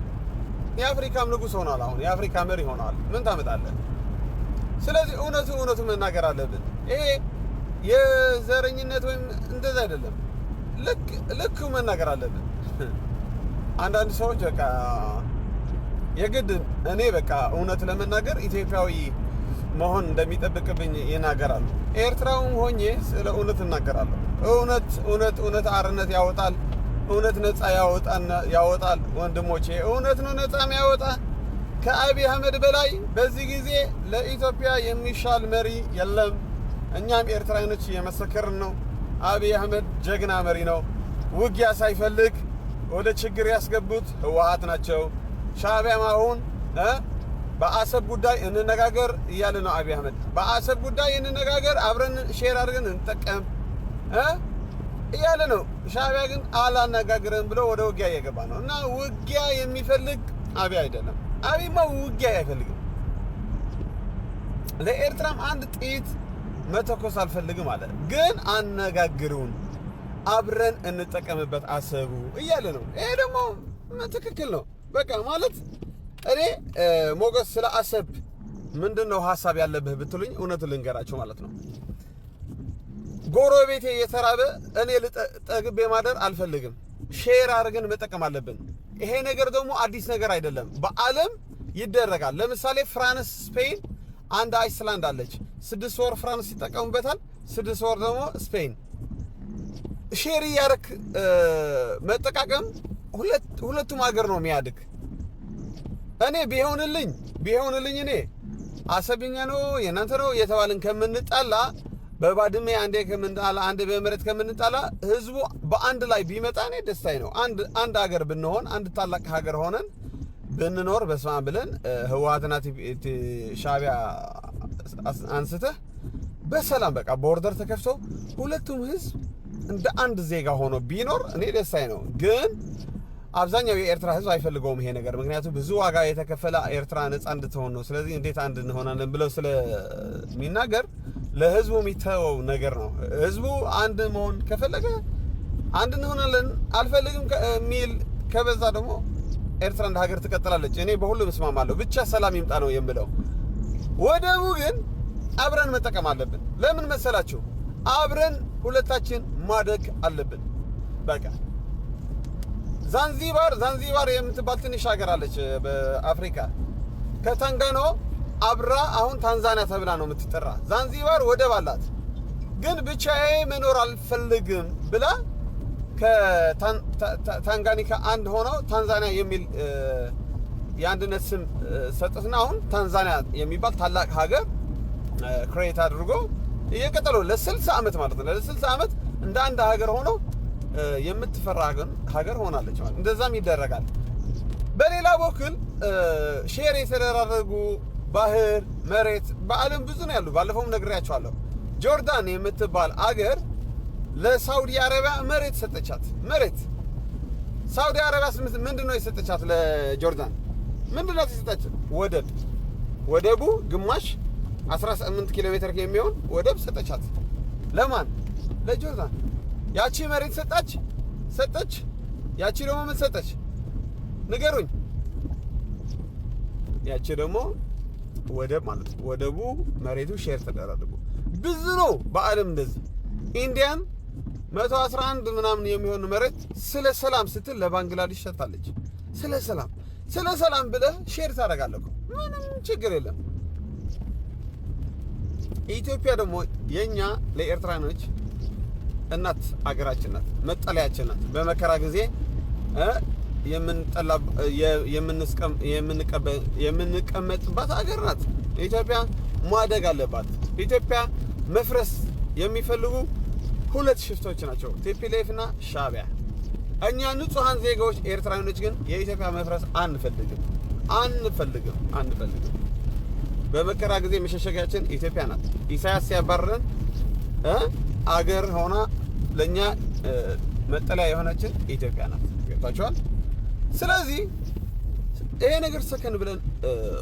የአፍሪካም ንጉስ ሆኗል። አሁን የአፍሪካ መሪ ሆኗል። ምን ታመጣለህ? ስለዚህ እውነቱ መናገር አለብን። ይሄ የዘረኝነት ወይም እንደዛ አይደለም። ልክ መናገር አለብን። አንዳንድ ሰዎች በቃ የግድ እኔ በቃ እውነት ለመናገር ኢትዮጵያዊ መሆን እንደሚጠብቅብኝ ይናገራሉ። ኤርትራውም ሆኜ ስለ እውነት እናገራለሁ። እውነት አርነት ያወጣል። እውነት ነፃ ያወጣል። ወንድሞቼ እውነት ነው ነፃ የሚያወጣ። ከአብይ አህመድ በላይ በዚህ ጊዜ ለኢትዮጵያ የሚሻል መሪ የለም። እኛም ኤርትራኖች የመሰከርን ነው። አብይ አህመድ ጀግና መሪ ነው። ውጊያ ሳይፈልግ ወደ ችግር ያስገቡት ህወሓት ናቸው። ሻዕቢያም አሁን በአሰብ ጉዳይ እንነጋገር እያለ ነው። አብይ አህመድ በአሰብ ጉዳይ እንነጋገር፣ አብረን ሼር አድርገን እንጠቀም እያለ ነው። ሻዕቢያ ግን አላነጋግረን ብሎ ወደ ውጊያ እየገባ ነው። እና ውጊያ የሚፈልግ አብይ አይደለም። አብይማ ውጊያ አይፈልግም። ለኤርትራም አንድ ጥይት መተኮስ አልፈልግም አለ። ግን አነጋግሩን፣ አብረን እንጠቀምበት አሰቡ እያለ ነው። ይሄ ደግሞ ትክክል ነው። በቃ ማለት እኔ ሞገስ ስለ አሰብ ምንድነው ሐሳብ ያለብህ ብትሉኝ እውነቱን ልንገራችሁ ማለት ነው። ጎረቤቴ የተራበ እኔ ልጠግቤ ማደር አልፈልግም። ሼር አድርገን መጠቀም አለብን። ይሄ ነገር ደግሞ አዲስ ነገር አይደለም፣ በዓለም ይደረጋል። ለምሳሌ ፍራንስ፣ ስፔን አንድ አይስላንድ አለች። 6 ወር ፍራንስ ይጠቀሙበታል፣ 6 ወር ደግሞ ስፔን። ሼር ያርክ መጠቃቀም ሁለቱም ሀገር ነው የሚያድግ። እኔ ቢሆንልኝ እኔ አሰብኛ ነው የናንተ ነው የተባልን ከምንጣላ በባድሜ አንዴ ከምንጣላ አንዴ በመሬት ከምንጣላ ህዝቡ በአንድ ላይ ቢመጣ እኔ ደስታዬ ነው። አንድ ሀገር ብንሆን አንድ ታላቅ ሀገር ሆነን ብንኖር በስመ አብ ብለን ህወሓትና ሻዕቢያ አንስተህ በሰላም በቃ ቦርደር ተከፍቶ ሁለቱም ህዝብ እንደ አንድ ዜጋ ሆኖ ቢኖር እኔ ደስታዬ ነው። ግን አብዛኛው የኤርትራ ህዝብ አይፈልገውም ይሄ ነገር። ምክንያቱም ብዙ ዋጋ የተከፈለ ኤርትራ ነፃ እንድትሆን ነው። ስለዚህ እንዴት አንድ እንሆናለን ብለው ስለሚናገር ለህዝቡ የሚተወው ነገር ነው። ህዝቡ አንድ መሆን ከፈለገ አንድ እንሆናለን፣ አልፈልግም የሚል ከበዛ ደግሞ ኤርትራ እንደ ሀገር ትቀጥላለች። እኔ በሁሉም እስማማለሁ፣ ብቻ ሰላም ይምጣ ነው የምለው። ወደቡ ግን አብረን መጠቀም አለብን። ለምን መሰላችሁ? አብረን ሁለታችን ማደግ አለብን። በቃ ዛንዚባር የምትባል ትንሽ ሀገር አለች በአፍሪካ ከታንጋኖ አብራ አሁን ታንዛኒያ ተብላ ነው የምትጠራ። ዛንዚባር ወደብ አላት። ግን ብቻዬ መኖር አልፈልግም ብላ ከታንጋኒካ አንድ ሆነው ታንዛኒያ የሚል የአንድነት ስም ሰጥትና አሁን ታንዛኒያ የሚባል ታላቅ ሀገር ክሬት አድርጎ እየቀጠሉ ለ60 ዓመት ማለት ነው። ለ60 ዓመት እንደ አንድ ሀገር ሆኖ የምትፈራ ሀገር ሆናለች ማለት እንደዛም ይደረጋል። በሌላ በኩል ሼር የተደራረጉ ባህር መሬት በዓለም ብዙ ነው ያሉ። ባለፈውም ነግሬያቸዋለሁ። ጆርዳን የምትባል አገር ለሳውዲ አረቢያ መሬት ሰጠቻት። መሬት ሳውዲ አረቢያ ምንድነው የሰጠቻት ለጆርዳን? ምንድነው የሰጠቻት? ወደቡ ግማሽ 18 ኪሎ ሜትር የሚሆን ወደብ ሰጠቻት። ለማን? ለጆርዳን። ያቺ መሬት ሰጠች። ያቺ ደግሞ ምን ሰጠች? ንገሩኝ። ያቺ ደግሞ ወደብ ማለት ነው። ወደቡ መሬቱ ሼር ተደራርጎ ብዙ ነው በዓለም እንደዚህ። ኢንዲያን 111 ምናምን የሚሆን መሬት ስለ ሰላም ስትል ለባንግላዴሽ ሰጣለች። ስለ ሰላም ብለህ ሼር ታደርጋለህ እኮ ምንም ችግር የለም። ኢትዮጵያ ደግሞ የኛ ለኤርትራኖች እናት አገራችን ናት፣ መጠለያችን ናት። በመከራ ጊዜ የምንቀመጥባት ሀገር ናት። ኢትዮጵያ ማደግ አለባት። ኢትዮጵያ መፍረስ የሚፈልጉ ሁለት ሽፍቶች ናቸው፣ ቲፒኤልኤፍ እና ሻዕቢያ። እኛ ንጹሃን ዜጋዎች ኤርትራውያኖች ግን የኢትዮጵያ መፍረስ አንፈልግም። በመከራ ጊዜ መሸሸጊያችን ኢትዮጵያ ናት። ኢሳያስ ሲያባረረን አገር ሆና ለኛ መጠለያ የሆነችን ኢትዮጵያ ናት። ገብታችኋል? ስለዚህ ይሄ ነገር ሰከን ብለን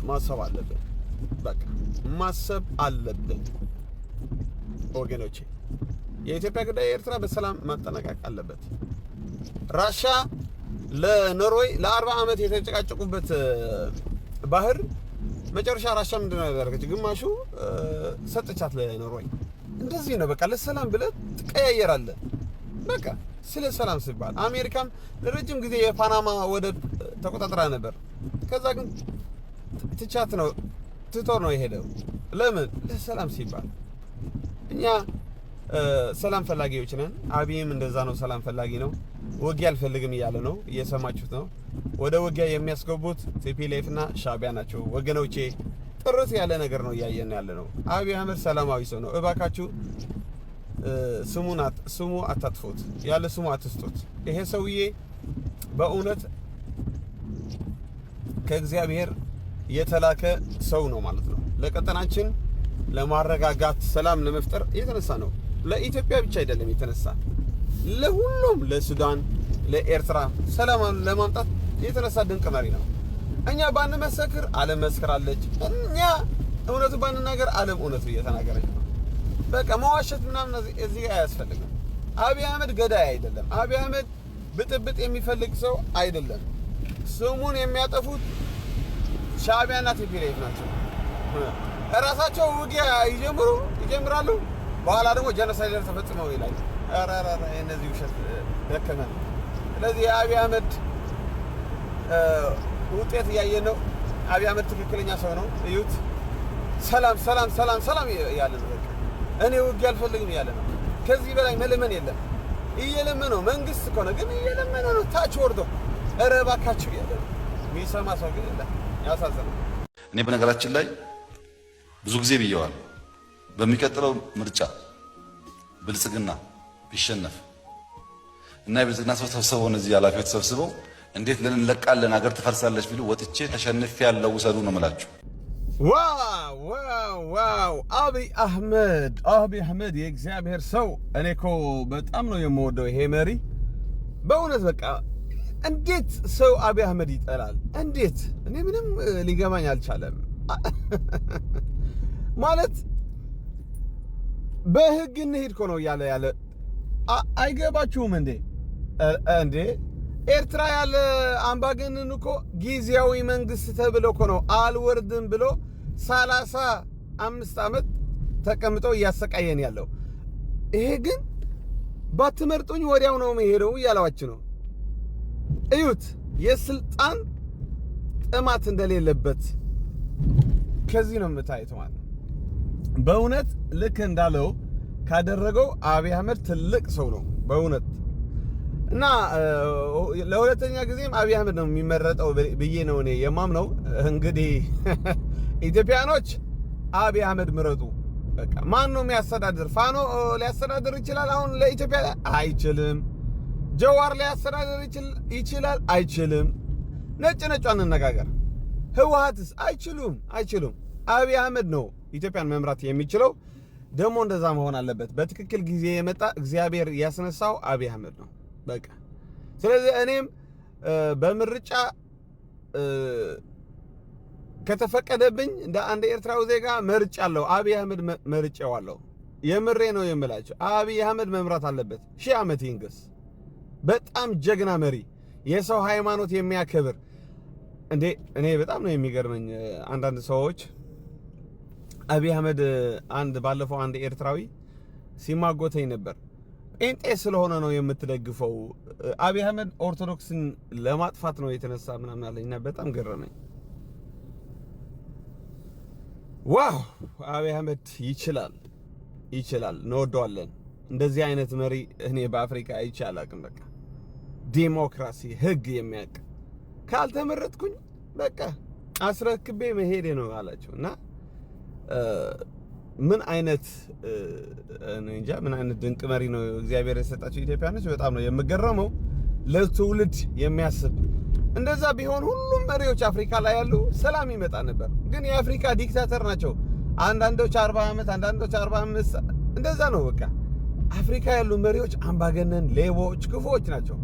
ማሰብ አለብን። በቃ ማሰብ አለብን ወገኖቼ። የኢትዮጵያ ጉዳይ ኤርትራ በሰላም ማጠናቀቅ አለበት። ራሻ ለኖርዌይ ለ40 ዓመት የተጨቃጨቁበት ባህር መጨረሻ ራሻ ምንድነው ያደረገች? ግማሹ ሰጥቻት ለኖርዌይ። እንደዚህ ነው በቃ። ለሰላም ብለህ ትቀያየራለህ። በቃ ስለ ሰላም ሲባል አሜሪካም ለረጅም ጊዜ የፓናማ ወደብ ተቆጣጥራ ነበር። ከዛ ግን ትቶ ነው የሄደው። ለምን? ለሰላም ሲባል። እኛ ሰላም ፈላጊዎች ነን። አብይም እንደዛ ነው፣ ሰላም ፈላጊ ነው። ውጊያ አልፈልግም እያለ ነው። እየሰማችሁት ነው። ወደ ውጊያ የሚያስገቡት ቲፒኤልኤፍ እና ሻዕቢያ ናቸው ወገኖቼ። ጥርት ያለ ነገር ነው እያየን ያለ ነው። አብይ አህመድ ሰላማዊ ሰው ነው። እባካችሁ ስሙ አታጥፉት፣ ያለ ስሙ አትስጡት። ይሄ ሰውዬ በእውነት ከእግዚአብሔር የተላከ ሰው ነው ማለት ነው። ለቀጠናችን ለማረጋጋት ሰላም ለመፍጠር የተነሳ ነው። ለኢትዮጵያ ብቻ አይደለም የተነሳ፣ ለሁሉም፣ ለሱዳን፣ ለኤርትራ ሰላም ለማምጣት የተነሳ ድንቅ መሪ ነው። እኛ ባንመሰክር ዓለም መስክራለች። እኛ እውነቱ ባንናገር ዓለም እውነቱ እየተናገረች ነው። በቃ መዋሸት ምናምን እዚህ አያስፈልግም። አብይ አህመድ ገዳይ አይደለም። አብይ አህመድ ብጥብጥ የሚፈልግ ሰው አይደለም። ስሙን የሚያጠፉት ሻዕቢያና ቲፒኤልኤፍ ናቸው። እራሳቸው ውጊያ ይጀምራሉ። በኋላ ደግሞ ጀኖሳይደር ተፈጽመው ይላል። እነዚህ ውሸት ደከመን። ስለዚህ የአብይ አህመድ ውጤት እያየን ነው። አብይ አህመድ ትክክለኛ ሰው ነው። እዩት። ሰላም እያለ ነው። በቃ እኔ ውጊያ አልፈልግም እያለ ነው። ከዚህ በላይ መለመን የለም። እየለመነው መንግስት ከሆነ ግን እየለመነ ነው። ታች ወርዶ ኧረ እባካችሁ እያለ ነው። የሚሰማ ሰው ግን የለም። ያሳዝናል። እኔ በነገራችን ላይ ብዙ ጊዜ ብየዋል። በሚቀጥለው ምርጫ ብልጽግና ቢሸነፍ እና የብልጽግና ሰው ተሰብስበው እነዚህ ኃላፊዎች ተሰብስበው እንዴት ለንለቃለን ሀገር ትፈርሳለች ቢሉ ወጥቼ ተሸንፌ ያለው ውሰዱ ነው የምላችሁ። ዋው! አብይ አህመድ የእግዚአብሔር ሰው። እኔ እኮ በጣም ነው የምወደው ይሄ መሪ በእውነት በቃ። እንዴት ሰው አብይ አህመድ ይጠላል? እንዴት? እኔ ምንም ሊገባኝ አልቻለም። ማለት በህግ እንሂድ እኮ ነው ያለ። አይገባችሁም እንዴ? ኤርትራ ያለ አምባገነን እኮ ጊዜያዊ መንግስት ተብሎ እኮ ነው አልወርድም ብሎ 35 ዓመት ተቀምጠው እያሰቃየን ያለው። ይሄ ግን ባትመርጡኝ ወዲያው ነው መሄደው እያለዋችሁ ነው። እዩት፣ የስልጣን ጥማት እንደሌለበት ከዚህ ነው የምታዩት ማለት ነው። በእውነት ልክ እንዳለው ካደረገው አብይ አህመድ ትልቅ ሰው ነው በእውነት። እና ለሁለተኛ ጊዜም አብይ አህመድ ነው የሚመረጠው ብዬ ነው እኔ የማምነው። እንግዲህ ኢትዮጵያኖች አብይ አህመድ ምረጡ። በቃ ማን ነው የሚያስተዳድር? ፋኖ ሊያስተዳድር ይችላል አሁን ለኢትዮጵያ? አይችልም። ጀዋር ሊያስተዳድር ይችላል? አይችልም። ነጯን እንነጋገር። ህወሓትስ? አይችሉም። አብይ አህመድ ነው ኢትዮጵያን መምራት የሚችለው። ደግሞ እንደዛ መሆን አለበት። በትክክል ጊዜ የመጣ እግዚአብሔር ያስነሳው አብይ አህመድ ነው በቃ። ስለዚህ እኔም በምርጫ ከተፈቀደብኝ እንደ አንድ ኤርትራዊ ዜጋ መርጫለሁ። አብይ አህመድ መርጬዋለሁ። የምሬ ነው የምላቸው። አብይ አህመድ መምራት አለበት። 1000 ዓመት ይንገስ። በጣም ጀግና መሪ፣ የሰው ሃይማኖት የሚያከብር እንዴ። እኔ በጣም ነው የሚገርመኝ አንዳንድ ሰዎች አብይ አህመድ ባለፈው አንድ ኤርትራዊ ሲማጎተኝ ነበር። ጴንጤ ስለሆነ ነው የምትደግፈው፣ አብይ አህመድ ኦርቶዶክስን ለማጥፋት ነው የተነሳ ምናምን አለኝና በጣም ገረመኝ። ዋው! አብይ አህመድ ይችላል፣ እንወደዋለን። እንደዚህ አይነት መሪ እኔ በአፍሪካ አይቼ አላቅም። በቃ ዲሞክራሲ ህግ የሚያውቅ ካልተመረጥኩኝ በቃ አስረክቤ መሄድ ነው አላቸው። እና ምን አይነት እንጃ ምን አይነት ድንቅ መሪ ነው እግዚአብሔር የሰጣቸው ኢትዮጵያኖች። በጣም ነው የምገረመው። ለትውልድ የሚያስብ እንደዛ ቢሆን ሁሉም መሪዎች አፍሪካ ላይ ያሉ ሰላም ይመጣ ነበር። ግን የአፍሪካ ዲክታተር ናቸው። አንዳንዶች 40 ዓመት አንዳንዶች 45 እንደዛ ነው። በቃ አፍሪካ ያሉ መሪዎች አምባገነን፣ ሌቦች፣ ክፉዎች ናቸው።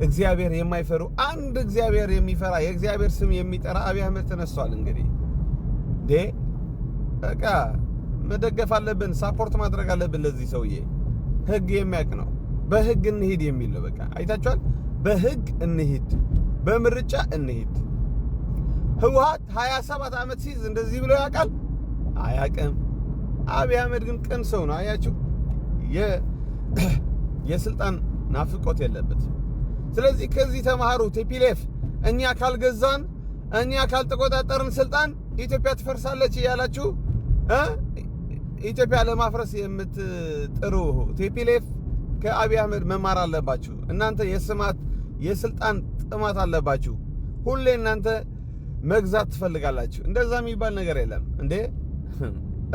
እግዚአብሔር የማይፈሩ አንድ እግዚአብሔር የሚፈራ የእግዚአብሔር ስም የሚጠራ አብይ አህመድ ተነስቷል። እንግዲህ በቃ መደገፍ አለብን፣ ሳፖርት ማድረግ አለብን ለዚህ ሰውዬ። ህግ የሚያውቅ ነው። በህግ እንሂድ የሚል ነው። በቃ አይታችኋል። በህግ እንሂድ፣ በምርጫ እንሂድ። ህወሓት 27 ዓመት ሲይዝ እንደዚህ ብሎ ያውቃል? አያውቅም። አብይ አህመድ ግን ቅን ሰው ነው። አያችሁ፣ የስልጣን ናፍቆት የለበት። ስለዚህ ከዚህ ተማሩ። ቲፒኤልኤፍ እኛ ካልገዛን እኛ ካልተቆጣጠርን ስልጣን ኢትዮጵያ ትፈርሳለች እያላችሁ ኢትዮጵያ ለማፍረስ የምትጥሩ ቲፒኤልኤፍ ከአብይ አህመድ መማር አለባችሁ። እናንተ የስልጣን ጥማት አለባችሁ። ሁሌ እናንተ መግዛት ትፈልጋላችሁ። እንደዛ የሚባል ነገር የለም እንዴ!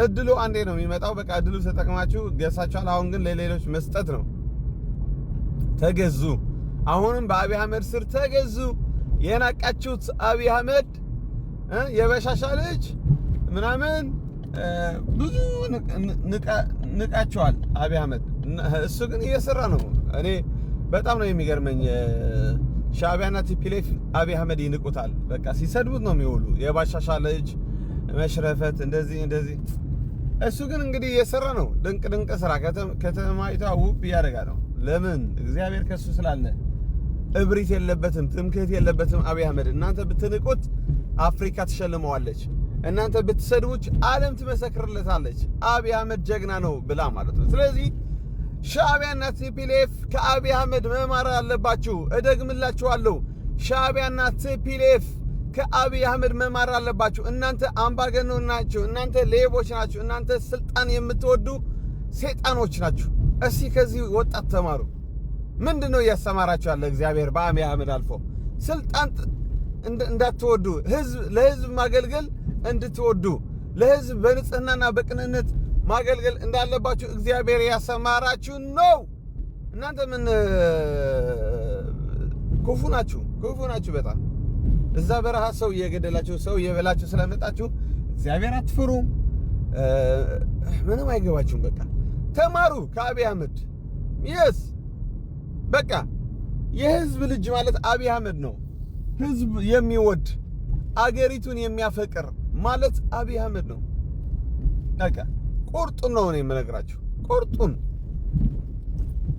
እድሉ አንዴ ነው የሚመጣው። በቃ እድሉ ተጠቅማችሁ ገሳችኋል። አሁን ግን ለሌሎች መስጠት ነው። ተገዙ። አሁንም በአብይ አህመድ ስር ተገዙ። የናቃችሁት አብይ አህመድ የበሻሻ ልጅ ምናምን ብዙ ንቃችኋል አብይ አህመድ። እሱ ግን እየሰራ ነው። እኔ በጣም ነው የሚገርመኝ። ሻዕቢያና ቲፒኤልኤፍ አብይ አህመድ ይንቁታል። በቃ ሲሰድቡት ነው የሚውሉ። የባሻሻ ልጅ መሽረፈት እንደዚህ። እሱ ግን እንግዲህ እየሰራ ነው። ድንቅ ስራ። ከተማይቷ ውብ እያደረጋ ነው። ለምን? እግዚአብሔር ከሱ ስላለ። እብሪት የለበትም፣ ትምክህት የለበትም አብይ አህመድ። እናንተ ብትንቁት አፍሪካ ትሸልመዋለች። እናንተ ብትሰድቡት ዓለም ትመሰክርለታለች። አብይ አህመድ ጀግና ነው ብላ ማለት ነው። ስለዚህ ሻዕቢያና ቲፒኤልኤፍ ከአብይ አህመድ መማር አለባችሁ። እደግምላችኋለሁ፣ ሻዕቢያና ቲፒኤልኤፍ ከአብይ አህመድ መማር አለባችሁ። እናንተ አምባገነን ናችሁ። እናንተ ሌቦች ናችሁ። እናንተ ስልጣን የምትወዱ ሴጣኖች ናችሁ። እስቲ ከዚህ ወጣት ተማሩ። ምንድነው እያስተማራችሁ ያለ? እግዚአብሔር በአብይ አህመድ አልፎ ስልጣን እንዳትወዱ፣ ለህዝብ ማገልገል እንድትወዱ፣ ለህዝብ በንጽህናና በቅንነት ማገልገል እንዳለባችሁ እግዚአብሔር ያሰማራችሁ ነው። እናንተ ምን ክፉ ናችሁ በጣም። እዛ በረሃ ሰው እየገደላችሁ ሰው እየበላችሁ ስለመጣችሁ እግዚአብሔር አትፍሩ። ምንም አይገባችሁም። በቃ ተማሩ ከአብይ አህመድ። የስ በቃ የህዝብ ልጅ ማለት አብይ አህመድ ነው። ህዝብ የሚወድ አገሪቱን የሚያፈቅር ማለት አብይ አህመድ ነው። በቃ ቁርጡን ነው እኔ የምነግራችሁ፣ ቁርጡን።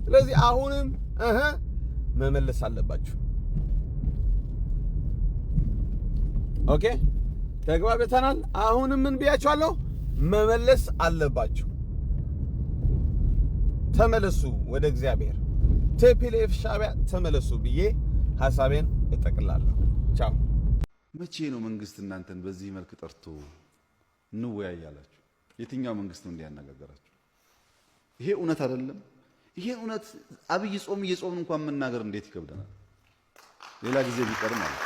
ስለዚህ አሁንም መመለስ አለባችሁ። ኦኬ ተግባብተናል። አሁንም ምን ብያችኋለሁ? መመለስ አለባችሁ። ተመለሱ ወደ እግዚአብሔር። ቲፒኤልኤፍ ሻዕቢያ ተመለሱ ብዬ ሐሳቤን እጠቅላለሁ። ቻው። መቼ ነው መንግስት እናንተን በዚህ መልክ ጠርቶ እንወያያላችሁ? የትኛው መንግስት ነው እንዲያነጋገራችሁ? ይሄ እውነት አይደለም። ይሄ እውነት አብይ ጾም እየጾምን እንኳን መናገር እንዴት ይከብደናል። ሌላ ጊዜ ቢቀር ማለት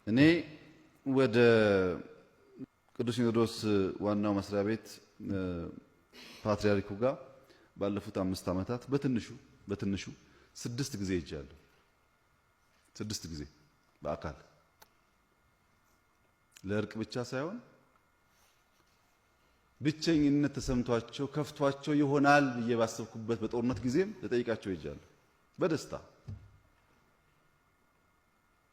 እኔ ወደ ቅዱስ ሲኖዶስ ዋናው መስሪያ ቤት ፓትርያርኩ ጋር ባለፉት 5 ዓመታት በትንሹ 6 ጊዜ ሄጃለሁ። 6 ጊዜ በአካል ለእርቅ ብቻ ሳይሆን ብቸኝነት ተሰምቷቸው ከፍቷቸው ይሆናል ብዬ ባሰብኩበት በጦርነት ጊዜም ለጠይቃቸው ሄጃለሁ በደስታ።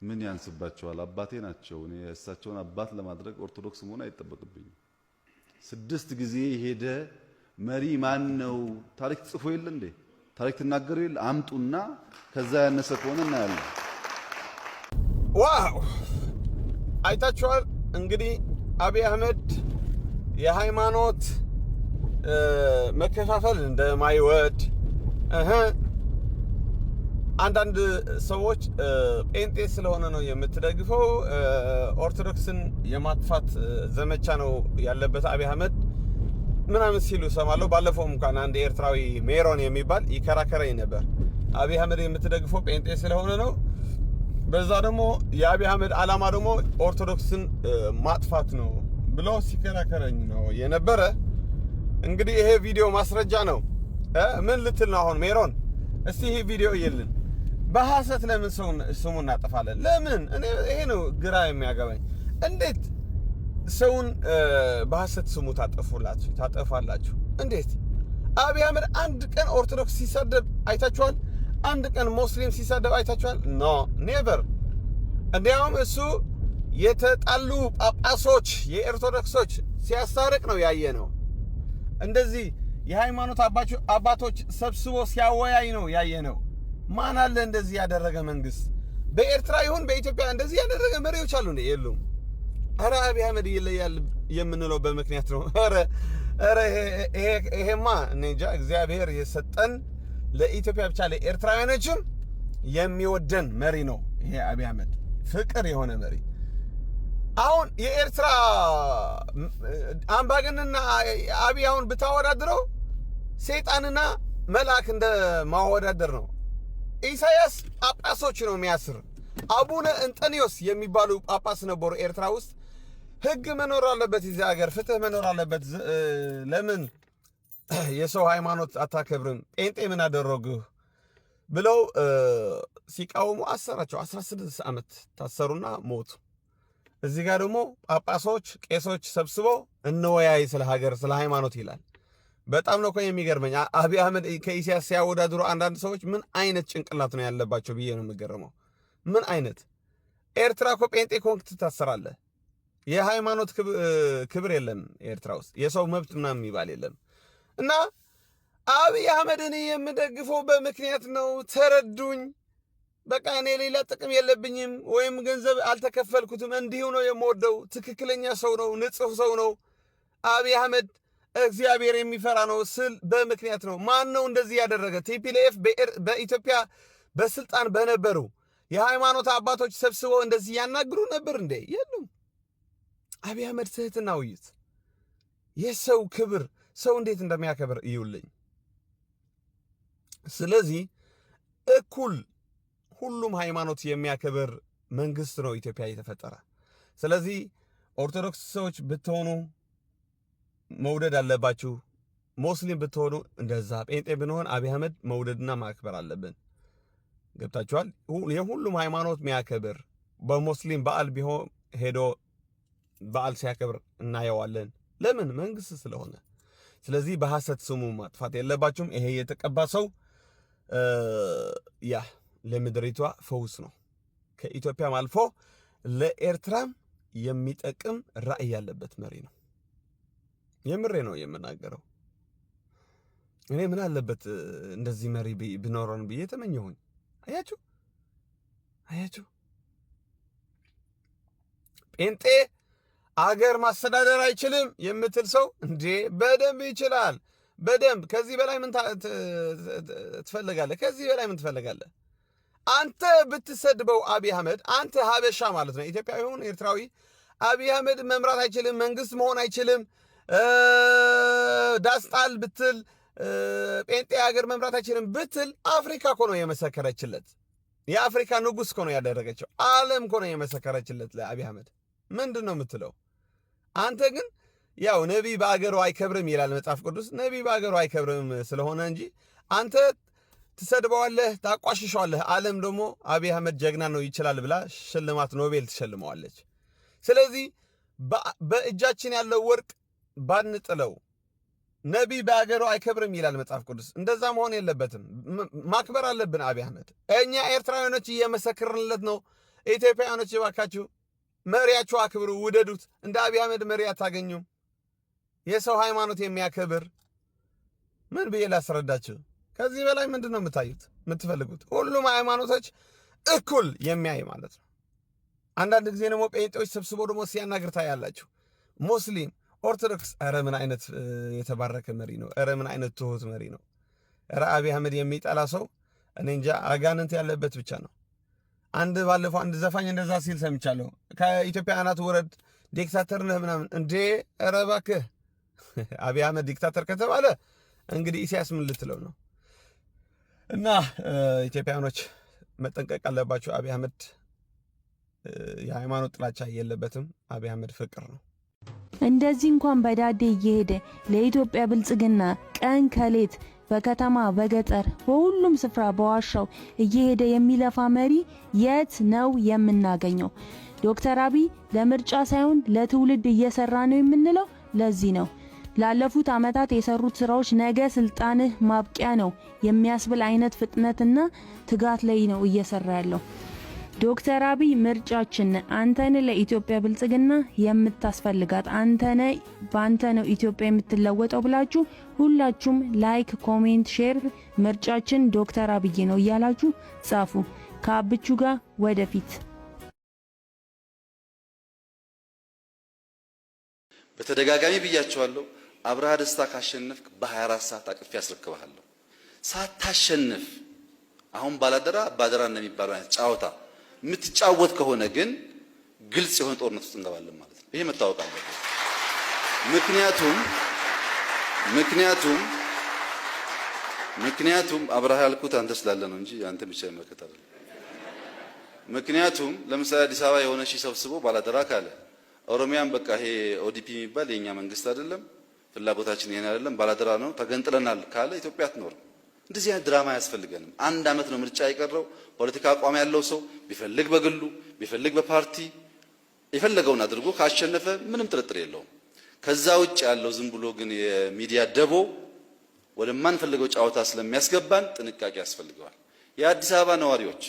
ምን ያንስባቸዋል? አባቴ ናቸው። እኔ እሳቸውን አባት ለማድረግ ኦርቶዶክስ መሆን አይጠበቅብኝም። 6 ጊዜ ሄደ መሪ ማን ነው? ታሪክ ጽፎ የለ እንዴ? ታሪክ ትናገሩ የለ? አምጡና ከዛ ያነሰ ከሆነ እናያለን። ዋው አይታችኋል። እንግዲህ አብይ አህመድ የሃይማኖት መከፋፈል እንደማይወድ አንዳንድ ሰዎች ጴንጤ ስለሆነ ነው የምትደግፈው፣ ኦርቶዶክስን የማጥፋት ዘመቻ ነው ያለበት አብይ አህመድ ምናምን ሲሉ ሰማለሁ። ባለፈው እንኳን አንድ ኤርትራዊ ሜሮን የሚባል ይከራከረኝ ነበር። አብይ አህመድ የምትደግፈው ጴንጤ ስለሆነ ነው፣ በዛ ደግሞ የአብይ አህመድ ዓላማ ደግሞ ኦርቶዶክስን ማጥፋት ነው ብሎ ሲከራከረኝ ነው የነበረ። እንግዲህ ይሄ ቪዲዮ ማስረጃ ነው። ምን ልትል ነው አሁን ሜሮን? እስቲ ይሄ ቪዲዮ ይልን። በሐሰት ለምን ስሙን እናጠፋለን? ለምን? እኔ ይሄ ነው ግራ የሚያገባኝ። እንዴት ሰውን በሐሰት ስሙ ታጠፋላችሁ? እንዴት? አብይ አህመድ አንድ ቀን ኦርቶዶክስ ሲሰደብ አይታችኋል? አንድ ቀን ሙስሊም ሲሰደብ አይታችኋል? ኖ ኔቨር። እንዲያውም እሱ የተጣሉ ጳጳሶች የኦርቶዶክሶች ሲያስታርቅ ነው ያየ ነው። እንደዚህ የሃይማኖት አባቶች ሰብስቦ ሲያወያይ ነው ያየ ነው። ማን አለ እንደዚህ ያደረገ መንግስት? በኤርትራ ይሁን በኢትዮጵያ እንደዚህ ያደረገ መሪዎች አሉ እንዴ? የሉም። ኧረ አብይ አህመድ ይለያል የምንለው በምክንያት ነው። ኧረ ይሄማ እኔ እንጃ። እግዚአብሔር የሰጠን ለኢትዮጵያ ብቻ ለኤርትራውያኖችም የሚወደን መሪ ነው ይሄ አብይ አህመድ፣ ፍቅር የሆነ መሪ። አሁን የኤርትራ አምባገነንና አብይ አሁን ብታወዳድረው ሰይጣንና መልአክ እንደ ማወዳደር ነው። ኢሳያስ ጳጳሶች ነው የሚያስር። አቡነ እንጠኒዮስ የሚባሉ ጳጳስ ነበሩ ኤርትራ ውስጥ። ህግ መኖር አለበት እዚህ ሀገር፣ ፍትህ መኖር አለበት። ለምን የሰው ሃይማኖት አታከብርም? ጴንጤ ምን አደረጉህ ብለው ሲቃወሙ አሰራቸው። 16 ዓመት ታሰሩና ሞቱ። እዚህ ጋር ደግሞ ጳጳሶች፣ ቄሶች ሰብስበው እንወያይ ስለ ሀገር፣ ስለ ሃይማኖት ይላል። በጣም ነው እኮ የሚገርመኝ። አብይ አህመድ ከኢሳያስ ሲያወዳድሩ አንዳንድ ሰዎች ምን አይነት ጭንቅላት ነው ያለባቸው ብዬ ነው የምገረመው። ምን አይነት ኤርትራ እኮ ጴንጤ ኮንክ ትታሰራለህ። የሃይማኖት ክብር የለም ኤርትራ ውስጥ፣ የሰው መብት ምናምን የሚባል የለም። እና አብይ አህመድን የምደግፈው በምክንያት ነው። ተረዱኝ። በቃ እኔ ሌላ ጥቅም የለብኝም፣ ወይም ገንዘብ አልተከፈልኩትም። እንዲሁ ነው የምወደው። ትክክለኛ ሰው ነው፣ ንጹህ ሰው ነው አብይ አህመድ። እግዚአብሔር የሚፈራ ነው ስል በምክንያት ነው። ማን ነው እንደዚህ ያደረገ? ቲፒኤልኤፍ በኢትዮጵያ በስልጣን በነበሩ የሃይማኖት አባቶች ሰብስበው እንደዚህ ያናግሩ ነበር እንዴ? የሉም። አብይ አህመድ ትህትና ውይይት፣ የሰው ክብር፣ ሰው እንዴት እንደሚያከብር እዩልኝ። ስለዚህ እኩል ሁሉም ሃይማኖት የሚያከብር መንግስት ነው ኢትዮጵያ የተፈጠረ። ስለዚህ ኦርቶዶክስ ሰዎች ብትሆኑ መውደድ አለባችሁ፣ ሙስሊም ብትሆኑ እንደዛ፣ ጴንጤ ብንሆን አብይ አህመድ መውደድና ማክበር አለብን። ገብታችኋል? የሁሉም ሃይማኖት የሚያከብር በሙስሊም በዓል ቢሆን ሄዶ በዓል ሲያከብር እናየዋለን። ለምን? መንግስት ስለሆነ። ስለዚህ በሐሰት ስሙ ማጥፋት የለባችሁም። ይሄ የተቀባ ሰው ያ ለምድሪቷ ፈውስ ነው። ከኢትዮጵያም አልፎ ለኤርትራም የሚጠቅም ራዕይ ያለበት መሪ ነው። የምሬ ነው የምናገረው። እኔ ምን አለበት እንደዚህ መሪ ቢኖረን ብዬ ተመኘሁኝ። አያችሁ ጴንጤ አገር ማስተዳደር አይችልም የምትል ሰው እንዴ፣ በደንብ ይችላል። በደንብ። ከዚህ በላይ ምን ትፈልጋለህ? ከዚህ በላይ ምን ትፈልጋለህ? አንተ ብትሰድበው አብይ አህመድ፣ አንተ ሀበሻ ማለት ነው፣ ኢትዮጵያዊ ይሁን ኤርትራዊ፣ አብይ አህመድ መምራት አይችልም፣ መንግስት መሆን አይችልም፣ ዳስጣል ብትል፣ ጴንጤ ሀገር መምራት አይችልም ብትል፣ አፍሪካ እኮ ነው የመሰከረችለት። የአፍሪካ ንጉሥ እኮ ነው ያደረገችው። ዓለም እኮ ነው የመሰከረችለት ለአብይ አህመድ። ምንድን ነው የምትለው? አንተ ግን ያው ነቢይ በአገሩ አይከብርም ይላል መጽሐፍ ቅዱስ። ነቢይ በአገሩ አይከብርም ስለሆነ እንጂ አንተ ትሰድበዋለህ፣ ታቋሽሸዋለህ። ዓለም ደግሞ አብይ አህመድ ጀግና ነው ይችላል ብላ ሽልማት ኖቤል ትሸልመዋለች። ስለዚህ በእጃችን ያለው ወርቅ ባንጥለው፣ ነቢይ በአገሩ አይከብርም ይላል መጽሐፍ ቅዱስ። እንደዛ መሆን የለበትም። ማክበር አለብን አብይ አህመድ። እኛ ኤርትራውያኖች እየመሰክርንለት ነው። ኢትዮጵያውያኖች እባካችሁ መሪያችሁ አክብሩ፣ ውደዱት። እንደ አብይ አህመድ መሪ አታገኙም። የሰው ሃይማኖት የሚያከብር ምን ብዬ ላስረዳችሁ? ከዚህ በላይ ምንድን ነው የምትፈልጉት? ሁሉም ሃይማኖቶች እኩል የሚያይ ማለት ነው። አንዳንድ ጊዜ ደግሞ ጴንጤዎች ሰብስቦ ደግሞ ሲያናግር ታያላችሁ። ሙስሊም፣ ኦርቶዶክስ። ኧረ ምን አይነት የተባረከ መሪ ነው! ኧረ ምን አይነት ትሁት መሪ ነው! ኧረ አብይ አህመድ የሚጠላ ሰው እኔ እንጃ፣ አጋንንት ያለበት ብቻ ነው። ባለፈው አንድ ዘፋኝ እንደዛ ሲል ሰምቻለሁ። ከኢትዮጵያ አናት ወረድ፣ ዲክታተር ነህ ምናምን። እንዴ ኧረ እባክህ አብይ አህመድ ዲክታተር ከተባለ እንግዲህ ኢሳያስ ምን ልትለው ነው? እና ኢትዮጵያኖች መጠንቀቅ አለባቸው። አብይ አህመድ የሃይማኖት ጥላቻ የለበትም። አብይ አህመድ ፍቅር ነው። እንደዚህ እንኳን በዳዴ እየሄደ ለኢትዮጵያ ብልጽግና ቀን ከሌት በከተማ በገጠር በሁሉም ስፍራ በዋሻው እየሄደ የሚለፋ መሪ የት ነው የምናገኘው? ዶክተር አብይ ለምርጫ ሳይሆን ለትውልድ እየሰራ ነው የምንለው ለዚህ ነው። ላለፉት ዓመታት የሰሩት ስራዎች ነገ ስልጣንህ ማብቂያ ነው የሚያስብል አይነት ፍጥነትና ትጋት ላይ ነው እየሰራ ያለው። ዶክተር አብይ ምርጫችን አንተነ ለኢትዮጵያ ብልጽግና የምታስፈልጋት በአንተ ነው ኢትዮጵያ የምትለወጠው ብላችሁ ሁላችሁም ላይክ፣ ኮሜንት፣ ሼር ምርጫችን ዶክተር አብይ ነው እያላችሁ ጻፉ። ከአብቹ ጋር ወደፊት። በተደጋጋሚ ብያቸዋለሁ። አብርሃ ደስታ ካሸነፍክ በ24 ሰዓት አቅፌ ያስረክብሃለሁ። ሳታሸንፍ አሁን ባላደራ ባደራ እንደሚባለው አይነት ጫወታ የምትጫወት ከሆነ ግን ግልጽ የሆነ ጦርነት ውስጥ እንገባለን ማለት ነው። ይሄ መታወቅ አለበት። ምክንያቱም አብርሃ ያልኩት አንተ ስላለ ነው እንጂ አንተ ብቻ ይመለከት አይደለም። ምክንያቱም ለምሳሌ አዲስ አበባ የሆነ ሺህ ሰብስቦ ባላደራ ካለ ኦሮሚያን በቃ ይሄ ኦዲፒ የሚባል የኛ መንግስት አይደለም፣ ፍላጎታችን ይሄን አይደለም፣ ባላደራ ነው ተገንጥለናል ካለ ኢትዮጵያ አትኖርም። እንደዚህ አይነት ድራማ አያስፈልገንም። አንድ አመት ነው ምርጫ የቀረው። ፖለቲካ አቋም ያለው ሰው ቢፈልግ በግሉ ቢፈልግ በፓርቲ የፈለገውን አድርጎ ካሸነፈ ምንም ጥርጥር የለውም። ከዛ ውጭ ያለው ዝም ብሎ ግን የሚዲያ ደቦ ወደማንፈልገው ጫወታ ስለሚያስገባን ጥንቃቄ ያስፈልገዋል። የአዲስ አበባ ነዋሪዎች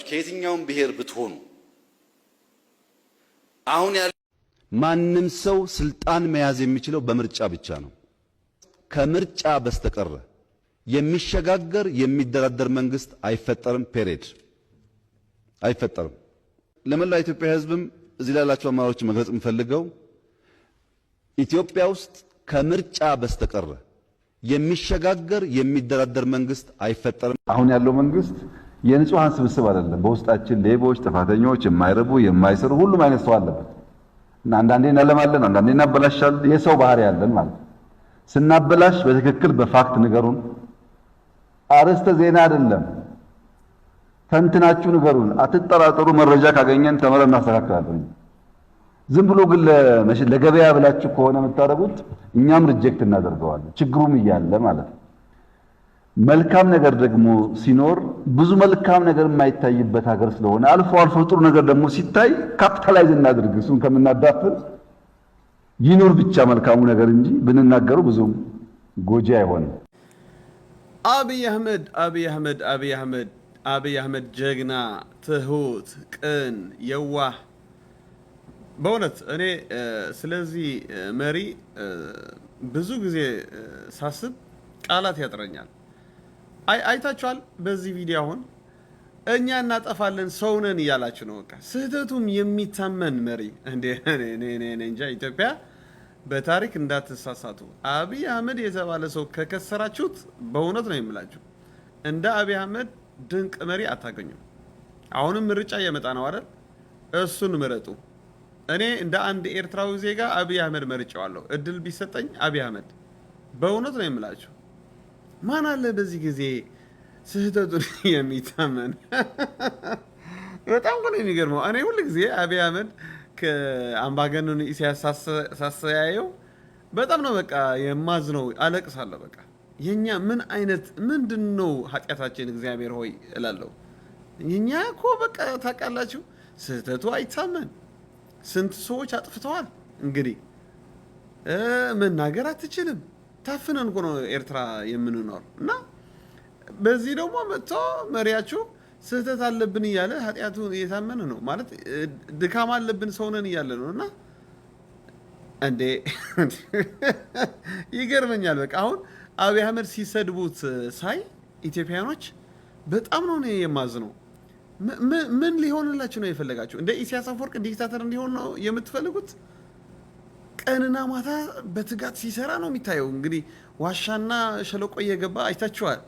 ከየትኛውም ብሔር ብትሆኑ አሁን ያለ ማንም ሰው ስልጣን መያዝ የሚችለው በምርጫ ብቻ ነው። ከምርጫ በስተቀር የሚሸጋገር የሚደራደር መንግስት አይፈጠርም። ፔሬድ አይፈጠርም። ለመላው ኢትዮጵያ ሕዝብም እዚህ ላላችሁ አማራጮች መግለጽ የምፈልገው ኢትዮጵያ ውስጥ ከምርጫ በስተቀር የሚሸጋገር የሚደራደር መንግስት አይፈጠርም። አሁን ያለው መንግስት የንጹሃን ስብስብ አይደለም። በውስጣችን ሌቦች፣ ጥፋተኞች፣ የማይረቡ የማይሰሩ ሁሉም አይነት ሰው አለበት እና አንዳንዴ እናለማለን፣ አንዳንዴ እናበላሻለን። የሰው ባህሪ ያለን ማለት ስናበላሽ በትክክል በፋክት ንገሩን። አርዕስተ ዜና አይደለም፣ ተንትናችሁ ንገሩን። አትጠራጠሩ። መረጃ ካገኘን ተመረን እናስተካክላለን። ዝም ብሎ ግን ለገበያ ብላችሁ ከሆነ የምታደርጉት እኛም ሪጀክት እናደርገዋለን፣ ችግሩም እያለ ማለት ነው። መልካም ነገር ደግሞ ሲኖር ብዙ መልካም ነገር የማይታይበት ሀገር ስለሆነ አልፎ አልፎ ጥሩ ነገር ደግሞ ሲታይ ካፒታላይዝ እናድርግ። እሱን ከምናዳፍር ይኑር ብቻ መልካሙ ነገር እንጂ ብንናገሩ ብዙም ጎጂ አይሆንም። አብይ አህመድ ጀግና፣ ትሁት፣ ቅን፣ የዋህ በእውነት እኔ ስለዚህ መሪ ብዙ ጊዜ ሳስብ ቃላት ያጥረኛል። አይታችኋል። በዚህ ቪዲዮ አሁን እኛ እናጠፋለን ሰው ነን እያላችሁ ነው። በቃ ስህተቱም የሚታመን መሪ እንዴ! እኔ እንጃ። ኢትዮጵያ በታሪክ እንዳትሳሳቱ። አብይ አህመድ የተባለ ሰው ከከሰራችሁት በእውነት ነው የምላችሁ፣ እንደ አብይ አህመድ ድንቅ መሪ አታገኙም። አሁንም ምርጫ እየመጣ ነው አይደል? እሱን ምረጡ። እኔ እንደ አንድ ኤርትራዊ ዜጋ አብይ አህመድ መርጫዋለሁ። እድል ቢሰጠኝ አብይ አህመድ በእውነት ነው የምላችሁ። ማን አለ በዚህ ጊዜ ስህተቱን የሚታመን? በጣም ነው የሚገርመው። እኔ ሁሉ ጊዜ አብይ አህመድ ከአምባገነኑ ኢሳያስ ሳስተያየው በጣም ነው በቃ የማዝነው፣ አለቅሳለሁ። በቃ የኛ ምንድነው ኃጢአታችን እግዚአብሔር ሆይ እላለሁ። የኛ እኮ በቃ ታውቃላችሁ ስህተቱ አይታመን። ስንት ሰዎች አጥፍተዋል። እንግዲህ መናገር አትችልም። ታፍነን እኮ ነው ኤርትራ የምንኖር እና በዚህ ደግሞ መጥቶ መሪያችሁ ስህተት አለብን እያለ ኃጢአቱ እየታመነ ነው ማለት ድካም አለብን ሰው ነን እያለ ነው። እና እንዴ ይገርመኛል። በቃ አሁን አብይ አህመድ ሲሰድቡት ሳይ ኢትዮጵያኖች በጣም ነው የማዝነው። ምን ሊሆንላችሁ ነው የፈለጋችሁ? እንደ ኢሳያስ አፈወርቅ ዲክታተር እንዲሆን ነው የምትፈልጉት? ቀንና ማታ በትጋት ሲሰራ ነው የሚታየው። እንግዲህ ዋሻና ሸለቆ እየገባ አይታችኋል።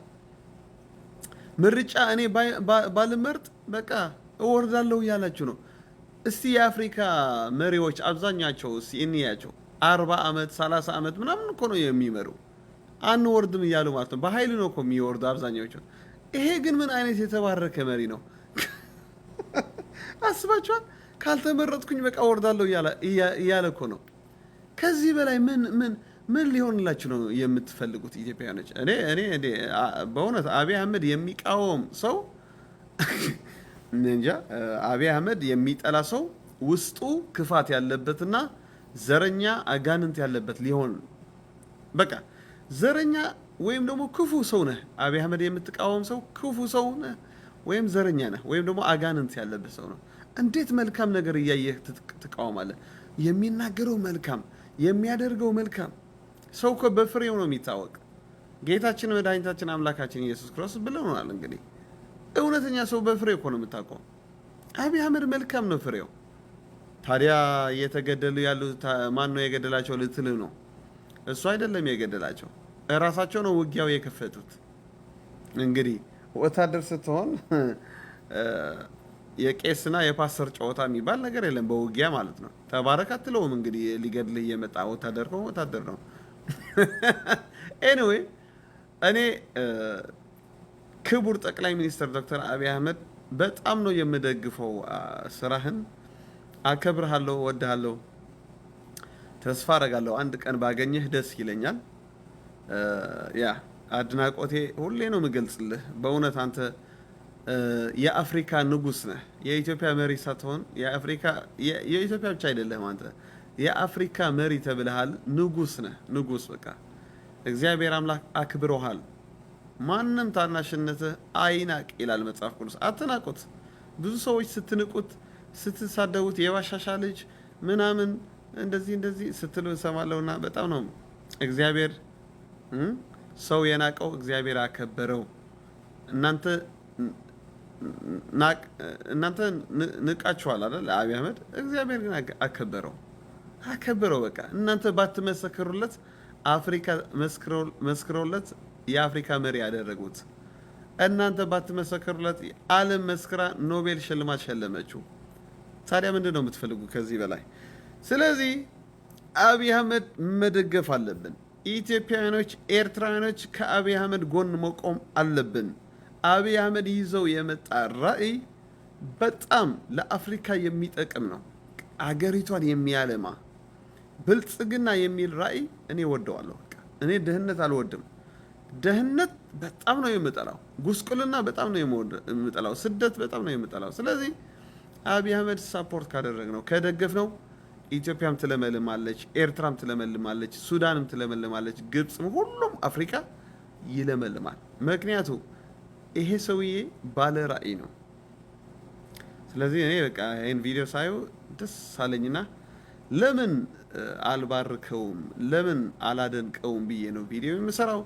ምርጫ እኔ ባልመርጥ በቃ እወርዳለሁ እያላችሁ ነው። እስቲ የአፍሪካ መሪዎች አብዛኛቸው እስቲ እንያቸው። 40 ዓመት 30 ዓመት ምናምን እኮ ነው የሚመሩ። አንወርድም እያሉ ማለት ነው። በኃይል ነው እኮ የሚወርዱ አብዛኛዎቹ። ይሄ ግን ምን አይነት የተባረከ መሪ ነው? አስባችኋል? ካልተመረጥኩኝ በቃ ወርዳለሁ እያለ እኮ ነው። ከዚህ በላይ ምን ሊሆንላችሁ ነው የምትፈልጉት ኢትዮጵያውያኖች? እኔ በእውነት አብይ አህመድ የሚቃወም ሰው እንጃ። አብይ አህመድ የሚጠላ ሰው ውስጡ ክፋት ያለበትና ዘረኛ አጋንንት ያለበት ሊሆን በቃ ዘረኛ ወይም ደግሞ ክፉ ሰው ነህ። አብይ አህመድ የምትቃወም ሰው ክፉ ሰው ነህ ወይም ዘረኛ ነህ ወይም ደግሞ አጋንንት ያለበት ሰው ነው። እንዴት መልካም ነገር እያየህ ትቃወማለህ? የሚናገረው መልካም፣ የሚያደርገው መልካም። ሰው እኮ በፍሬው ነው የሚታወቅ። ጌታችን መድኃኒታችን አምላካችን ኢየሱስ ክርስቶስ ብለውናል። እንግዲህ እውነተኛ ሰው በፍሬው እኮ ነው የምታውቀው። አብይ አህመድ መልካም ነው ፍሬው። ታዲያ እየተገደሉ ያሉት ማን ነው የገደላቸው ልትል ነው? እሱ አይደለም የገደላቸው፣ እራሳቸው ነው ውጊያው የከፈቱት። እንግዲህ ወታደር ስትሆን የቄስና የፓስተር ጨዋታ የሚባል ነገር የለም በውጊያ ማለት ነው። ተባረክ አትለውም። እንግዲህ ሊገድልህ እየመጣ ወታደር ነው ወታደር ነው። ኤኒዌይ እኔ ክቡር ጠቅላይ ሚኒስትር ዶክተር አብይ አህመድ በጣም ነው የምደግፈው ስራህን። አከብርሃለሁ፣ ወድሃለሁ፣ ተስፋ አደርጋለሁ አንድ ቀን ባገኘህ ደስ ይለኛል። ያ አድናቆቴ ሁሌ ነው የምገልጽልህ። በእውነት አንተ የአፍሪካ ንጉስ ነህ። የኢትዮጵያ መሪ ሳትሆን የኢትዮጵያ ብቻ አይደለም፣ አንተ የአፍሪካ መሪ ተብለሃል። ንጉስ ነህ፣ ንጉስ በቃ እግዚአብሔር አምላክ አክብሮሃል። ማንም ታናሽነትህ አይናቅ ይላል መጽሐፍ ቅዱስ። አትናቁት። ብዙ ሰዎች ስትንቁት፣ ስትሳደቡት የባሻሻ ልጅ ምናምን እንደዚህ ስትሉ እሰማለሁና በጣም ነው እግዚአብሔር ሰው የናቀው እግዚአብሔር አከበረው። እናንተ ንቃችኋል አይደል? አብይ አህመድ እግዚአብሔር ግን አከበረው። በቃ እናንተ ባትመሰክሩለት አፍሪካ መስክሮለት የአፍሪካ መሪ ያደረጉት። እናንተ ባትመሰክሩለት ዓለም መስክራ ኖቤል ሽልማት ሸለመችው። ታዲያ ምንድን ነው የምትፈልጉ ከዚህ በላይ? ስለዚህ አብይ አህመድ መደገፍ አለብን። ኢትዮጵያውያኖች፣ ኤርትራውያኖች ከአብይ አህመድ ጎን መቆም አለብን። አብይ አህመድ ይዘው የመጣ ራዕይ በጣም ለአፍሪካ የሚጠቅም ነው። አገሪቷን የሚያለማ ብልጽግና የሚል ራዕይ እኔ ወደዋለሁ። እኔ ድህነት አልወድም። ድህነት በጣም ነው የምጠላው። ጉስቁልና በጣም ነው የምጠላው። ስደት በጣም ነው የምጠላው። ስለዚህ አብይ አህመድ ሳፖርት ካደረግነው ከደገፍነው ኢትዮጵያም ትለመልማለች፣ ኤርትራም ትለመልማለች፣ ሱዳንም ትለመልማለች፣ ግብፅም፣ ሁሉም አፍሪካ ይለመልማል። ምክንያቱ ይሄ ሰውዬ ባለ ራዕይ ነው። ስለዚህ እኔ በቃ ይሄን ቪዲዮ ሳየው ደስ አለኝና ለምን አልባርከውም ለምን አላደንቀውም ብዬ ነው ቪዲዮ የምሰራው።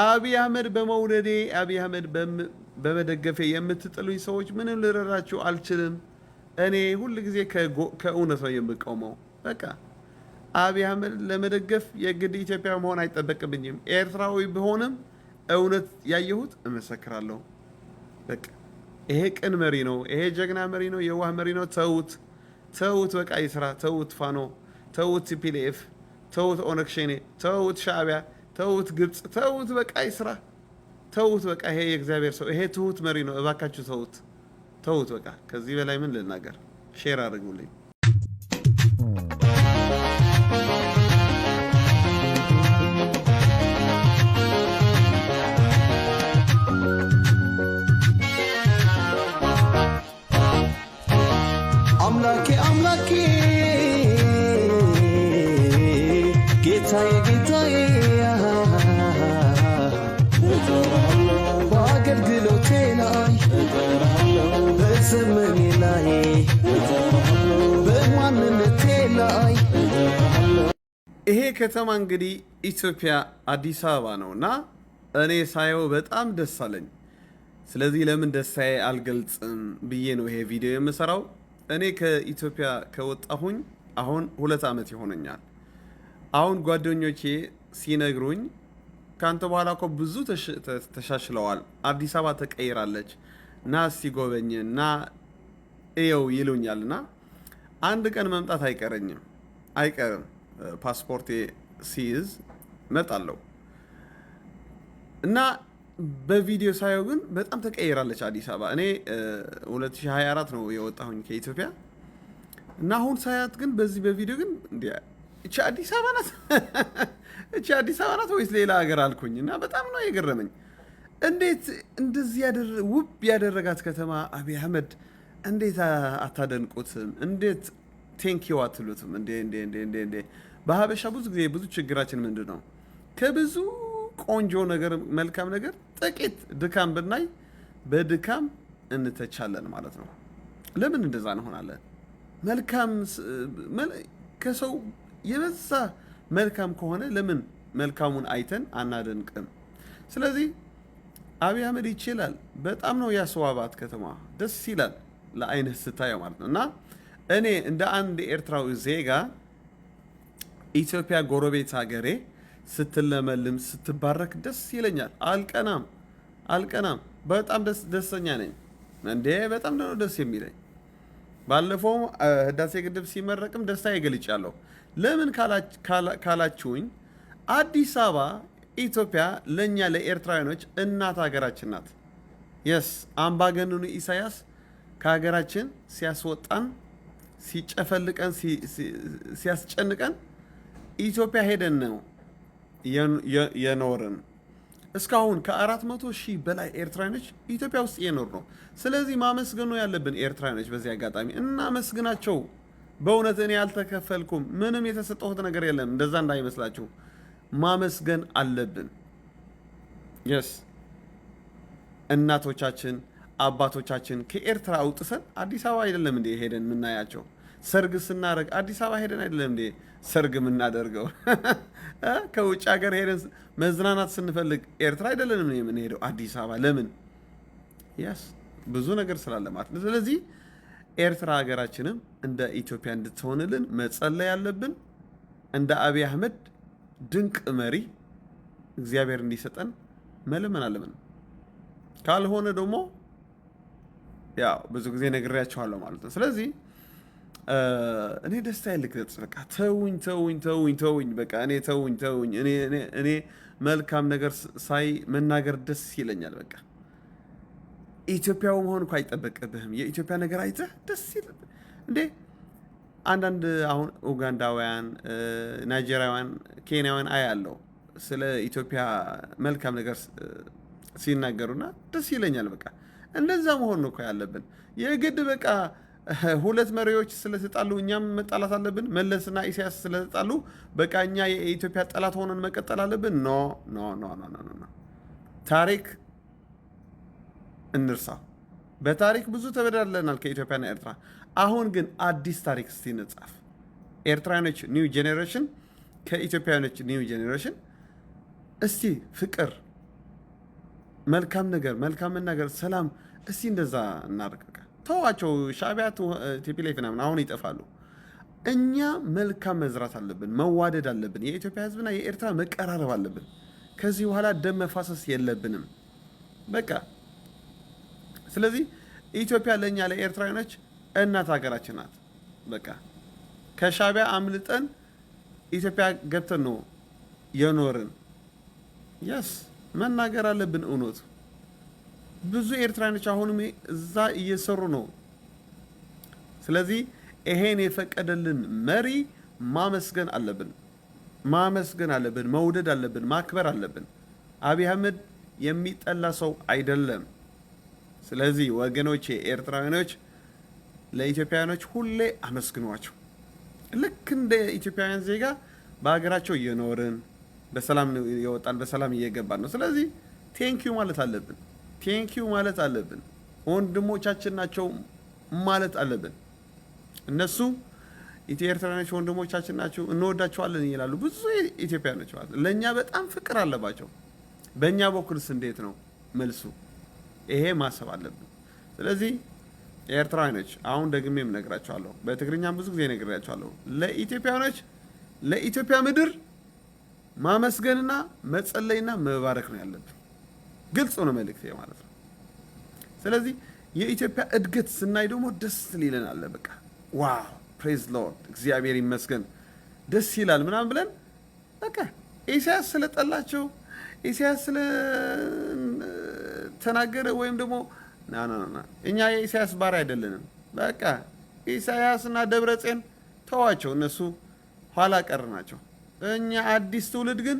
አብይ አህመድ በመውደዴ አብይ አህመድ በመደገፌ የምትጥሉኝ ሰዎች ምንም ልረዳችሁ አልችልም። እኔ ሁል ጊዜ ከእውነት ነው የምቆመው። በቃ አብይ አህመድ ለመደገፍ የግድ ኢትዮጵያ መሆን አይጠበቅብኝም። ኤርትራዊ ቢሆንም እውነት ያየሁት እመሰክራለሁ። በቃ ይሄ ቅን መሪ ነው። ይሄ ጀግና መሪ ነው። የዋህ መሪ ነው። ተውት በቃ ይስራ። ተውት ፋኖ፣ ተውት ቲፒኤልኤፍ፣ ተውት ኦነግ ሸኔ፣ ተውት ሻዕቢያ፣ ተውት ግብፅ፣ ተውት በቃ ይስራ። ተውት በቃ ይሄ የእግዚአብሔር ሰው፣ ይሄ ትሁት መሪ ነው። እባካችሁ ተውት በቃ። ከዚህ በላይ ምን ልናገር? ሼር አድርጉልኝ። አምላኬ ጌታዬ በአገልግሎቴ ላይ በዘመኔ ላይ በማንነቴ ላይ ይሄ ከተማ እንግዲህ ኢትዮጵያ አዲስ አበባ ነው እና እኔ ሳየው በጣም ደስ አለኝ። ስለዚህ ለምን ደስታዬ አልገልጽም ብዬ ነው ይሄ ቪዲዮ የምሰራው። እኔ ከኢትዮጵያ ከወጣሁኝ አሁን 2 ዓመት ይሆነኛል። አሁን ጓደኞቼ ሲነግሩኝ ካንተ በኋላ እኮ ብዙ ተሻሽለዋል፣ አዲስ አበባ ተቀይራለች፣ ና እስቲ ጎበኝ እና እየው ይሉኛልና አንድ ቀን መምጣት አይቀርም። ፓስፖርቴ ሲይዝ እመጣለሁ እና በቪዲዮ ሳየው ግን በጣም ተቀይራለች አዲስ አበባ። እኔ 2024 ነው የወጣሁኝ ከኢትዮጵያ እና አሁን ሳያት ግን በዚህ በቪዲዮ ግን እቺ አዲስ አበባ ናት እቺ አዲስ አበባ ናት ወይስ ሌላ ሀገር አልኩኝ እና በጣም ነው የገረመኝ። እንዴት እንደዚህ ውብ ያደረጋት ከተማ አብይ አህመድ እንዴት አታደንቁትም? እንዴት ቴንኪው አትሉትም? እንዴ በሀበሻ ብዙ ጊዜ ብዙ ችግራችን ምንድን ነው? ከብዙ ቆንጆ ነገር መልካም ነገር ጥቂት ድካም ብናይ በድካም እንተቻለን ማለት ነው። ለምን እንደዛ እንሆናለን? መልካም ከሰው የበዛ መልካም ከሆነ ለምን መልካሙን አይተን አናደንቅም? ስለዚህ አብይ አህመድ ይችላል። በጣም ነው ያስዋባት ከተማ፣ ደስ ይላል ለአይንህ ስታየው ማለት ነው። እና እኔ እንደ አንድ ኤርትራዊ ዜጋ ኢትዮጵያ ጎረቤት ሀገሬ ስትለመልም ስትባረክ ደስ ይለኛል። አልቀናም። በጣም ደስተኛ ነኝ። እንዴ በጣም ነው ደስ የሚለኝ። ባለፈው ህዳሴ ግድብ ሲመረቅም ደስታ ይገልጫለሁ። ለምን ካላችሁኝ አዲስ አበባ ኢትዮጵያ ለኛ ለኤርትራውያኖች እናት ሀገራችን ናት። የስ አምባገነኑ ኢሳያስ ከሀገራችን ሲያስወጣን ሲጨፈልቀን ሲያስጨንቀን ኢትዮጵያ ሄደን ነው የኖርን። እስካሁን ከ400,000 በላይ ኤርትራውያኖች ኢትዮጵያ ውስጥ እየኖር ነው። ስለዚህ ማመስገኑ ያለብን ኤርትራውያኖች በዚህ አጋጣሚ እናመስግናቸው። በእውነት እኔ አልተከፈልኩም፣ ምንም የተሰጠሁት ነገር የለም፣ እንደዛ እንዳይመስላችሁ። ማመስገን አለብን። የስ እናቶቻችን አባቶቻችን ከኤርትራ አውጥተን አዲስ አበባ አይደለም እንዴ ሄደን የምናያቸው? ሰርግ ስናደርግ አዲስ አበባ ሄደን አይደለም እንዴ ሰርግ የምናደርገው? ከውጭ ሀገር ሄደን መዝናናት ስንፈልግ ኤርትራ አይደለንም የምንሄደው አዲስ አበባ። ለምን? ያስ ብዙ ነገር ስላለ ማለት ነው። ስለዚህ ኤርትራ ሀገራችንም እንደ ኢትዮጵያ እንድትሆንልን መጸለይ ያለብን። እንደ አብይ አህመድ ድንቅ መሪ እግዚአብሔር እንዲሰጠን መለመን አለብን። ካልሆነ ደግሞ ያው ብዙ ጊዜ ነግሬያችኋለሁ ማለት ነው። ስለዚህ እኔ ደስታ ይልክለጽ በቃ ተውኝ በቃ እኔ ተውኝ እኔ መልካም ነገር ሳይ መናገር ደስ ይለኛል። በቃ ኢትዮጵያው መሆን እኮ አይጠበቅብህም። የኢትዮጵያ ነገር አይተህ ደስ ይላል እንዴ። አንዳንድ አሁን ኡጋንዳውያን፣ ናይጄሪያውያን፣ ኬንያውያን አያለው ስለ ኢትዮጵያ መልካም ነገር ሲናገሩና ደስ ይለኛል። በቃ እንደዛ መሆን ነው እኮ ያለብን። የግድ በቃ ሁለት መሪዎች ስለተጣሉ እኛም መጣላት አለብን? መለስና ኢሳያስ ስለተጣሉ በቃ እኛ የኢትዮጵያ ጠላት ሆነን መቀጠል አለብን? ኖ። ታሪክ እንርሳ። በታሪክ ብዙ ተበዳድለናል ከኢትዮጵያና ኤርትራ። አሁን ግን አዲስ ታሪክ እስቲ እንጻፍ። ኤርትራኖች ኒው ጄኔሬሽን ከኢትዮጵያኖች ኒው ጄኔሬሽን እስቲ ፍቅር፣ መልካም ነገር፣ ሰላም እስቲ እንደዛ እናድርግ። ተዋቸው ሻዕቢያ ቲፒኤልኤፍ ምናምን አሁን ይጠፋሉ። እኛ መልካም መዝራት አለብን፣ መዋደድ አለብን። የኢትዮጵያ ሕዝብና የኤርትራ መቀራረብ አለብን። ከዚህ በኋላ ደም መፋሰስ የለብንም በቃ። ስለዚህ ኢትዮጵያ ለእኛ ለኤርትራውያኖች እናት ሀገራችን ናት። በቃ ከሻዕቢያ አምልጠን ኢትዮጵያ ገብተን ነው የኖርን። የስ መናገር አለብን እውነቱ። ብዙ ኤርትራውያኖች አሁንም እዛ እየሰሩ ነው። ስለዚህ ይሄን የፈቀደልን መሪ ማመስገን አለብን፣ መውደድ አለብን፣ ማክበር አለብን። አብይ አህመድ የሚጠላ ሰው አይደለም። ስለዚህ ወገኖቼ ኤርትራውያኖች ለኢትዮጵያውያኖች ሁሌ አመስግኗቸው። ልክ እንደ ኢትዮጵያውያን ዜጋ በሀገራቸው እየኖርን በሰላም የወጣን በሰላም እየገባን ነው። ስለዚህ ቴንኪዩ ማለት አለብን። ወንድሞቻችን ናቸው ማለት አለብን። እነሱ ኤርትራውያኖች ወንድሞቻችን ናቸው እንወዳቸዋለን ይላሉ ብዙ ኢትዮጵያውያኖች ማለት ነው። ለእኛ በጣም ፍቅር አለባቸው። በእኛ በኩልስ እንዴት ነው መልሱ? ይሄ ማሰብ አለብን። ስለዚህ ኤርትራውያኖች አሁን ደግሜም እነግራቸዋለሁ፣ በትግርኛም ብዙ ጊዜ እነግራቸዋለሁ። ለኢትዮጵያውያኖች ለኢትዮጵያ ምድር ማመስገንና መጸለይና መባረክ ነው ያለብን። ግልጽ ነው መልእክቴ ማለት ነው። ስለዚህ የኢትዮጵያ እድገት ስናይ ደግሞ ደስ ሊለን አለ። በቃ ዋው ፕሬዝ ሎርድ እግዚአብሔር ይመስገን። ደስ ይላል ምናምን ብለን በቃ ኢሳያስ ስለጠላቸው ኢሳያስ ስለተናገረ ወይም ደግሞ ና እኛ የኢሳያስ ባሪያ አይደለንም። በቃ ኢሳያስና ደብረጽዮን ተዋቸው፣ እነሱ ኋላ ቀር ናቸው። እኛ አዲስ ትውልድ ግን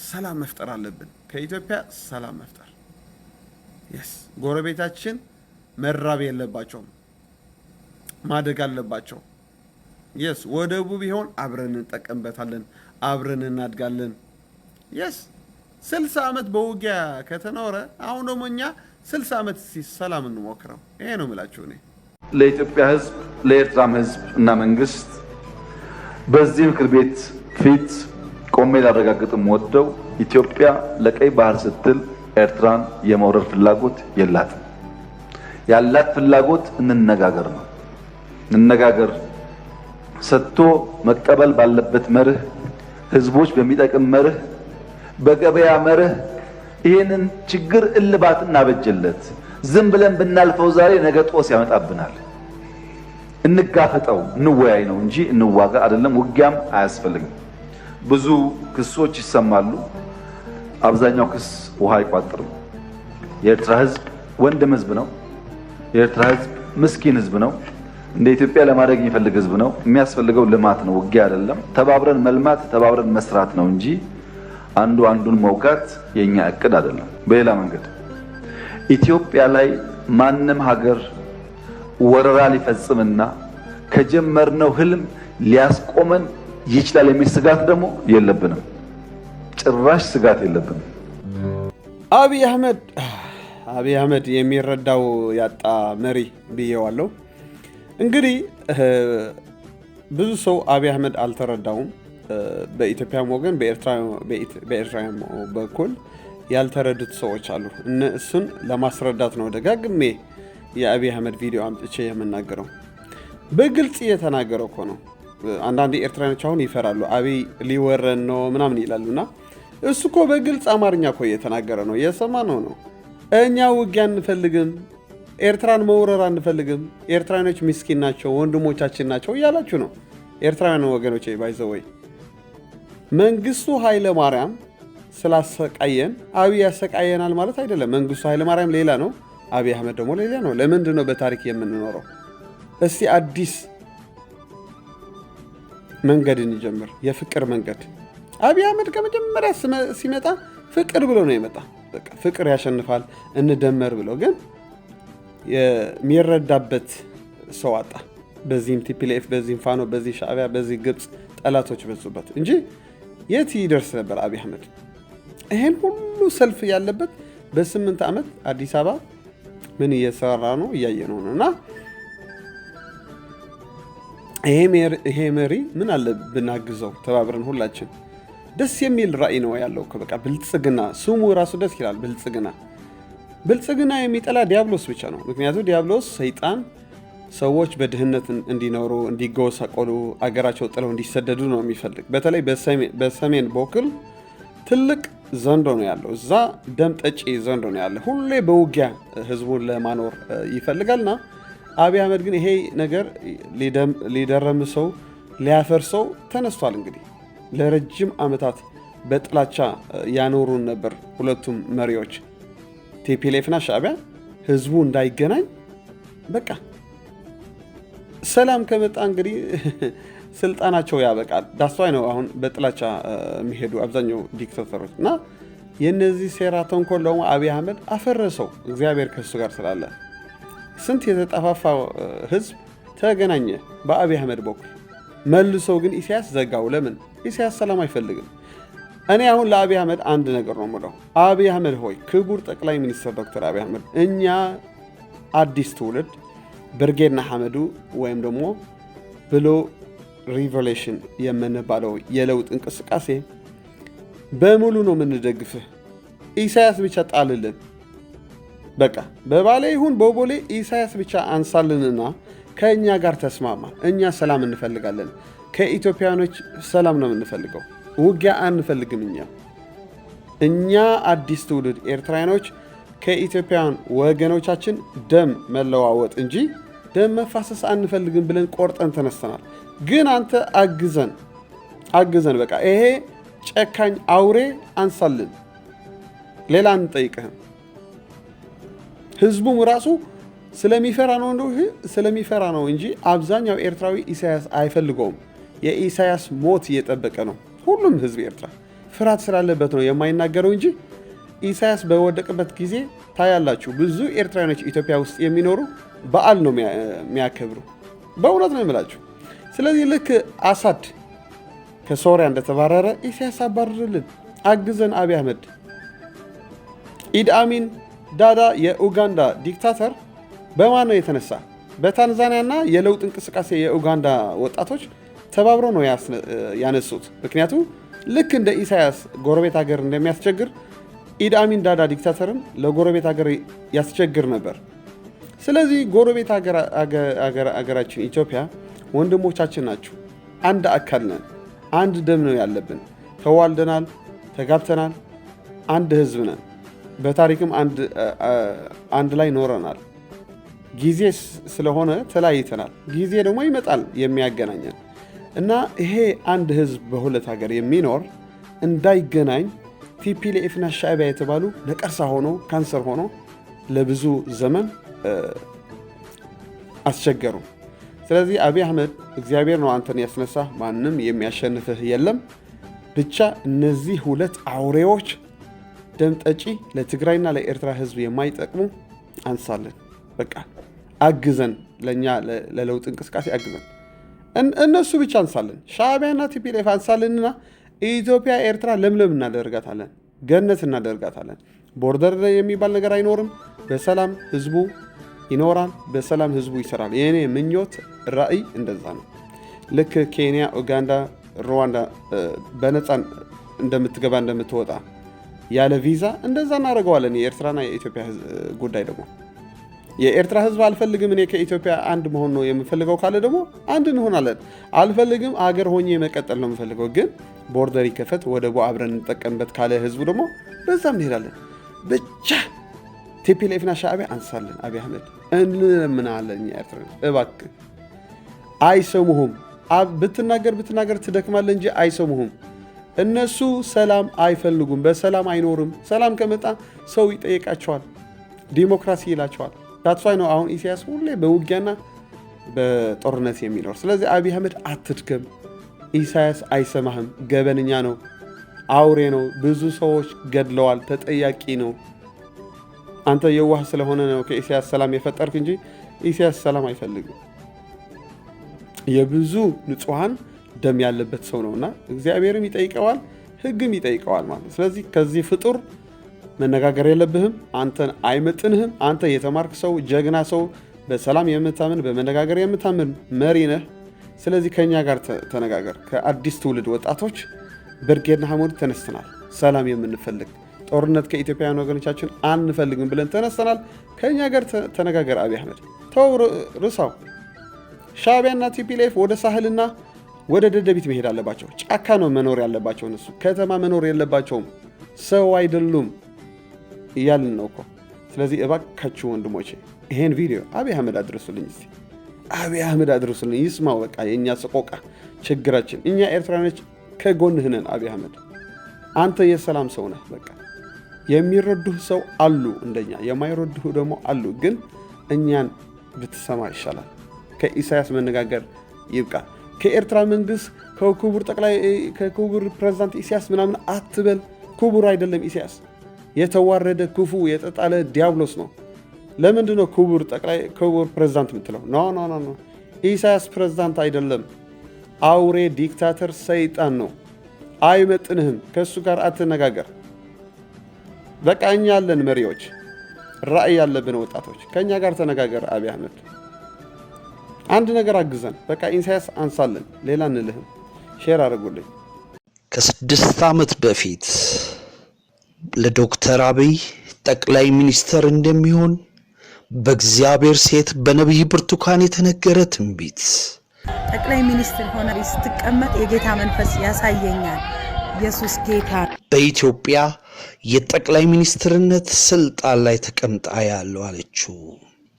ሰላም መፍጠር አለብን። ከኢትዮጵያ ሰላም መፍጠር የስ ጎረቤታችን መራብ የለባቸውም፣ ማደግ አለባቸው። የስ ወደቡ ቢሆን አብረን እንጠቀምበታለን፣ አብረን እናድጋለን። የስ 60 ዓመት በውጊያ ከተኖረ አሁን ደግሞ እኛ 60 ዓመት ሰላም እንሞክረው። ይሄ ነው የምላችሁ እኔ ለኢትዮጵያ ሕዝብ ለኤርትራም ሕዝብ እና መንግስት በዚህ ምክር ቤት ፊት ቆሜ ላረጋግጥም ወደው ኢትዮጵያ ለቀይ ባህር ስትል ኤርትራን የመውረር ፍላጎት የላትም። ያላት ፍላጎት እንነጋገር ነው። እንነጋገር ሰጥቶ መቀበል ባለበት መርህ፣ ህዝቦች በሚጠቅም መርህ፣ በገበያ መርህ ይሄንን ችግር እልባት እናበጀለት። ዝም ብለን ብናልፈው ዛሬ ነገ ጦስ ያመጣብናል። እንጋፈጠው፣ እንወያይ ነው እንጂ እንዋጋ አይደለም። ውጊያም አያስፈልግም። ብዙ ክሶች ይሰማሉ። አብዛኛው ክስ ውሃ አይቋጥርም። የኤርትራ ህዝብ ወንድም ህዝብ ነው። የኤርትራ ህዝብ ምስኪን ህዝብ ነው። እንደ ኢትዮጵያ ለማደግ የሚፈልግ ህዝብ ነው። የሚያስፈልገው ልማት ነው፣ ውጊያ አይደለም። ተባብረን መልማት፣ ተባብረን መስራት ነው እንጂ አንዱ አንዱን መውጋት የኛ እቅድ አይደለም። በሌላ መንገድ ኢትዮጵያ ላይ ማንም ሀገር ወረራ ሊፈጽምና ከጀመርነው ህልም ሊያስቆመን ይችላል የሚል ስጋት ደግሞ የለብንም። ጭራሽ ስጋት የለብንም። አብይ አህመድ የሚረዳው ያጣ መሪ ብዬዋለሁ። እንግዲህ ብዙ ሰው አብይ አህመድ አልተረዳውም። በኢትዮጵያም ወገን በኤርትራም በኩል ያልተረዱት ሰዎች አሉ። እሱን ለማስረዳት ነው ደጋግሜ የአብይ አህመድ ቪዲዮ አምጥቼ የምናገረው። በግልጽ እየተናገረው እኮ ነው። አንዳንድ ኤርትራኖች አሁን ይፈራሉ፣ አብይ ሊወረን ነው ምናምን ይላሉና እሱ እኮ በግልጽ አማርኛ እኮ እየተናገረ ነው። የሰማነው ነው። እኛ ውጊያ አንፈልግም፣ ኤርትራን መውረር አንፈልግም፣ ኤርትራኖች ምስኪን ናቸው፣ ወንድሞቻችን ናቸው እያላችሁ ነው። ኤርትራውያን ወገኖቼ ባይዘወይ መንግስቱ ኃይለ ማርያም ስላሰቃየን አብይ ያሰቃየናል ማለት አይደለም። መንግስቱ ኃይለ ማርያም ሌላ ነው፣ አብይ አህመድ ደግሞ ሌላ ነው። ለምንድን ነው በታሪክ የምንኖረው? እስቲ አዲስ መንገድ እንጀምር፣ የፍቅር መንገድ። አብይ አህመድ ከመጀመሪያ ሲመጣ ፍቅር ብሎ ነው የመጣ። በቃ ፍቅር ያሸንፋል እንደመር ብሎ፣ ግን የሚረዳበት ሰው አጣ። በዚህም ቲፒኤልኤፍ፣ በዚህም ፋኖ፣ በዚህ ሻዕቢያ፣ በዚህ ግብፅ ጠላቶች በዙበት እንጂ የት ይደርስ ነበር አብይ አህመድ? ይሄን ሁሉ ሰልፍ ያለበት በ8 ዓመት አዲስ አበባ ምን እየሰራ ነው እያየ ነው እና ይሄ መሪ ምን አለ ብናግዘው ተባብረን ሁላችን። ደስ የሚል ራዕይ ነው ያለው። በቃ ብልጽግና ስሙ ራሱ ደስ ይላል። ብልጽግና የሚጠላ ዲያብሎስ ብቻ ነው። ምክንያቱም ዲያብሎስ ሰይጣን ሰዎች በድህነት እንዲኖሩ፣ እንዲጎሳቆሉ፣ አገራቸው ጥለው እንዲሰደዱ ነው የሚፈልግ። በተለይ በሰሜን በኩል ትልቅ ዘንዶ ነው ያለው። እዛ ደም ጠጪ ዘንዶ ነው ያለ። ሁሌ በውጊያ ህዝቡን ለማኖር ይፈልጋልና አብይ አህመድ ግን ይሄ ነገር ሊደረምሰው ሊያፈርሰው ተነስቷል። እንግዲህ ለረጅም ዓመታት በጥላቻ ያኖሩን ነበር ሁለቱም መሪዎች ቲፒኤልኤፍና ሻዕቢያ። ህዝቡ እንዳይገናኝ በቃ ሰላም ከመጣ እንግዲህ ስልጣናቸው ያበቃል። ዳስዋይ ነው አሁን በጥላቻ የሚሄዱ አብዛኛው ዲክታተሮች እና የነዚህ ሴራ ተንኮል ደግሞ አብይ አህመድ አፈረሰው። እግዚአብሔር ከሱ ጋር ስላለ ስንት የተጠፋፋ ህዝብ ተገናኘ በአብይ አህመድ በኩል። መልሶ ግን ኢሳያስ ዘጋው። ለምን? ኢሳያስ ሰላም አይፈልግም። እኔ አሁን ለአብይ አህመድ አንድ ነገር ነው የምለው። አብይ አህመድ ሆይ፣ ክቡር ጠቅላይ ሚኒስትር ዶክተር አብይ አህመድ፣ እኛ አዲስ ትውልድ ብርጌድና ሐመዱ ወይም ደግሞ ብሎ ሪቮሉሽን የምንባለው የለውጥ እንቅስቃሴ በሙሉ ነው የምንደግፍህ። ኢሳያስ ብቻ ጣልልን። በቃ በባሌ ይሁን በቦሌ ኢሳያስ ብቻ አንሳልንና ከእኛ ጋር ተስማማ። እኛ ሰላም እንፈልጋለን። ከኢትዮጵያኖች ሰላም ነው የምንፈልገው፣ ውጊያ አንፈልግም። እኛ አዲስ ትውልድ ኤርትራውያኖች ከኢትዮጵያውያን ወገኖቻችን ደም መለዋወጥ እንጂ ደም መፋሰስ አንፈልግም ብለን ቆርጠን ተነስተናል። ግን አንተ አግዘን፣ አግዘን። በቃ ይሄ ጨካኝ አውሬ አንሳልን። ሌላ አንጠይቅህም። ህዝቡም ራሱ ስለሚፈራ ነው እንጂ አብዛኛው ኤርትራዊ ኢሳያስ አይፈልገውም። የኢሳያስ ሞት እየጠበቀ ነው ሁሉም ህዝብ ኤርትራ። ፍርሃት ስላለበት ነው የማይናገረው እንጂ ኢሳያስ በወደቀበት ጊዜ ታያላችሁ። ብዙ ኤርትራውያኖች ኢትዮጵያ ውስጥ የሚኖሩ በዓል ነው የሚያከብሩ። በእውነት ነው የምላችሁ። ስለዚህ ልክ አሳድ ከሶሪያ እንደተባረረ ኢሳያስ አባርርልን፣ አግዘን። አብይ አህመድ ኢዲ አሚን ዳዳ የኡጋንዳ ዲክታተር በማን ነው የተነሳ? በታንዛኒያና የለውጥ እንቅስቃሴ የኡጋንዳ ወጣቶች ተባብረው ነው ያነሱት። ምክንያቱም ልክ እንደ ኢሳያስ ጎረቤት ሀገር እንደሚያስቸግር ኢዲ አሚን ዳዳ ዲክታተርን ለጎረቤት ሀገር ያስቸግር ነበር። ስለዚህ ጎረቤት ሀገራችን ኢትዮጵያ ወንድሞቻችን ናቸው። አንድ አካል ነን። አንድ ደም ነው ያለብን። ተዋልደናል፣ ተጋብተናል፣ አንድ ህዝብ ነን። በታሪክም አንድ ላይ ኖረናል። ጊዜ ስለሆነ ተለያይተናል። ጊዜ ደግሞ ይመጣል የሚያገናኘን እና ይሄ አንድ ህዝብ በሁለት ሀገር የሚኖር እንዳይገናኝ ቲፒኤልኤፍና ሻዕቢያ የተባሉ ነቀርሳ ሆኖ ካንሰር ሆኖ ለብዙ ዘመን አስቸገሩ። ስለዚህ አብይ አህመድ እግዚአብሔር ነው አንተን ያስነሳ፣ ማንም የሚያሸንፍህ የለም። ብቻ እነዚህ ሁለት አውሬዎች ደም ጠጪ ለትግራይና ለኤርትራ ህዝብ የማይጠቅሙ አንሳለን። በቃ አግዘን፣ ለኛ ለለውጥ እንቅስቃሴ አግዘን። እነሱ ብቻ አንሳለን። ሻዕቢያና ቲፒኤልኤፍ አንሳልንና ኢትዮጵያ ኤርትራ ለምለም እናደርጋታለን፣ ገነት እናደርጋታለን። ቦርደር የሚባል ነገር አይኖርም። በሰላም ህዝቡ ይኖራል፣ በሰላም ህዝቡ ይሰራል። የኔ ምኞት ራዕይ እንደዛ ነው። ልክ ኬንያ፣ ኡጋንዳ፣ ሩዋንዳ በነፃ እንደምትገባ እንደምትወጣ ያለ ቪዛ እንደዛ እናደርገዋለን። የኤርትራና የኢትዮጵያ ጉዳይ ደግሞ የኤርትራ ህዝብ አልፈልግም እኔ ከኢትዮጵያ አንድ መሆን ነው የምፈልገው ካለ ደግሞ አንድ እንሆናለን። አልፈልግም አገር ሆኜ መቀጠል ነው የምፈልገው ግን ቦርደር ይከፈት ወደቡ አብረን እንጠቀምበት ካለ ህዝቡ ደግሞ በዛም እንሄዳለን። ብቻ ቲፒኤልኤፍና ሻዕቢያ አንሳለን። አብይ አህመድ እንለምናለን። ኤርትራ እባክህ አይሰሙህም። ብትናገር ትደክማለህ እንጂ አይሰሙህም። እነሱ ሰላም አይፈልጉም። በሰላም አይኖርም። ሰላም ከመጣ ሰው ይጠይቃቸዋል፣ ዲሞክራሲ ይላቸዋል። ታትፋይ ነው አሁን ኢሳያስ ሁሌ በውጊያና በጦርነት የሚኖር። ስለዚህ አብይ አህመድ አትድከም። ኢሳያስ አይሰማህም። ገበንኛ ነው፣ አውሬ ነው። ብዙ ሰዎች ገድለዋል፣ ተጠያቂ ነው። አንተ የዋህ ስለሆነ ነው ከኢሳያስ ሰላም የፈጠርክ እንጂ ኢሳያስ ሰላም አይፈልግም። የብዙ ንጹሃን ደም ያለበት ሰው ነውና እግዚአብሔርም ይጠይቀዋል፣ ህግም ይጠይቀዋል ማለት። ስለዚህ ከዚህ ፍጡር መነጋገር የለብህም። አንተን አይመጥንህም። አንተ የተማርክ ሰው፣ ጀግና ሰው፣ በሰላም የምታምን በመነጋገር የምታምን መሪ ነህ። ስለዚህ ከኛ ጋር ተነጋገር። ከአዲስ ትውልድ ወጣቶች ብርጌድና ሐሙድ ተነስተናል። ሰላም የምንፈልግ ጦርነት ከኢትዮጵያውያን ወገኖቻችን አንፈልግም ብለን ተነስተናል። ከኛ ጋር ተነጋገር። አብይ አህመድ ተው፣ ርሳው። ሻዕቢያና ቲፒኤልኤፍ ወደ ሳህልና ወደ ደደቢት መሄድ አለባቸው። ጫካ ነው መኖር ያለባቸው። እነሱ ከተማ መኖር የለባቸውም። ሰው አይደሉም እያልን ነው እኮ። ስለዚህ እባካችሁ ወንድሞቼ ይሄን ቪዲዮ አብይ አህመድ አድርሱልኝ። እስቲ አብይ አህመድ አድርሱልኝ፣ ይስማው። በቃ የእኛ ሰቆቃ ችግራችን፣ እኛ ኤርትራኖች ከጎንህ ነን። አብይ አህመድ አንተ የሰላም ሰው ነህ። በቃ የሚረዱህ ሰው አሉ፣ እንደኛ የማይረዱህ ደግሞ አሉ። ግን እኛን ብትሰማ ይሻላል። ከኢሳያስ መነጋገር ይብቃ። ከኤርትራ መንግስት ከክቡር ፕሬዝዳንት ኢሳያስ ምናምን አትበል። ክቡር አይደለም ኢሳያስ፣ የተዋረደ ክፉ የተጣለ ዲያብሎስ ነው። ለምንድን ነው ክቡር ፕሬዝዳንት የምትለው? ኖ ኢሳያስ ፕሬዝዳንት አይደለም፣ አውሬ ዲክታተር ሰይጣን ነው። አይመጥንህም። ከእሱ ጋር አትነጋገር። በቃ እኛ ያለን መሪዎች፣ ራዕይ ያለብን ወጣቶች ከእኛ ጋር ተነጋገር። አብይ አህመድ አንድ ነገር አግዘን። በቃ ኢሳያስ አንሳለን፣ ሌላ እንልህም። ሼር አድርጉልኝ። ከ6 ዓመት በፊት ለዶክተር አብይ ጠቅላይ ሚኒስተር እንደሚሆን በእግዚአብሔር ሴት በነቢይ ብርቱካን የተነገረ ትንቢት። ጠቅላይ ሚኒስትር ሆነ ስትቀመጥ የጌታ መንፈስ ያሳየኛል። ኢየሱስ ጌታ። በኢትዮጵያ የጠቅላይ ሚኒስትርነት ስልጣን ላይ ተቀምጣ ያለው አለችው።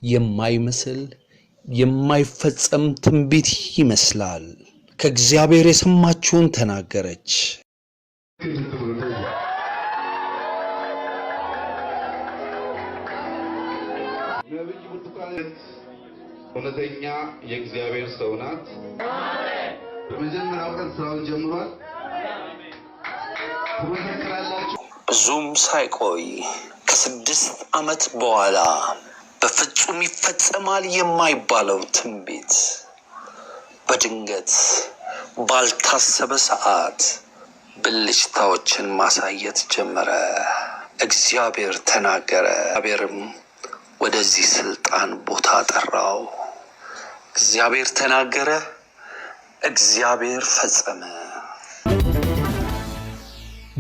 የማይመስል የማይፈጸም ትንቢት ይመስላል። ከእግዚአብሔር የሰማችውን ተናገረች። ነብይ ብርቱካን እውነተኛ የእግዚአብሔር ሰው ናት። በመጀመሪያው ቀን ስራውን ጀምሯል። ትመሰክራላችሁ። ብዙም ሳይቆይ ከ6 ዓመት በኋላ በፍጹም ይፈጸማል የማይባለው ትንቢት በድንገት ባልታሰበ ሰዓት ብልጭታዎችን ማሳየት ጀመረ። እግዚአብሔር ተናገረ። እግዚአብሔርም ወደዚህ ስልጣን ቦታ ጠራው። እግዚአብሔር ተናገረ፣ እግዚአብሔር ፈጸመ።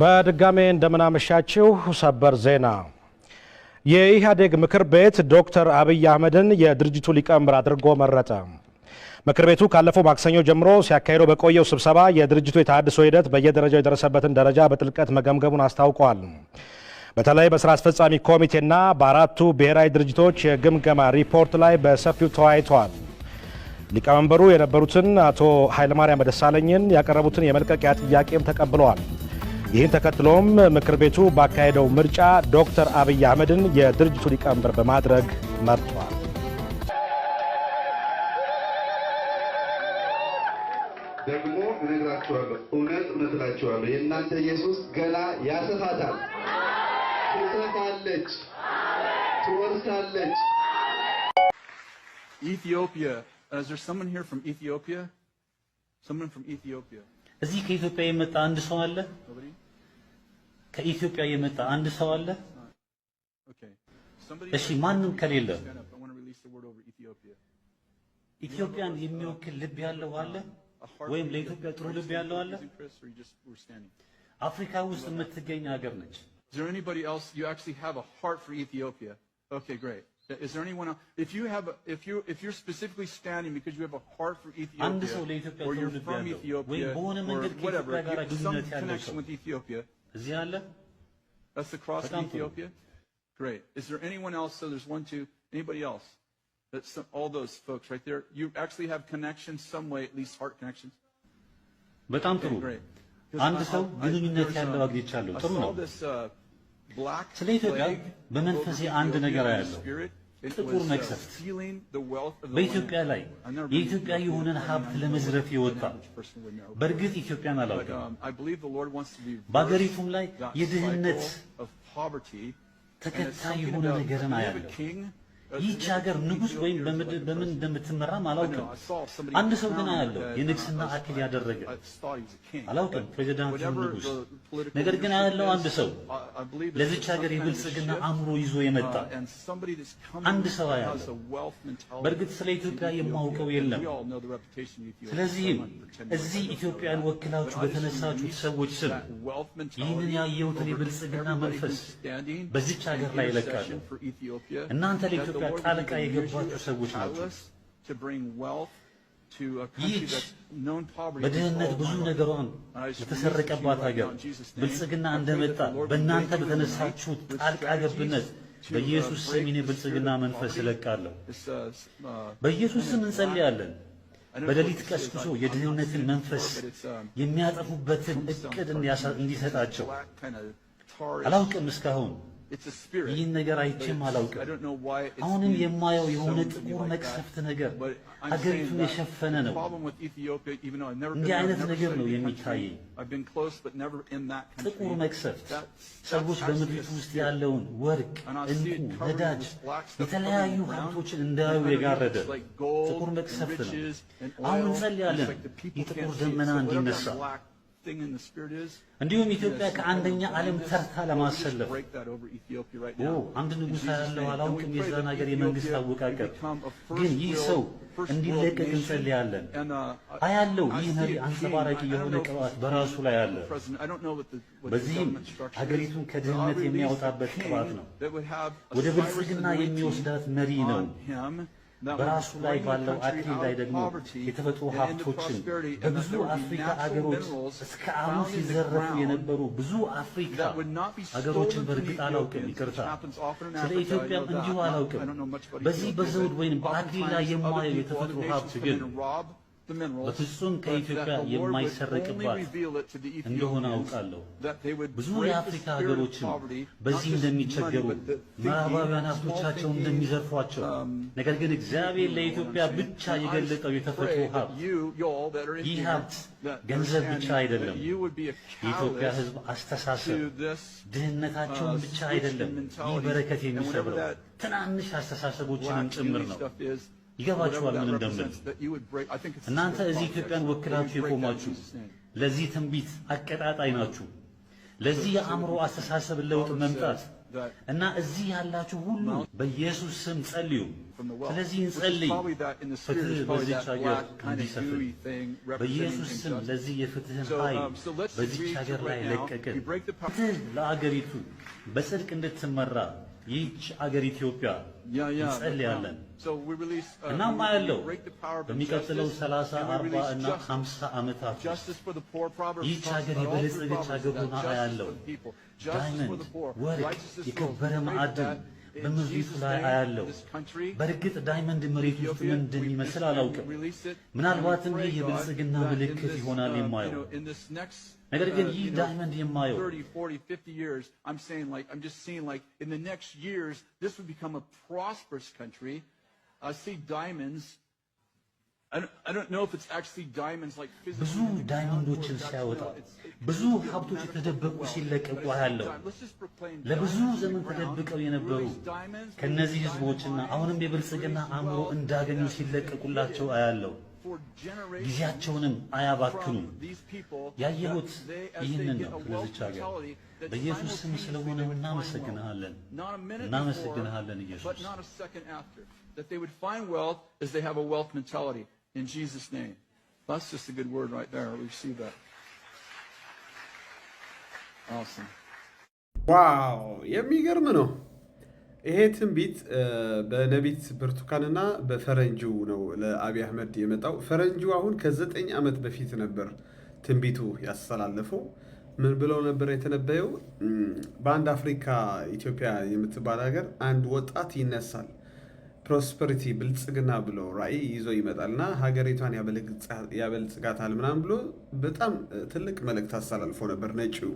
በድጋሜ እንደምናመሻችሁ ሰበር ዜና። የኢህአዴግ ምክር ቤት ዶክተር አብይ አህመድን የድርጅቱ ሊቀመንበር አድርጎ መረጠ። ምክር ቤቱ ካለፈው ማክሰኞ ጀምሮ ሲያካሂደው በቆየው ስብሰባ የድርጅቱ የተሃድሶ ሂደት በየደረጃው የደረሰበትን ደረጃ በጥልቀት መገምገሙን አስታውቋል። በተለይ በስራ አስፈጻሚ ኮሚቴና በአራቱ ብሔራዊ ድርጅቶች የግምገማ ሪፖርት ላይ በሰፊው ተወያይቷል። ሊቀመንበሩ የነበሩትን አቶ ኃይለማርያም ደሳለኝን ያቀረቡትን የመልቀቂያ ጥያቄም ተቀብለዋል። ይህን ተከትሎም ምክር ቤቱ ባካሄደው ምርጫ ዶክተር አብይ አህመድን የድርጅቱ ሊቀመንበር በማድረግ መርጧል። ደግሞ እነግራችኋለሁ፣ እውነት እላችኋለሁ፣ የእናንተ ኢየሱስ ገና ያሰፋታል፣ ትሰፋለች፣ ትወርሳለች። Ethiopia. Is there someone here from Ethiopia? Someone from Ethiopia? እዚህ ከኢትዮጵያ የመጣ አንድ ሰው አለ? ከኢትዮጵያ የመጣ አንድ ሰው አለ? እሺ ማንም ከሌለ ኢትዮጵያን የሚወክል ልብ ያለው አለ? ወይም ለኢትዮጵያ ጥሩ ልብ ያለው አለ? አፍሪካ ውስጥ የምትገኝ ሀገር ነች። Is there anybody else you actually have a heart for Ethiopia? Okay, great. Is there anyone else? If you're specifically standing because you have a heart for Ethiopia, or you're from Ethiopia, or whatever, you have some connection with Ethiopia. That's the cross of Ethiopia. Great. Is there anyone else? So there's 1, 2. Anybody else? That's all those folks right there. You actually have connections some way, at least heart connections. በጣም ጥሩ። አንድ ሰው ግንኙነት ያለው አግኝቻለሁ። ጥሩ ነው። ስለ ኢትዮጵያ በመንፈሴ አንድ ነገር ያለው ጥቁር መቅሰፍት በኢትዮጵያ ላይ የኢትዮጵያ የሆነን ሀብት ለመዝረፍ የወጣ በእርግጥ ኢትዮጵያን አላውቅም። በአገሪቱም ላይ የድህነት ተከታይ የሆነ ነገርን አያለው። ይህች ሀገር ንጉሥ ወይም በምን እንደምትመራም አላውቅም። አንድ ሰው ግን አያለው የንግስና አክል ያደረገ አላውቅም፣ ፕሬዚዳንት ንጉሥ። ነገር ግን አያለው አንድ ሰው ለዚች ሀገር የብልጽግና አእምሮ ይዞ የመጣ አንድ ሰው አያለው። በእርግጥ ስለ ኢትዮጵያ የማውቀው የለም። ስለዚህም እዚህ ኢትዮጵያን ወክላችሁ በተነሳችሁት ሰዎች ስም ይህንን ያየሁትን የብልጽግና መንፈስ በዚች ሀገር ላይ ይለቃሉ። እናንተ ለኢትዮጵያ ጣልቃ የገባችሁ ሰዎች ናቸው። ይህች በድህነት ብዙ ነገሯን የተሰረቀባት ሀገር ብልጽግና እንደመጣ በእናንተ በተነሳችሁት ጣልቃ ገብነት በኢየሱስ ስም ይህን የብልጽግና መንፈስ እለቃለሁ። በኢየሱስ ስም እንጸልያለን። በሌሊት ቀስቅሶ የድህነትን መንፈስ የሚያጠፉበትን እቅድ እንዲሰጣቸው አላውቅም እስካሁን ይህን ነገር አይቼም አላውቅም። አሁንም የማየው የሆነ ጥቁር መቅሰፍት ነገር ሀገሪቱን የሸፈነ ነው። እንዲህ አይነት ነገር ነው የሚታየኝ። ጥቁር መቅሰፍት ሰዎች በምድሪቱ ውስጥ ያለውን ወርቅ፣ እንቁ፣ ነዳጅ፣ የተለያዩ ሀብቶችን እንዳያዩ የጋረደ ጥቁር መቅሰፍት ነው። አሁን እንጸልያለን ይህ ጥቁር ደመና እንዲነሳ እንዲሁም ኢትዮጵያ ከአንደኛ ዓለም ተርታ ለማሰለፍ አንድ ንጉሥ ያለው አላውቅም የዛን ሀገር የመንግስት አወቃቀር ግን ይህ ሰው እንዲለቀቅ እንጸልያለን። አያለው ይህ መሪ አንጸባራቂ የሆነ ቅባት በራሱ ላይ አለ። በዚህም ሀገሪቱን ከድህነት የሚያወጣበት ቅባት ነው። ወደ ብልጽግና የሚወስዳት መሪ ነው። በራሱ ላይ ባለው አክሊል ላይ ደግሞ የተፈጥሮ ሀብቶችን በብዙ አፍሪካ አገሮች እስከ አሁን ሲዘረፉ የነበሩ ብዙ አፍሪካ አገሮችን በእርግጥ አላውቅም፣ ይቅርታ ስለ ኢትዮጵያም እንዲሁ አላውቅም። በዚህ በዘውድ ወይም በአክሊል ላይ የማየው የተፈጥሮ ሀብት ግን በፍጹም ከኢትዮጵያ የማይሰረቅባት እንደሆነ አውቃለሁ። ብዙ የአፍሪካ ሀገሮችም በዚህ እንደሚቸገሩ፣ ምዕራባውያን ሀብቶቻቸውን እንደሚዘርፏቸው፣ ነገር ግን እግዚአብሔር ለኢትዮጵያ ብቻ የገለጠው የተፈጥሮ ሀብት ይህ ሀብት ገንዘብ ብቻ አይደለም። የኢትዮጵያ ሕዝብ አስተሳሰብ ድህነታቸውን ብቻ አይደለም ይህ በረከት የሚሰብረው ትናንሽ አስተሳሰቦችንም ጭምር ነው። ይገባችኋል ምን እንደምል? እናንተ እዚህ ኢትዮጵያን ወክላችሁ የቆማችሁ ለዚህ ትንቢት አቀጣጣይ ናችሁ። ለዚህ የአእምሮ አስተሳሰብ ለውጥ መምጣት እና እዚህ ያላችሁ ሁሉ በኢየሱስ ስም ጸልዩ። ስለዚህ እንጸልይ፣ ፍትህ በዚች ሀገር እንዲሰፍን በኢየሱስ ስም ለዚህ የፍትህን ኃይል በዚች ሀገር ላይ ለቀቅን። ፍትህ ለአገሪቱ በጽድቅ እንድትመራ ይህች አገር ኢትዮጵያ እንጸልያለን። እናም አያለው በሚቀጥለው 30፣ 40 እና 50 ዓመታት ይህች ሀገር የበለጸገች ሀገር ሆና አያለው። ዳይመንድ፣ ወርቅ፣ የከበረ ማዕድን በምድሪቱ ላይ አያለው። በእርግጥ ዳይመንድ መሬት ውስጥ ምን እንደሚመስል አላውቅም። ምናልባትም ይህ የብልጽግና ምልክት ይሆናል የማየው። ነገር ግን ይህ ዳይመንድ የማየው 30, 40, 50 years, I'm just seeing like in the next years, this would become a prosperous country. I see diamonds. I don't know if it's actually diamonds like physically. ብዙ ዳይመንዶችን ሲያወጣ ብዙ ሀብቶች የተደበቁ ሲለቀቁ አያለው። ለብዙ ዘመን ተደብቀው የነበሩ ከነዚህ ህዝቦችና አሁንም የብልጽግና አእምሮ እንዳገኙ ሲለቀቁላቸው አያለው። ጊዜያቸውንም አያባክኑም። ያየሁት ይህንን ነው። ለዚች ሀገር በኢየሱስ ስም ስለሆነ እናመሰግንሃለን፣ እናመሰግንሃለን ኢየሱስ። That they would find wealth as they have a wealth mentality in Jesus' name. That's just a good word right there. We receive that. Awesome. ዋው የሚገርም ነው። ይሄ ትንቢት በነቢት ብርቱካንና በፈረንጁ ነው ለአብይ አህመድ የመጣው። ፈረንጁ አሁን ከ9 ዓመት በፊት ነበር ትንቢቱ ያስተላለፈው። ምን ብለው ነበር የተነበየው? በአንድ አፍሪካ ኢትዮጵያ የምትባል ሀገር አንድ ወጣት ይነሳል፣ ፕሮስፐሪቲ ብልጽግና ብሎ ራዕይ ይዞ ይመጣልና ሀገሪቷን ያበልጽጋታል ምናምን ብሎ በጣም ትልቅ መልእክት አስተላልፎ ነበር ነጭው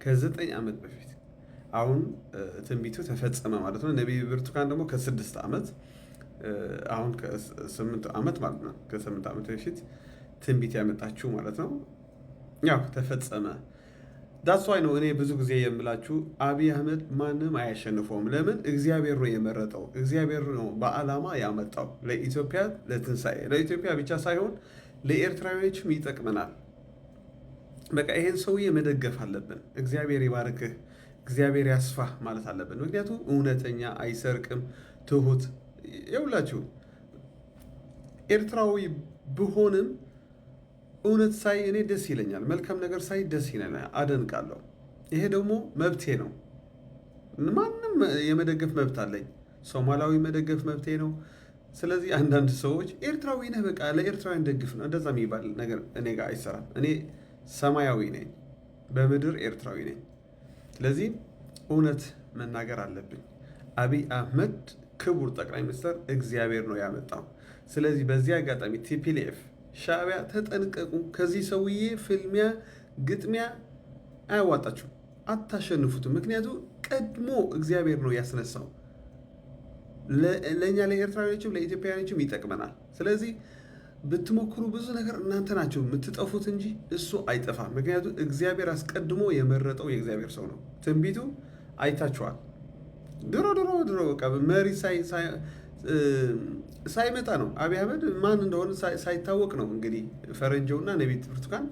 ከ9 ዓመት በፊት። አሁን ትንቢቱ ተፈጸመ ማለት ነው። ነቢይ ብርቱካን ደግሞ ከ6 ዓመት አሁን ከ8 ዓመት ማለት ነው። ከ8 ዓመት በፊት ትንቢት ያመጣችው ማለት ነው። ያው ተፈጸመ። ዳስ ዋይ ነው እኔ ብዙ ጊዜ የምላችሁ አብይ አህመድ ማንም አያሸንፈውም። ለምን? እግዚአብሔር ነው የመረጠው። እግዚአብሔር ነው በዓላማ ያመጣው ለኢትዮጵያ ለትንሣኤ። ለኢትዮጵያ ብቻ ሳይሆን ለኤርትራዊዎችም ይጠቅመናል። በቃ ይሄን ሰውዬ መደገፍ አለብን። እግዚአብሔር ይባርክህ፣ እግዚአብሔር ያስፋህ ማለት አለብን። ምክንያቱም እውነተኛ፣ አይሰርቅም፣ ትሁት። ይኸውላችሁ ኤርትራዊ ብሆንም እውነት ሳይ እኔ ደስ ይለኛል። መልካም ነገር ሳይ ደስ ይለኛል፣ አደንቃለሁ። ይሄ ደግሞ መብቴ ነው። ማንም የመደገፍ መብት አለኝ። ሶማላዊ መደገፍ መብቴ ነው። ስለዚህ አንዳንድ ሰዎች ኤርትራዊ ነህ በቃ ለኤርትራውያን ደግፍ ነው እንደዛ የሚባል ነገር እኔ ጋር አይሰራም። እኔ ሰማያዊ ነኝ፣ በምድር ኤርትራዊ ነኝ። ስለዚህ እውነት መናገር አለብኝ። አብይ አህመድ ክቡር ጠቅላይ ሚኒስትር እግዚአብሔር ነው ያመጣው። ስለዚህ በዚህ አጋጣሚ ቲፒኤልኤፍ ሻዕቢያ ተጠንቀቁ። ከዚህ ሰውዬ ፍልሚያ ግጥሚያ አያዋጣችሁም፣ አታሸንፉትም። ምክንያቱም ቀድሞ እግዚአብሔር ነው ያስነሳው። ለእኛ ለኤርትራውያኖችም ለኢትዮጵያውያኖችም ይጠቅመናል። ስለዚህ ብትሞክሩ ብዙ ነገር እናንተ ናቸው የምትጠፉት እንጂ እሱ አይጠፋም። ምክንያቱም እግዚአብሔር አስቀድሞ የመረጠው የእግዚአብሔር ሰው ነው። ትንቢቱ አይታችኋል። ድሮ መሪ ሳይመጣ ነው አብይ አህመድ ማን እንደሆነ ሳይታወቅ ነው እንግዲህ ፈረንጆውና ነቢት ብርቱካን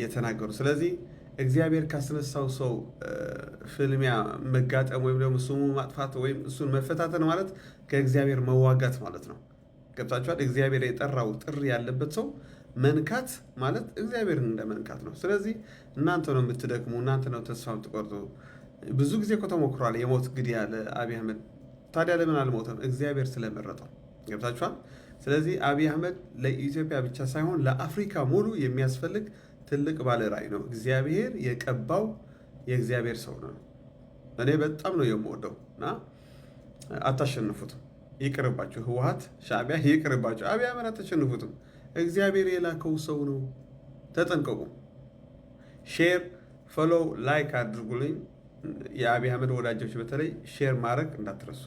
የተናገሩ። ስለዚህ እግዚአብሔር ካስነሳው ሰው ፍልሚያ መጋጠም ወይም ደግሞ ስሙ ማጥፋት ወይም እሱን መፈታተን ማለት ከእግዚአብሔር መዋጋት ማለት ነው። ገብታችኋል? እግዚአብሔር የጠራው ጥሪ ያለበት ሰው መንካት ማለት እግዚአብሔርን እንደ መንካት ነው። ስለዚህ እናንተ ነው የምትደክሙ፣ እናንተ ነው ተስፋ የምትቆርጡ። ብዙ ጊዜ እኮ ተሞክሯል የሞት ግድያ ለአብይ አህመድ። ታዲያ ለምን አልሞተም? እግዚአብሔር ስለመረጠው። ገብታችኋል? ስለዚህ አብይ አህመድ ለኢትዮጵያ ብቻ ሳይሆን ለአፍሪካ ሙሉ የሚያስፈልግ ትልቅ ባለ ራዕይ ነው። እግዚአብሔር የቀባው የእግዚአብሔር ሰው ነው። እኔ በጣም ነው የምወደው እና አታሸንፉትም። ይቅርባችሁ፣ ህወሓት ሻዕቢያ ይቅርባችሁ። አብይ አህመድ አታሸንፉትም። እግዚአብሔር የላከው ሰው ነው። ተጠንቀቁ። ሼር፣ ፎሎው፣ ላይክ አድርጉልኝ። የአብይ አህመድ ወዳጆች በተለይ ሼር ማድረግ እንዳትረሱ።